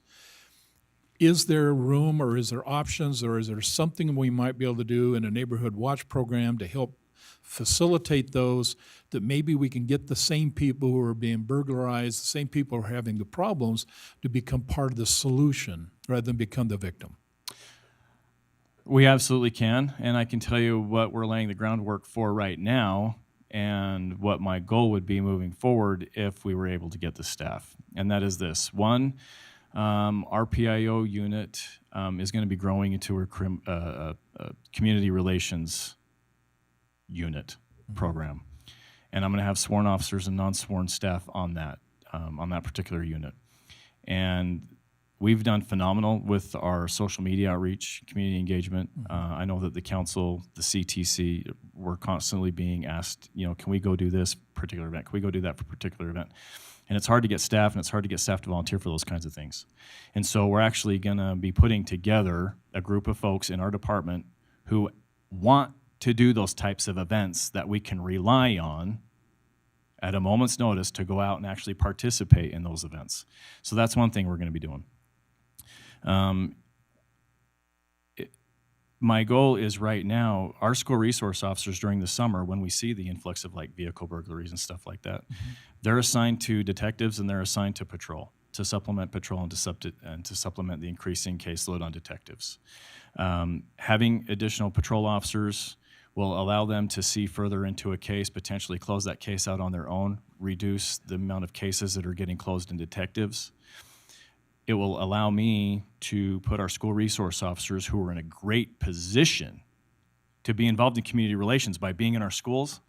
Is there room, or is there options, or is there something we might be able to do in a neighborhood watch program to help facilitate those, that maybe we can get the same people who are being burglarized, the same people who are having the problems, to become part of the solution rather than become the victim? We absolutely can, and I can tell you what we're laying the groundwork for right now and what my goal would be moving forward if we were able to get the staff. And that is this. One, our PIO unit is going to be growing into a community relations unit program. And I'm going to have sworn officers and non-sworn staff on that particular unit. And we've done phenomenal with our social media outreach, community engagement. I know that the council, the CTC, we're constantly being asked, can we go do this particular event? Can we go do that for a particular event? And it's hard to get staff, and it's hard to get staff to volunteer for those kinds of things. And so we're actually going to be putting together a group of folks in our department who want to do those types of events that we can rely on at a moment's notice to go out and actually participate in those events. So that's one thing we're going to be doing. My goal is right now, our school resource officers during the summer, when we see the influx of like vehicle burglaries and stuff like that, they're assigned to detectives and they're assigned to patrol, to supplement patrol and to supplement the increasing caseload on detectives. Having additional patrol officers will allow them to see further into a case, potentially close that case out on their own, reduce the amount of cases that are getting closed in detectives. It will allow me to put our school resource officers, who are in a great position to be involved in community relations by being in our schools,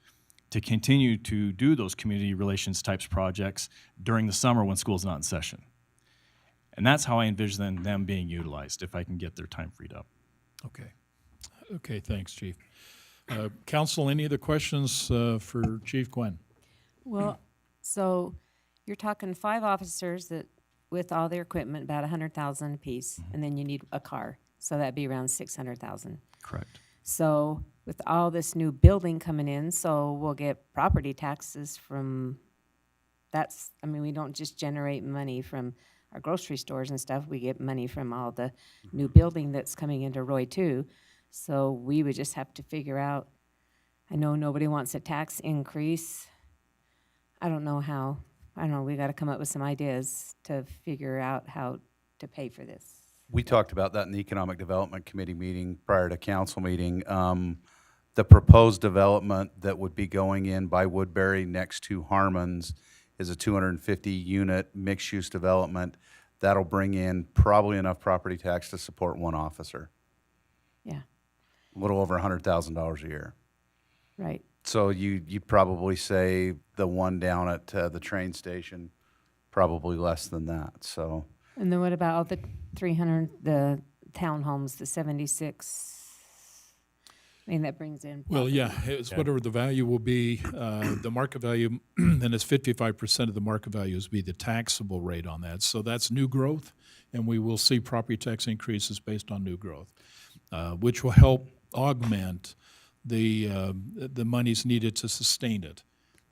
to continue to do those community relations types projects during the summer when school's not in session. And that's how I envision them being utilized, if I can get their time freed up. Okay. Okay, thanks, Chief. Council, any other questions for Chief Gwen? Well, so you're talking 5 officers that, with all their equipment, about $100,000 apiece, and then you need a car, so that'd be around $600,000. Correct. So with all this new building coming in, so we'll get property taxes from, we don't just generate money from our grocery stores and stuff, we get money from all the new building that's coming into Roy too. So we would just have to figure out, I know nobody wants a tax increase. I don't know how. We got to come up with some ideas to figure out how to pay for this. We talked about that in the Economic Development Committee meeting prior to council meeting. The proposed development that would be going in by Woodbury next to Harmon's is a 250-unit mixed-use development. That'll bring in probably enough property tax to support 1 officer. Yeah. A little over $100,000 a year. Right. So you'd probably say the one down at the train station, probably less than that, so. And then what about all the 300, the townhomes, the 76? That brings in. Well, yeah, it's whatever the value will be, the market value, and it's 55% of the market value is be the taxable rate on that. So that's new growth, and we will see property tax increases based on new growth, which will help augment the monies needed to sustain it.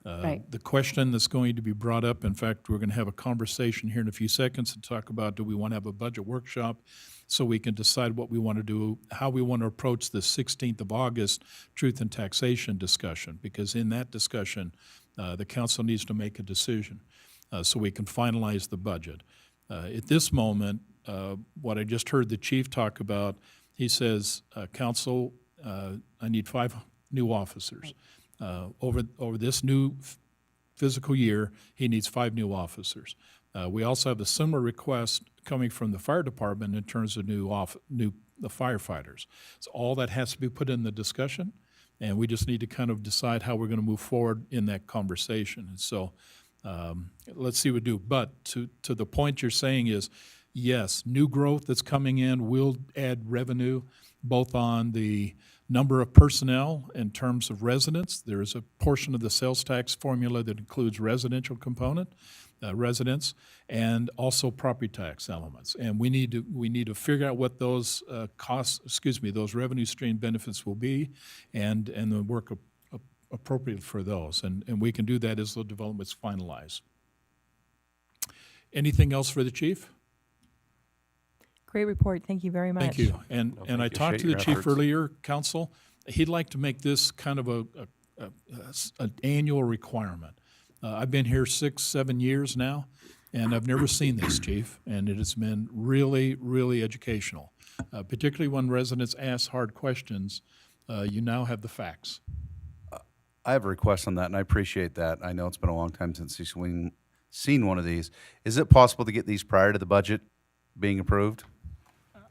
Right. The question that's going to be brought up, in fact, we're going to have a conversation here in a few seconds to talk about, do we want to have a budget workshop so we can decide what we want to do, how we want to approach the 16th of August truth and taxation discussion, because in that discussion, the council needs to make a decision so we can finalize the budget. At this moment, what I just heard the chief talk about, he says, council, I need 5 new officers. Over this new fiscal year, he needs 5 new officers. We also have a similar request coming from the fire department in terms of the firefighters. So all that has to be put in the discussion, and we just need to kind of decide how we're going to move forward in that conversation. And so let's see what we do. But to the point you're saying is, yes, new growth that's coming in will add revenue, both on the number of personnel in terms of residents. There is a portion of the sales tax formula that includes residential component, residents, and also property tax elements. And we need to figure out what those those revenue stream benefits will be, and then work appropriate for those. And we can do that as the development's finalized. Anything else for the chief? Great report. Thank you very much. Thank you. And I talked to the chief earlier, council. He'd like to make this kind of an annual requirement. I've been here 6-7 years now, and I've never seen this, chief, and it has been really, really educational. Particularly when residents ask hard questions, you now have the facts. I have a request on that, and I appreciate that. I know it's been a long time since you've seen one of these. Is it possible to get these prior to the budget being approved?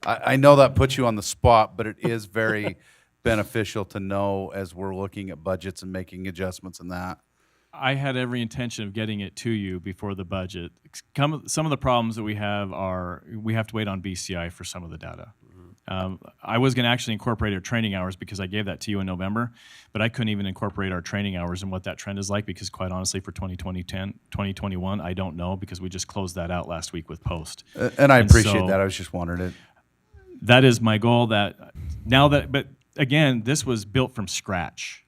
I know that puts you on the spot, but it is very beneficial to know as we're looking at budgets and making adjustments in that. I had every intention of getting it to you before the budget. Some of the problems that we have are we have to wait on BCI for some of the data. I was going to actually incorporate our training hours because I gave that to you in November, but I couldn't even incorporate our training hours and what that trend is like because quite honestly for 2021, I don't know because we just closed that out last week with Post. And I appreciate that. I was just wondering it. That is my goal but again, this was built from scratch.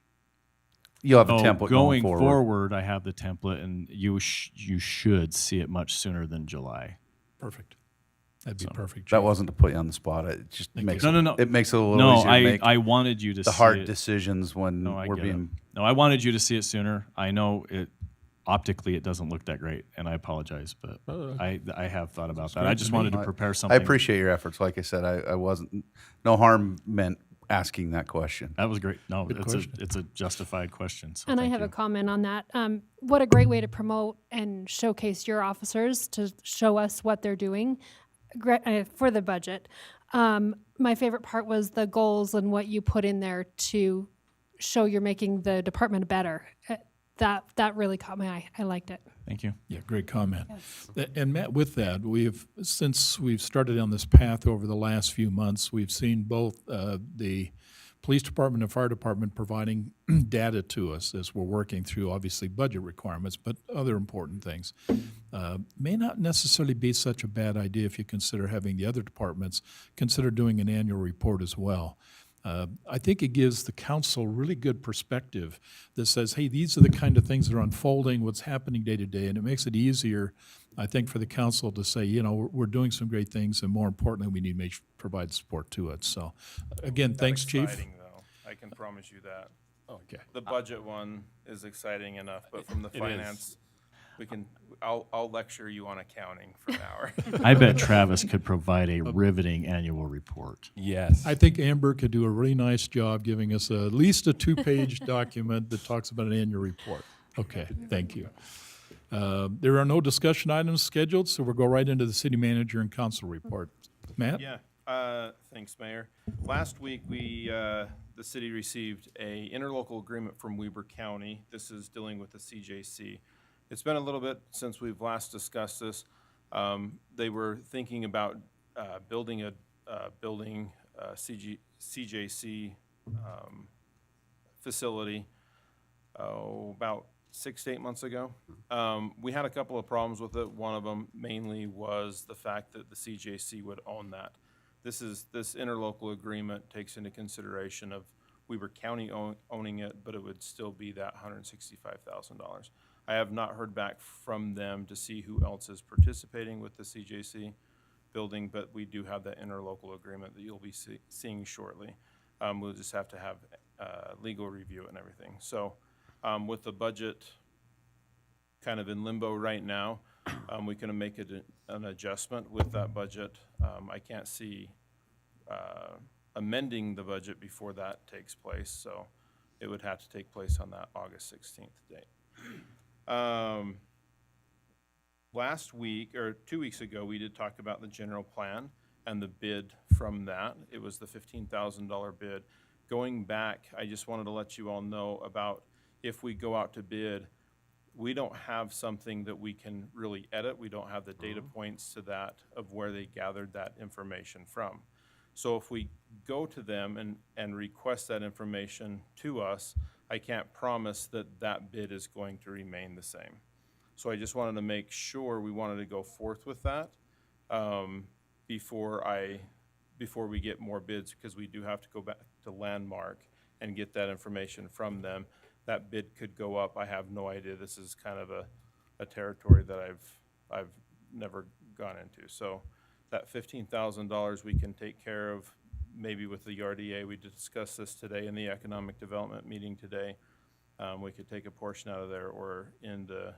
You'll have a template going forward. I have the template, and you should see it much sooner than July. Perfect. That'd be perfect. That wasn't to put you on the spot. It just makes no. It makes it a little easier to make I wanted you to the see hard it. decisions when we're being. No, I wanted you to see it sooner. I know it optically it doesn't look that great, and I apologize, but I have thought about that. I just wanted to prepare something. I appreciate your efforts. Like I said, I wasn't. No harm meant asking that question. That was great. No, it's a justified question. So and I have a comment on that. What a great way to promote and showcase your officers to show us what they're doing for the budget. My favorite part was the goals and what you put in there to show you're making the department better. That really caught my eye. I liked it. Thank you. Yeah, great comment. Yes. And Matt, with that, since we've started on this path over the last few months, we've seen both the police department and fire department providing data to us as we're working through, obviously, budget requirements, but other important things. May not necessarily be such a bad idea if you consider having the other departments consider doing an annual report as well. I think it gives the council really good perspective that says, hey, these are the kind of things that are unfolding, what's happening day to day, and it makes it easier, I think, for the council to say, we're doing some great things, and more importantly, we need to provide support to it. So, again, thanks, Chief. Exciting, though. I can promise you that. Okay. The budget one is exciting enough, but from the finance, I'll lecture you on accounting for an hour. I bet Travis could provide a riveting annual report. Yes. I think Amber could do a really nice job giving us at least a 2-page document that talks about an annual report. Okay, thank you. There are no discussion items scheduled, so we'll go right into the city manager and council report. Matt? Yeah, thanks, Mayor. Last week, the city received a interlocal agreement from Weber County. This is dealing with the CJC. It's been a little bit since we've last discussed this. They were thinking about building a CJC facility about 6 to 8 months ago. We had a couple of problems with it. One of them mainly was the fact that the CJC would own that. This interlocal agreement takes into consideration of Weber County owning it, but it would still be that $165,000. I have not heard back from them to see who else is participating with the CJC building, but we do have that interlocal agreement that you'll be seeing shortly. We'll just have to have legal review and everything. So with the budget kind of in limbo right now, we can make an adjustment with that budget. I can't see amending the budget before that takes place, so it would have to take place on that August 16th date. Last week, or 2 weeks ago, we did talk about the general plan and the bid from that. It was the $15,000 bid. Going back, I just wanted to let you all know about if we go out to bid, we don't have something that we can really edit. We don't have the data points to that of where they gathered that information from. So if we go to them and request that information to us, I can't promise that that bid is going to remain the same. So I just wanted to make sure we wanted to go forth with that before we get more bids, because we do have to go back to Landmark and get that information from them. That bid could go up. I have no idea. This is kind of a territory that I've never gone into. So that $15,000 we can take care of maybe with the RDA. We discussed this today in the economic development meeting today. We could take a portion out of there or in the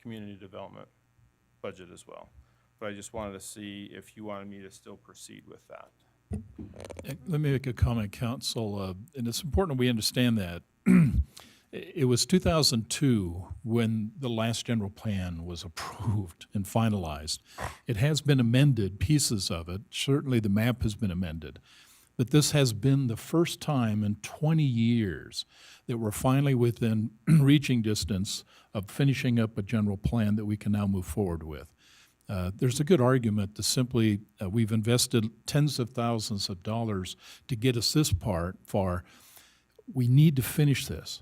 community development budget as well. But I just wanted to see if you wanted me to still proceed with that. Let me make a comment, Council, and it's important we understand that. It was 2002 when the last general plan was approved and finalized. It has been amended, pieces of it. Certainly the map has been amended. But this has been the first time in 20 years that we're finally within reaching distance of finishing up a general plan that we can now move forward with. There's a good argument to simply, we've invested tens of thousands of dollars to get us this far. We need to finish this.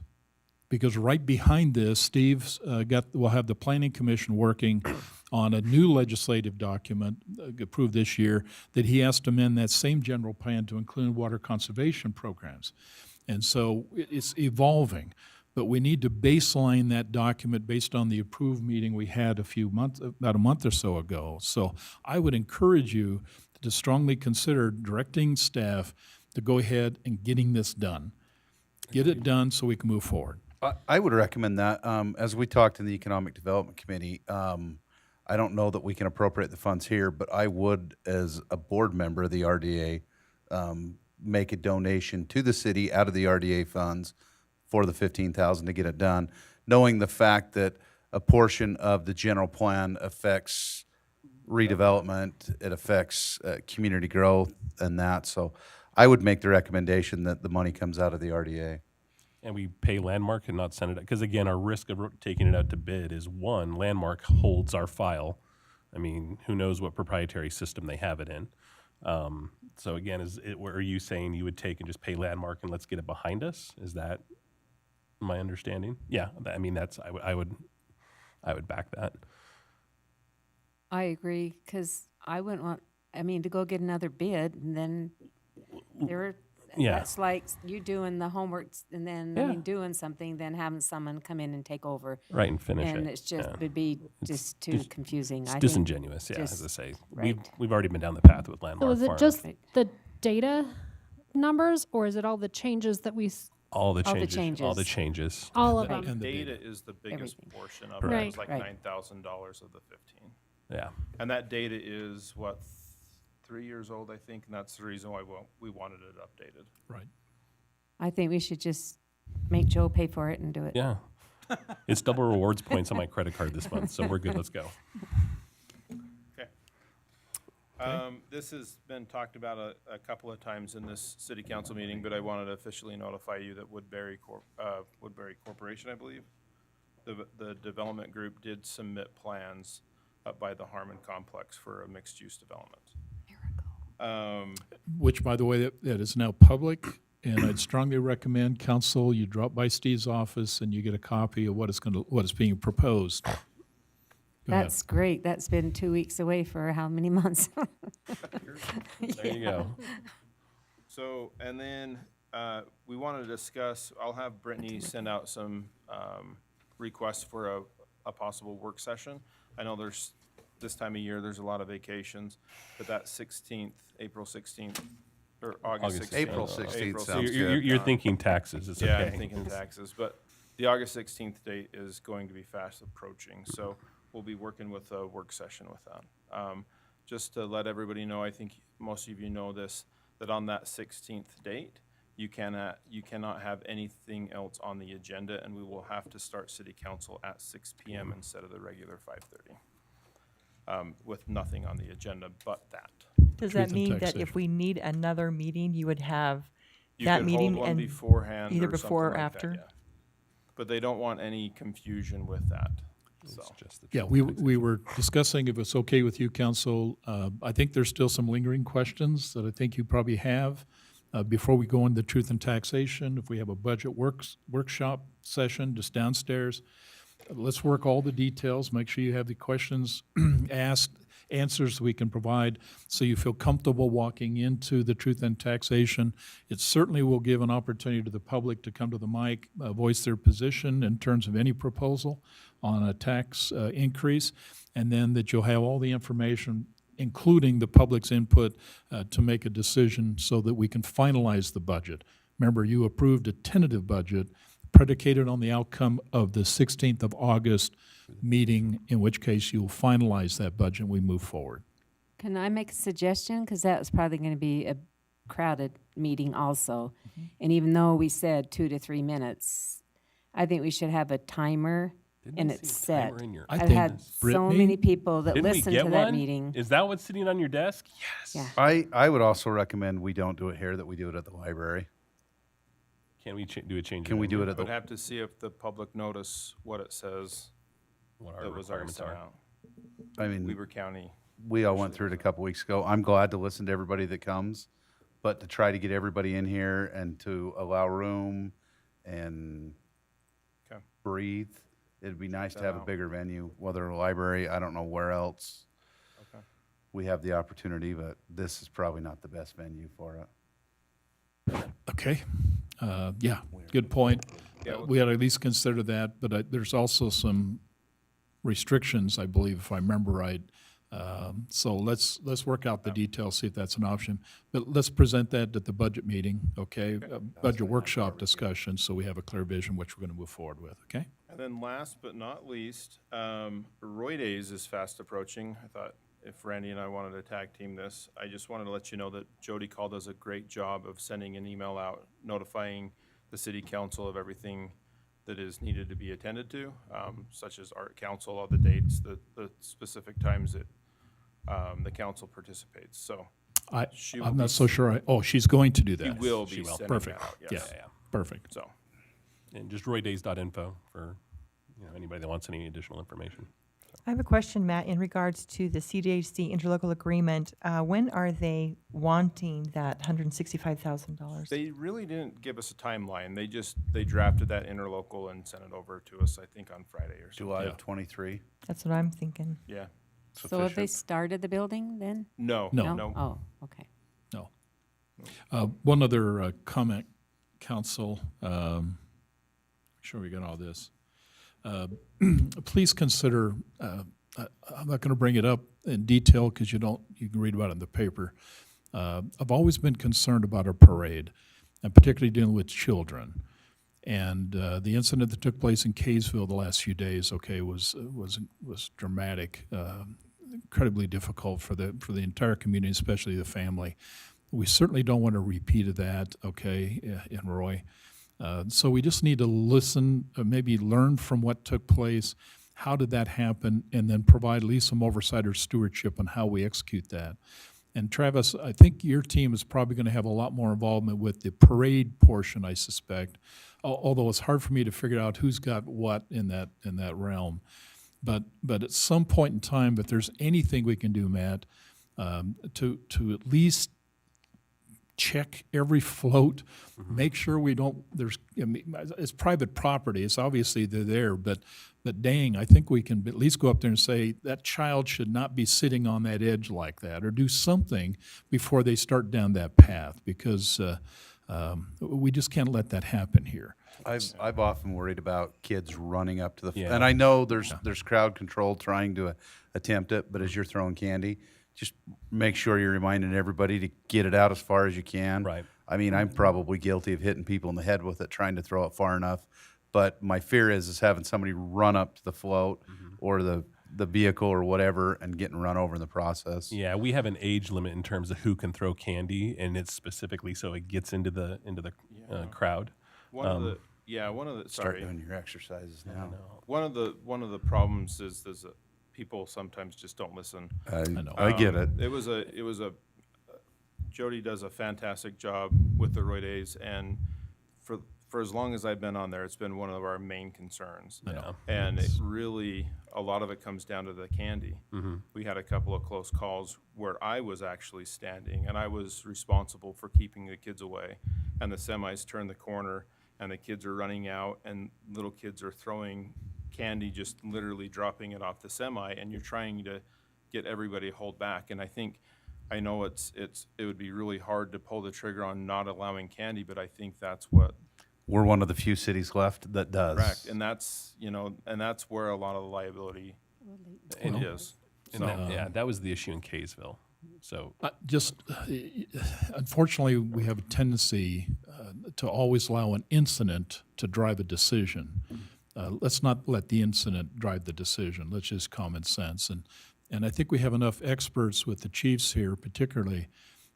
Because right behind this, Steve's will have the Planning Commission working on a new legislative document approved this year that he has to amend that same general plan to include water conservation programs. And so it's evolving, but we need to baseline that document based on the approved meeting we had about a month or so ago. So I would encourage you to strongly consider directing staff to go ahead and getting this done. Get it done so we can move forward. I would recommend that. As we talked in the Economic Development Committee, I don't know that we can appropriate the funds here, but I would, as a board member of the RDA, make a donation to the city out of the RDA funds for the $15,000 to get it done, knowing the fact that a portion of the general plan affects redevelopment, it affects community growth and that. So I would make the recommendation that the money comes out of the RDA. And we pay Landmark and not send it, because again, our risk of taking it out to bid is, one, Landmark holds our file. I mean, who knows what proprietary system they have it in. So again, are you saying you would take and just pay Landmark and let's get it behind us? Is that my understanding? Yeah, I mean, I would back that. I agree, because I wouldn't want, to go get another bid and then that's like you doing the homework and then doing something, then having someone come in and take over. Right, and finish it. And it's just, would be just too confusing. It's disingenuous, as I say. Right. We've already been down the path with Landmark. So is it just the data numbers, or is it all the changes that we? All the changes. All the changes. All of And them. data is the biggest portion of Right. it. It's like Right. $9,000 of the 15. Yeah. And that data is, 3 years old, I think, and that's the reason why we wanted it updated. Right. I think we should just make Joe pay for it and do it. Yeah. It's double rewards points on my credit card this month, so we're good. Let's go. Okay. This has been talked about a couple of times in this city council meeting, but I wanted to officially notify you that Woodbury Corporation, I believe, the development group did submit plans up by the Harmon Complex for a mixed-use development. Which, by the way, that is now public, and I'd strongly recommend, council, you drop by Steve's office and you get a copy of what is being proposed. Go ahead. That's great. That's been 2 weeks away for how many months? There you go. So, and then we want to discuss, I'll have Brittany send out some requests for a possible work session. I know this time of year, there's a lot of vacations, but that 16th, April 16th, or August 16th. April 16th So sounds you're good. thinking taxes, it's Yeah, okay. I'm thinking taxes, but the August 16th date is going to be fast approaching, so we'll be working with a work session with that. Just to let everybody know, I think most of you know this, that on that 16th date, you cannot have anything else on the agenda, and we will have to start city council at 6 p.m. instead of the regular 5:30. With nothing on the agenda but that. Does that mean that if we need another meeting, you would have You that could meeting hold one and beforehand either or before or something like that, after? yeah. but they don't want any confusion with that, so. Yeah, we were discussing if it's okay with you, council. I think there's still some lingering questions that I think you probably have. Before we go into truth and taxation, if we have a budget workshop session just downstairs, let's work all the details, make sure you have the questions asked, answers we can provide, so you feel comfortable walking into the truth and taxation. It certainly will give an opportunity to the public to come to the mic, voice their position in terms of any proposal on a tax increase, and then that you'll have all the information, including the public's input, to make a decision so that we can finalize the budget. Remember, you approved a tentative budget predicated on the outcome of the 16th of August meeting, in which case you'll finalize that budget and we move forward. Can I make a suggestion? Because that was probably going to be a crowded meeting also. And even though we said 2 to 3 minutes, I think we should have a timer and it's set. I've had so many people that listen to that meeting. Is that what's sitting on your desk? Yes. Yeah. I would also recommend we don't do it here, that we do it at the library. Can we do a change? Can we do it at Would the, have to see if the public notice what it says What our that was already requirements sent are. out. I mean, Weaver County. we all went through it a couple weeks ago. I'm glad to listen to everybody that comes, but to try to get everybody in here and to allow room and Okay. breathe, it'd be nice to have a Out. bigger venue, whether a library, I don't know where else Okay. we have the opportunity, but this is probably not the best venue for it. Okay, yeah, good point. Yeah, well- We ought to at least consider that, but there's also some restrictions, I believe, if I remember right. So let's work out the details, see if that's an option. But let's present that at the budget meeting, okay? Budget workshop discussion, so we have a clear vision which we're going to move forward with, okay? And then last but not least, Roy Days is fast approaching. I thought if Randy and I wanted to tag team this, I just wanted to let you know that Jody Call does a great job of sending an email out notifying the city council of everything that is needed to be attended to, such as art council, all the dates, the specific times that the council participates. So she will I'm be not so sure. She's going to do that. She will be sending Perfect. that out, yes. Yeah, perfect. So, And just roydays.info for anybody that wants any additional information. I have a question, Matt, in regards to the CDHC interlocal agreement. When are they wanting that $165,000? they really didn't give us a timeline. They drafted that interlocal and sent it over to us, I think, on Friday or something. July of 23. That's what I'm thinking. Yeah. So have they started the building then? No. No. No. Oh, okay. No. One other comment, council, sure we got all this. Please consider, I'm not going to bring it up in detail because you can read about it in the paper. I've always been concerned about our parade, and particularly dealing with children. And the incident that took place in Kaysville the last few days, was dramatic, incredibly difficult for the entire community, especially the family. We certainly don't want a repeat of that, in Roy. So we just need to listen, maybe learn from what took place, how did that happen, and then provide at least some oversight or stewardship on how we execute that. And Travis, I think your team is probably going to have a lot more involvement with the parade portion, I suspect, although it's hard for me to figure out who's got what in that realm. But at some point in time, if there's anything we can do, Matt, to at least check every float, make sure we don't, it's private property, it's obviously they're there, but dang, I think we can at least go up there and say, that child should not be sitting on that edge like that, or do something before they start down that path, because we just can't let that happen here. I've often worried about kids running up to the, Yeah. and I know there's crowd control trying to attempt it, but as you're throwing candy, just make sure you're reminding everybody to get it out as far as you can. Right. I mean, I'm probably guilty of hitting people in the head with it, trying to throw it far enough. But my fear is having somebody run up to the float or the vehicle or whatever and getting run over in the process. Yeah, we have an age limit in terms of who can throw candy, and it's specifically so it gets into the crowd. One of the Start sorry. doing your exercises now. One of the problems is people sometimes just don't listen. I get it. It was a Jody does a fantastic job with the Roy Days, and for as long as I've been on there, it's been one of our main concerns. I know. And it really, a lot of it comes down to the candy. We had a couple of close calls where I was actually standing and I was responsible for keeping the kids away. And the semis turn the corner and the kids are running out and little kids are throwing candy, just literally dropping it off the semi, and you're trying to get everybody to hold back. And I know it would be really hard to pull the trigger on not allowing candy, but I think that's what. We're one of the few cities left that does. Correct, and that's, and that's where a lot of the liability is. And that was the issue in Kaysville. So Unfortunately, we have a tendency to always allow an incident to drive a decision. Let's not let the incident drive the decision. Let's just common sense. And I think we have enough experts with the chiefs here, particularly,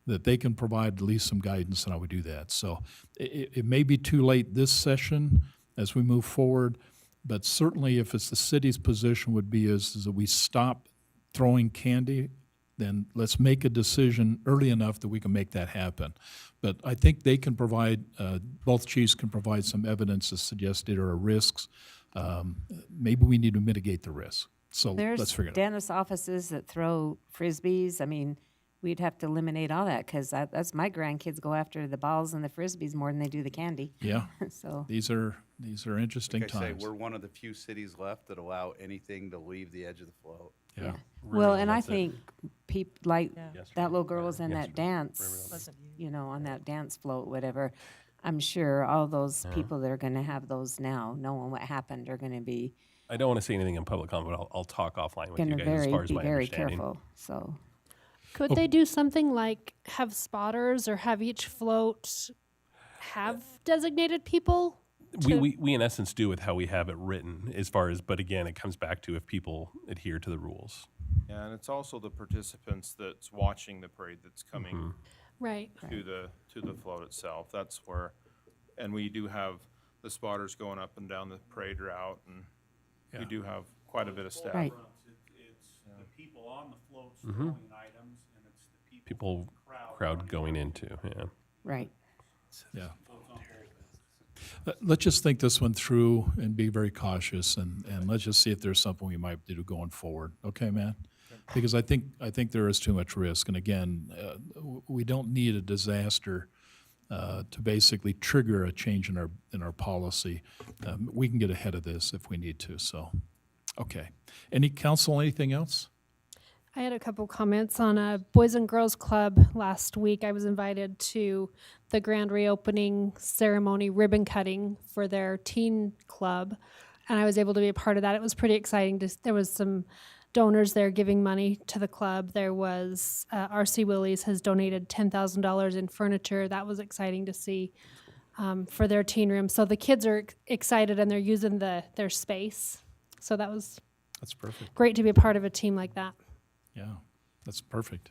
that they can provide at least some guidance on how we do that. So it may be too late this session as we move forward, but certainly if it's the city's position would be is that we stop throwing candy, then let's make a decision early enough that we can make that happen. But I think they can provide, both chiefs can provide some evidence to suggest there are risks. Maybe we need to mitigate the risk. So let's figure it out. There's dentist offices that throw Frisbees. I mean, we'd have to eliminate all that because that's my grandkids go after the balls and the Frisbees more than they do the candy. Yeah. So These are interesting Like I say, times. we're one of the few cities left that allow anything to leave the edge of the float. Yeah. well, and I that's it. think like Yesterday. that little girl was in that Yesterday. dance, on that dance float, whatever. I'm sure all those people that are going to have those now, knowing what happened, are going to be I don't want to say anything in public comment, but I'll talk offline with you guys as far as be my very understanding. careful. So Could they do something like have spotters or have each float have designated people? We in essence do with how we have it written as far as, but again, it comes back to if people adhere to the rules. Yeah, and it's also the participants that's watching the parade that's coming Right. to the float itself. That's where, and we do have the spotters going up and down the parade route, and we do have quite a bit of staff. Right. It's the people on the floats throwing items, and it's the People crowd going into, yeah. right. Yeah. Let's just think this one through and be very cautious, and let's just see if there's something we might do going forward. Okay, man? Because I think there is too much risk, and again, we don't need a disaster to basically trigger a change in our policy. We can get ahead of this if we need to. So, okay. Any council? Anything else? I had a couple comments on a Boys and Girls Club last week. I was invited to the grand reopening ceremony ribbon cutting for their teen club, and I was able to be a part of that. It was pretty exciting. There was some donors there giving money to the club. There was RC Willie's has donated $10,000 in furniture. That was exciting to see for their teen room. So the kids are excited and they're using their space. So that's perfect. Great to be a part of a team like that. Yeah, that's perfect.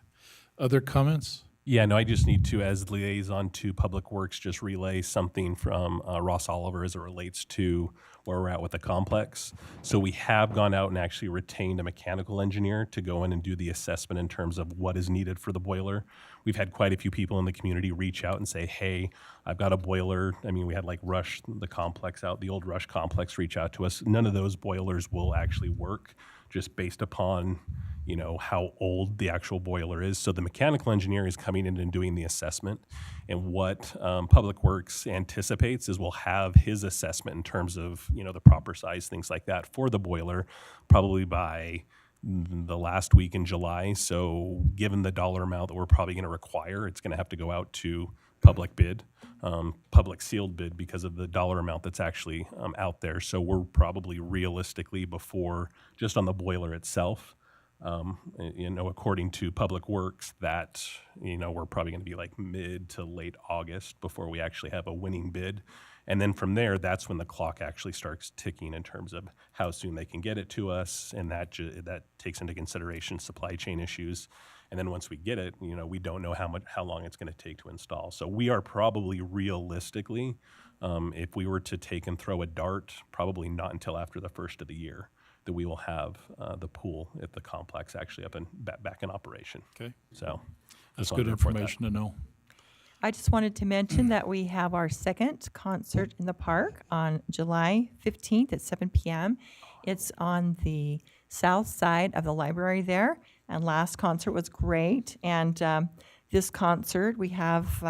Other comments? Yeah, no, I just need to, as liaison to Public Works, just relay something from Ross Oliver as it relates to where we're at with the complex. So we have gone out and actually retained a mechanical engineer to go in and do the assessment in terms of what is needed for the boiler. We've had quite a few people in the community reach out and say, hey, I've got a boiler. I mean, we had like Rush, the complex out, the old Rush complex reach out to us. None of those boilers will actually work just based upon how old the actual boiler is. So the mechanical engineer is coming in and doing the assessment. And what Public Works anticipates is we'll have his assessment in terms of, the proper size, things like that for the boiler, probably by the last week in July. So given the dollar amount that we're probably going to require, it's going to have to go out to public bid, public sealed bid because of the dollar amount that's actually out there. So we're probably realistically before, just on the boiler itself, according to Public Works, that, we're probably going to be like mid to late August before we actually have a winning bid. And then from there, that's when the clock actually starts ticking in terms of how soon they can get it to us. And that takes into consideration supply chain issues. And then once we get it, we don't know how long it's going to take to install. So we are probably realistically, if we were to take and throw a dart, probably not until after the first of the year that we will have the pool at the complex actually up and back in operation. Okay. So That's just wanted good to report that. information to know. I just wanted to mention that we have our second concert in the park on July 15th at 7 p.m. It's on the south side of the library there, and last concert was great. And this concert, we have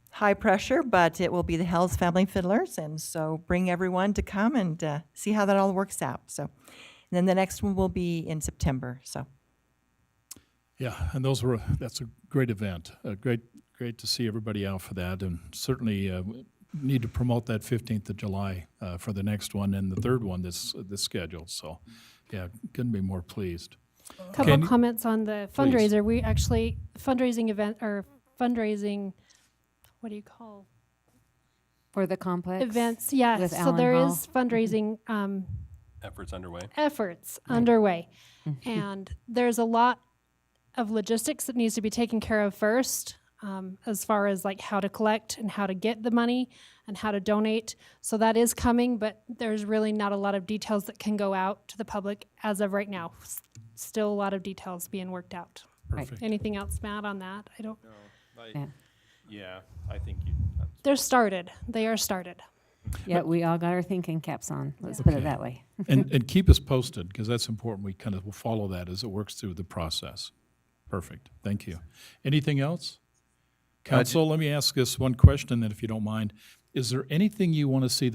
high pressure, but it will be the Hell's Family Fiddlers, and so bring everyone to come and see how that all works out. So, and then the next one will be in September. So. Yeah, and that's a great event. Great to see everybody out for that, and certainly need to promote that 15th of July for the next one and the third one that's scheduled. So, yeah, couldn't be more pleased. Couple of comments on the fundraiser. We actually fundraising event or fundraising. What do you call For the complex? events? Yeah, with so Allen there Hall. is fundraising Efforts underway. underway, and there's a lot of logistics that needs to be taken care of first, as far as like how to collect and how to get the money and how to donate. So that is coming, but there's really not a lot of details that can go out to the public as of right now. Still a lot of details being worked out. Perfect. Anything else, Matt, on that? I don't. Yeah, I think They're started. They are started. Yeah, we all got our thinking caps on. Let's put it that way. And keep us posted, because that's important. We kind of will follow that as it works through the process. Perfect. Thank you. Anything else? Council, let me ask this one question then, if you don't mind. Is there anything you want to see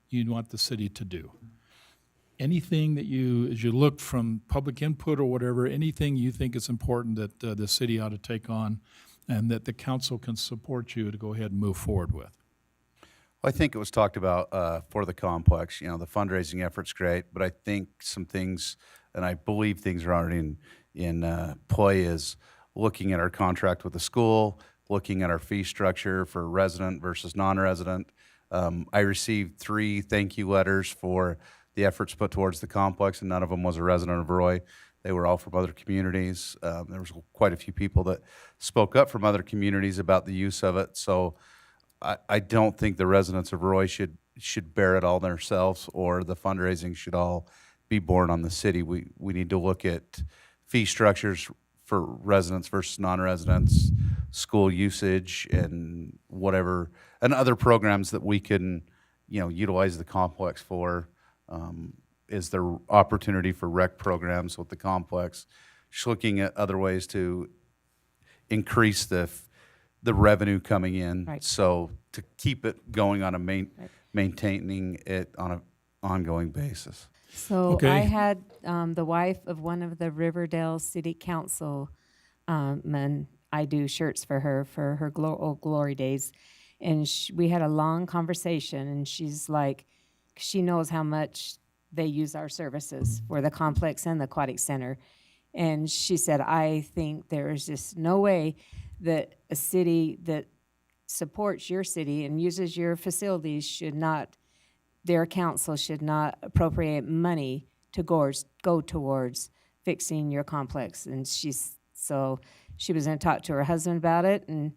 you want the city to do? Anything that as you look from public input or whatever, anything you think is important that the city ought to take on and that the council can support you to go ahead and move forward with? I think it was talked about for the complex. The fundraising effort's great, but I think some things, and I believe things are already in play, is looking at our contract with the school, looking at our fee structure for resident versus non-resident. I received 3 thank you letters for the efforts put towards the complex, and none of them was a resident of Roy. They were all from other communities. There was quite a few people that spoke up from other communities about the use of it. So I don't think the residents of Roy should bear it all themselves, or the fundraising should all be borne on the city. We need to look at fee structures for residents versus non-residents, school usage, and whatever, and other programs that we can, utilize the complex for. Is there opportunity for rec programs with the complex? Just looking at other ways to increase the revenue coming in. Right. So to keep it going on maintaining it on an ongoing basis. So Okay. I had the wife of one of the Riverdale City Council men. I do shirts for her old glory days, and we had a long conversation. And she's like, she knows how much they use our services for the complex and the aquatic center, and she said, I think there is just no way that a city that supports your city and uses your facilities their council should not appropriate money to go towards fixing your complex. And she was going to talk to her husband about it, and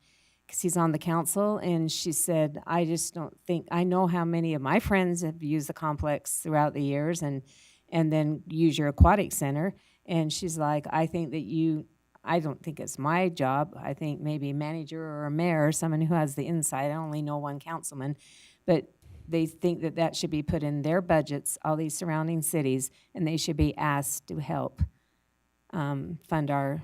because he's on the council, and she said, I just don't think, I know how many of my friends have used the complex throughout the years and then use your aquatic center. And she's like, I think that I don't think it's my job. I think maybe a manager or a mayor or someone who has the insight. I only know one councilman, but they think that should be put in their budgets, all these surrounding cities, and they should be asked to help fund our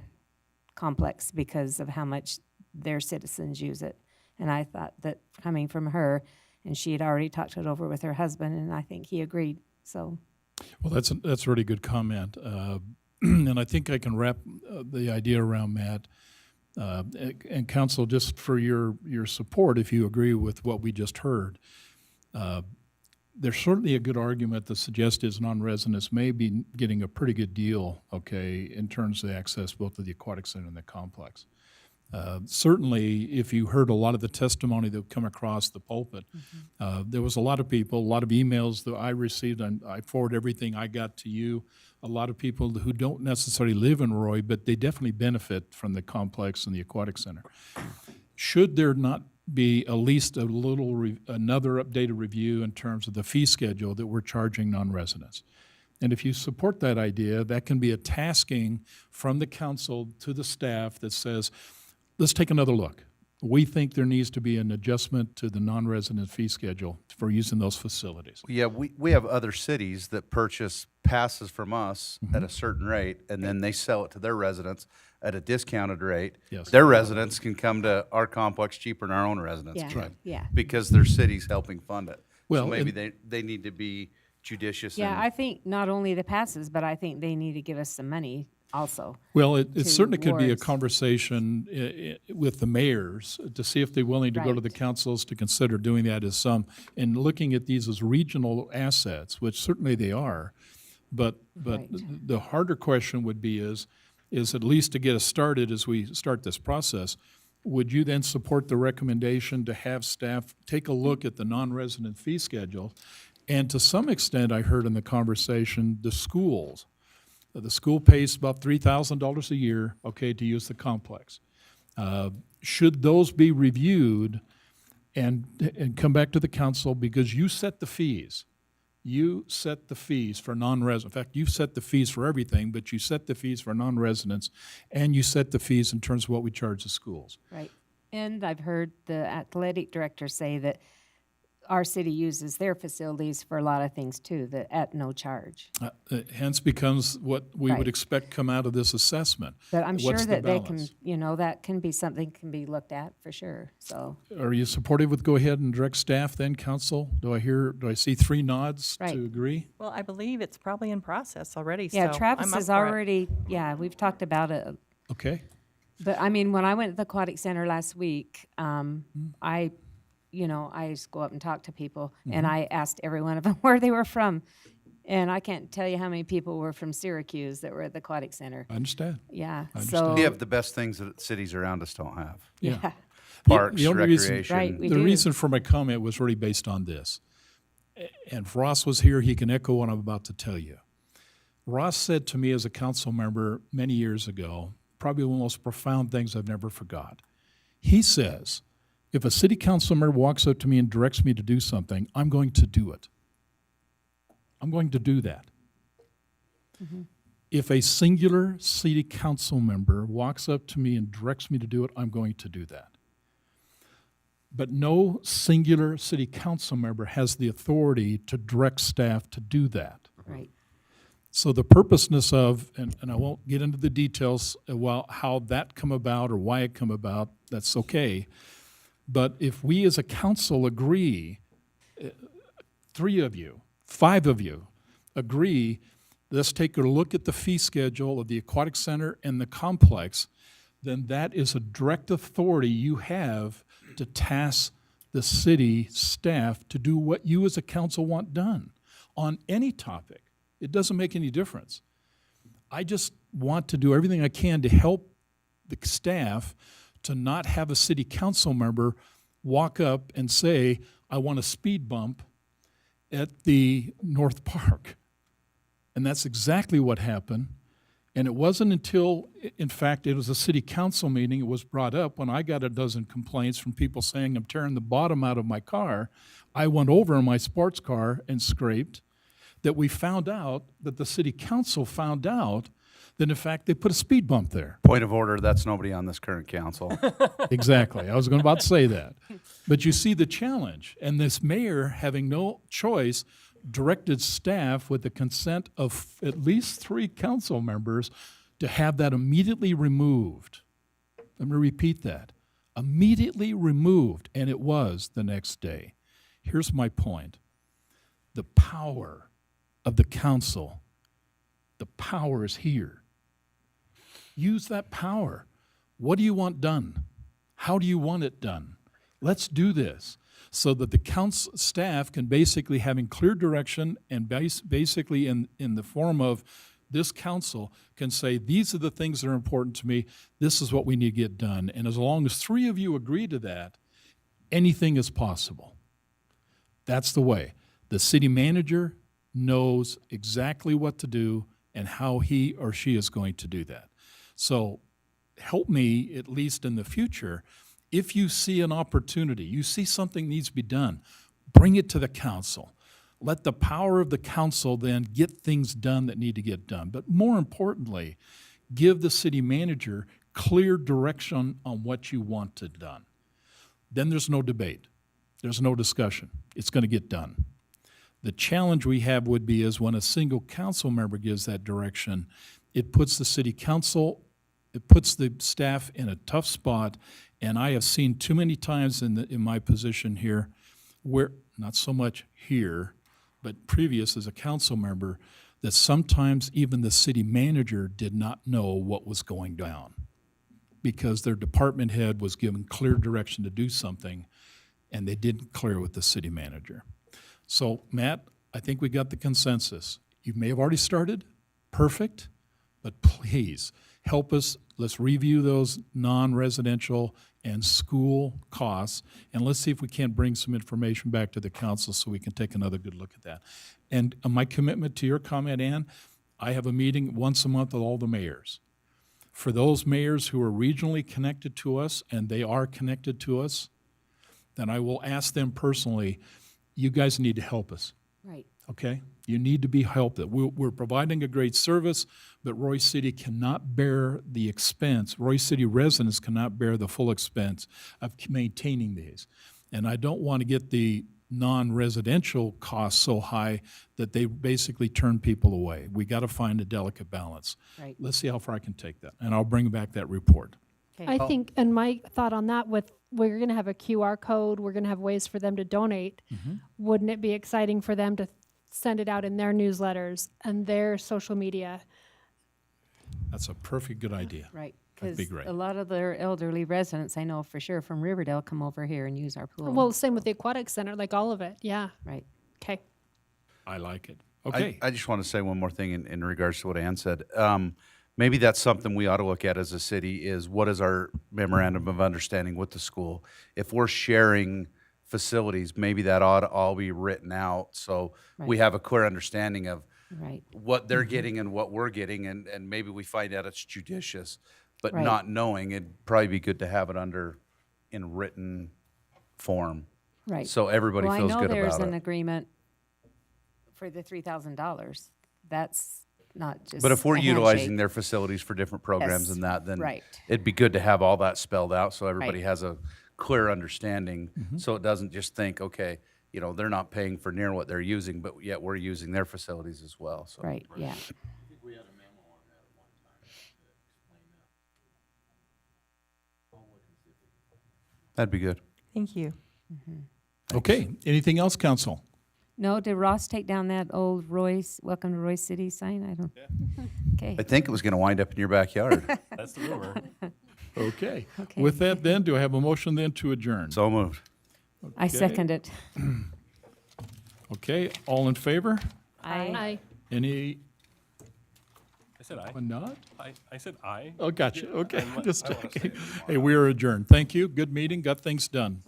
complex because of how much their citizens use it. And I thought that coming from her, and she had already talked it over with her husband, and I think he agreed. So, Well, that's a really good comment. And I think I can wrap the idea around Matt. And council, just for your support, if you agree with what we just heard, there's certainly a good argument that suggests as non-residents may be getting a pretty good deal, in terms of the access both to the aquatic center and the complex. Certainly, if you heard a lot of the testimony that come across the pulpit, there was a lot of people, a lot of emails that I received, and I forward everything I got to you. A lot of people who don't necessarily live in Roy, but they definitely benefit from the complex and the aquatic center. Should there not be at least another updated review in terms of the fee schedule that we're charging non-residents? And if you support that idea, that can be a tasking from the council to the staff that says, let's take another look. we think there needs to be an adjustment to the non-resident fee schedule for using those facilities. Yeah, we have other cities that purchase passes from us at a certain rate, and then they sell it to their residents at a discounted rate. Yes. Their residents can come to our complex cheaper than our own residents. Yeah, can, yeah. Because their city's helping fund it. Well, So maybe they need to be judicious. Yeah, and- I think not only the passes, but I think they need to give us some money also. Well, it certainly could be a towards- conversation with the mayors to see if they're willing to go to the Right. councils to consider doing that as some, and looking at these as regional assets, which certainly they are. But Right. the harder question would be is at least to get us started as we start this process, would you then support the recommendation to have staff take a look at the non-resident fee schedule? And to some extent, I heard in the conversation, the schools. The school pays about $3,000 a year, okay, to use the complex. Should those be reviewed and come back to the council, because you set the fees? You set the fees for non-resident. In fact, you set the fees for everything, but you set the fees for non-residents, and you set the fees in terms of what we charge the schools. Right. And I've heard the athletic director say that our city uses their facilities for a lot of things too, that at no charge. Hence becomes what we would Right. expect come out of this assessment. But I'm sure What's the that they can, balance? that can be something can be looked at for sure, so. Are you supportive with go ahead and direct staff then, council? Do I see 3 nods Right. to agree? Well, I believe it's probably in process already, Yeah, so Travis I'm up has for it. already, we've talked about it. Okay. But I mean, when I went to the aquatic center last week, I just go up and talk to people, and I asked every one of them where they were from. And I can't tell you how many people were from Syracuse that were at the aquatic center. I understand. Yeah, I so. understand. We have the best things that cities around us don't have. Yeah. Parks, The only reason- recreation. Right, we The do. reason for my comment was really based on this. And if Ross was here, he can echo what I'm about to tell you. Ross said to me as a council member many years ago, probably one of the most profound things I've never forgot. He says, if a city council member walks up to me and directs me to do something, I'm going to do it. I'm going to do that. If a singular city council member walks up to me and directs me to do it, I'm going to do that. But no singular city council member has the authority to direct staff to do that. Right. So the purposeness of, and I won't get into the details about how that come about or why it come about, that's okay. But if we as a council agree, 3 of you, 5 of you agree, let's take a look at the fee schedule of the aquatic center and the complex, then that is a direct authority you have to task the city staff to do what you as a council want done on any topic. It doesn't make any difference. I just want to do everything I can to help the staff to not have a city council member walk up and say, I want a speed bump at the North Park. And that's exactly what happened. And it wasn't until, in fact, it was a city council meeting, it was brought up when I got a dozen complaints from people saying I'm tearing the bottom out of my car. I went over in my sports car and scraped, that we found out, that the city council found out, that in fact they put a speed bump there. Point of order, that's nobody on this current council. Exactly. I was about to say that. But you see the challenge. And this mayor, having no choice, directed staff with the consent of at least 3 council members to have that immediately removed. Let me repeat that. Immediately removed. And it was the next day. Here's my point. The power of the council, the power is here. Use that power. What do you want done? How do you want it done? Let's do this so that the council staff can basically having clear direction and basically in the form of this council can say, these are the things that are important to me. This is what we need to get done. And as long as 3 of you agree to that, anything is possible. That's the way. The city manager knows exactly what to do and how he or she is going to do that. So help me, at least in the future, if you see an opportunity, you see something needs to be done, bring it to the council. Let the power of the council then get things done that need to get done. But more importantly, give the city manager clear direction on what you want to done. then there's no debate. There's no discussion. It's going to get done. The challenge we have would be is when a single council member gives that direction, it puts the city council, it puts the staff in a tough spot. And I have seen too many times in my position here where, not so much here, but previous as a council member, that sometimes even the city manager did not know what was going down because their department head was given clear direction to do something and they didn't clear with the city manager. So, Matt, I think we got the consensus. You may have already started, perfect, but please help us. Let's review those non-residential and school costs, and let's see if we can't bring some information back to the council so we can take another good look at that. And my commitment to your comment, Ann, I have a meeting once a month with all the mayors. For those mayors who are regionally connected to us, and they are connected to us, then I will ask them personally, you guys need to help us. Right. Okay? You need to be helped. We're providing a great service, but Roy City cannot bear the expense. Roy City residents cannot bear the full expense of maintaining these. And I don't want to get the non-residential costs so high that they basically turn people away. We got to find a delicate balance. Right. Let's see how far I can take that, and I'll bring back that report. I think, and my thought on that, with we're going to have a QR code, we're going to have ways for them to donate. Wouldn't it be exciting for them to send it out in their newsletters and their social media? That's a perfect good idea. Right. That'd Because be great. a lot of their elderly residents, I know for sure, from Riverdale come over here and use our pool. Well, same with the aquatic center, like all of it. Yeah. Right. Okay. I like it. Okay. I just want to say one more thing in regards to what Ann said. Maybe that's something we ought to look at as a city is what is our memorandum of understanding with the school? If we're sharing facilities, maybe that ought to all be written out so we Right. have a clear understanding of Right. what they're getting and what we're getting, and maybe we find out it's judicious. But Right. not knowing, it'd probably be good to have it in written form. Right. So everybody Well, feels I know good there's about an it. agreement for the $3,000. That's not just But if we're a utilizing handshake. their facilities for different programs Yes, and that, then right. it'd be good to have all that spelled out so everybody Right. has a clear understanding. So it doesn't just think, okay, they're not paying for near what they're using, but yet we're using their facilities as well. So. Right, yeah. That'd be good. Thank you. Okay. Anything else, council? No, did Ross take down that old Royce, welcome to Roy City sign? I don't. Okay. I think it was going to wind up in your backyard. That's the rumor. Okay. Okay. With that then, do I have a motion then to adjourn? So moved. I second it. Okay. All in favor? Aye. Any? I said aye. Not? I said aye. Oh, gotcha. Okay. I Just wanna checking. say Hey, we are adjourned. Thank you. Good meeting. Got things done.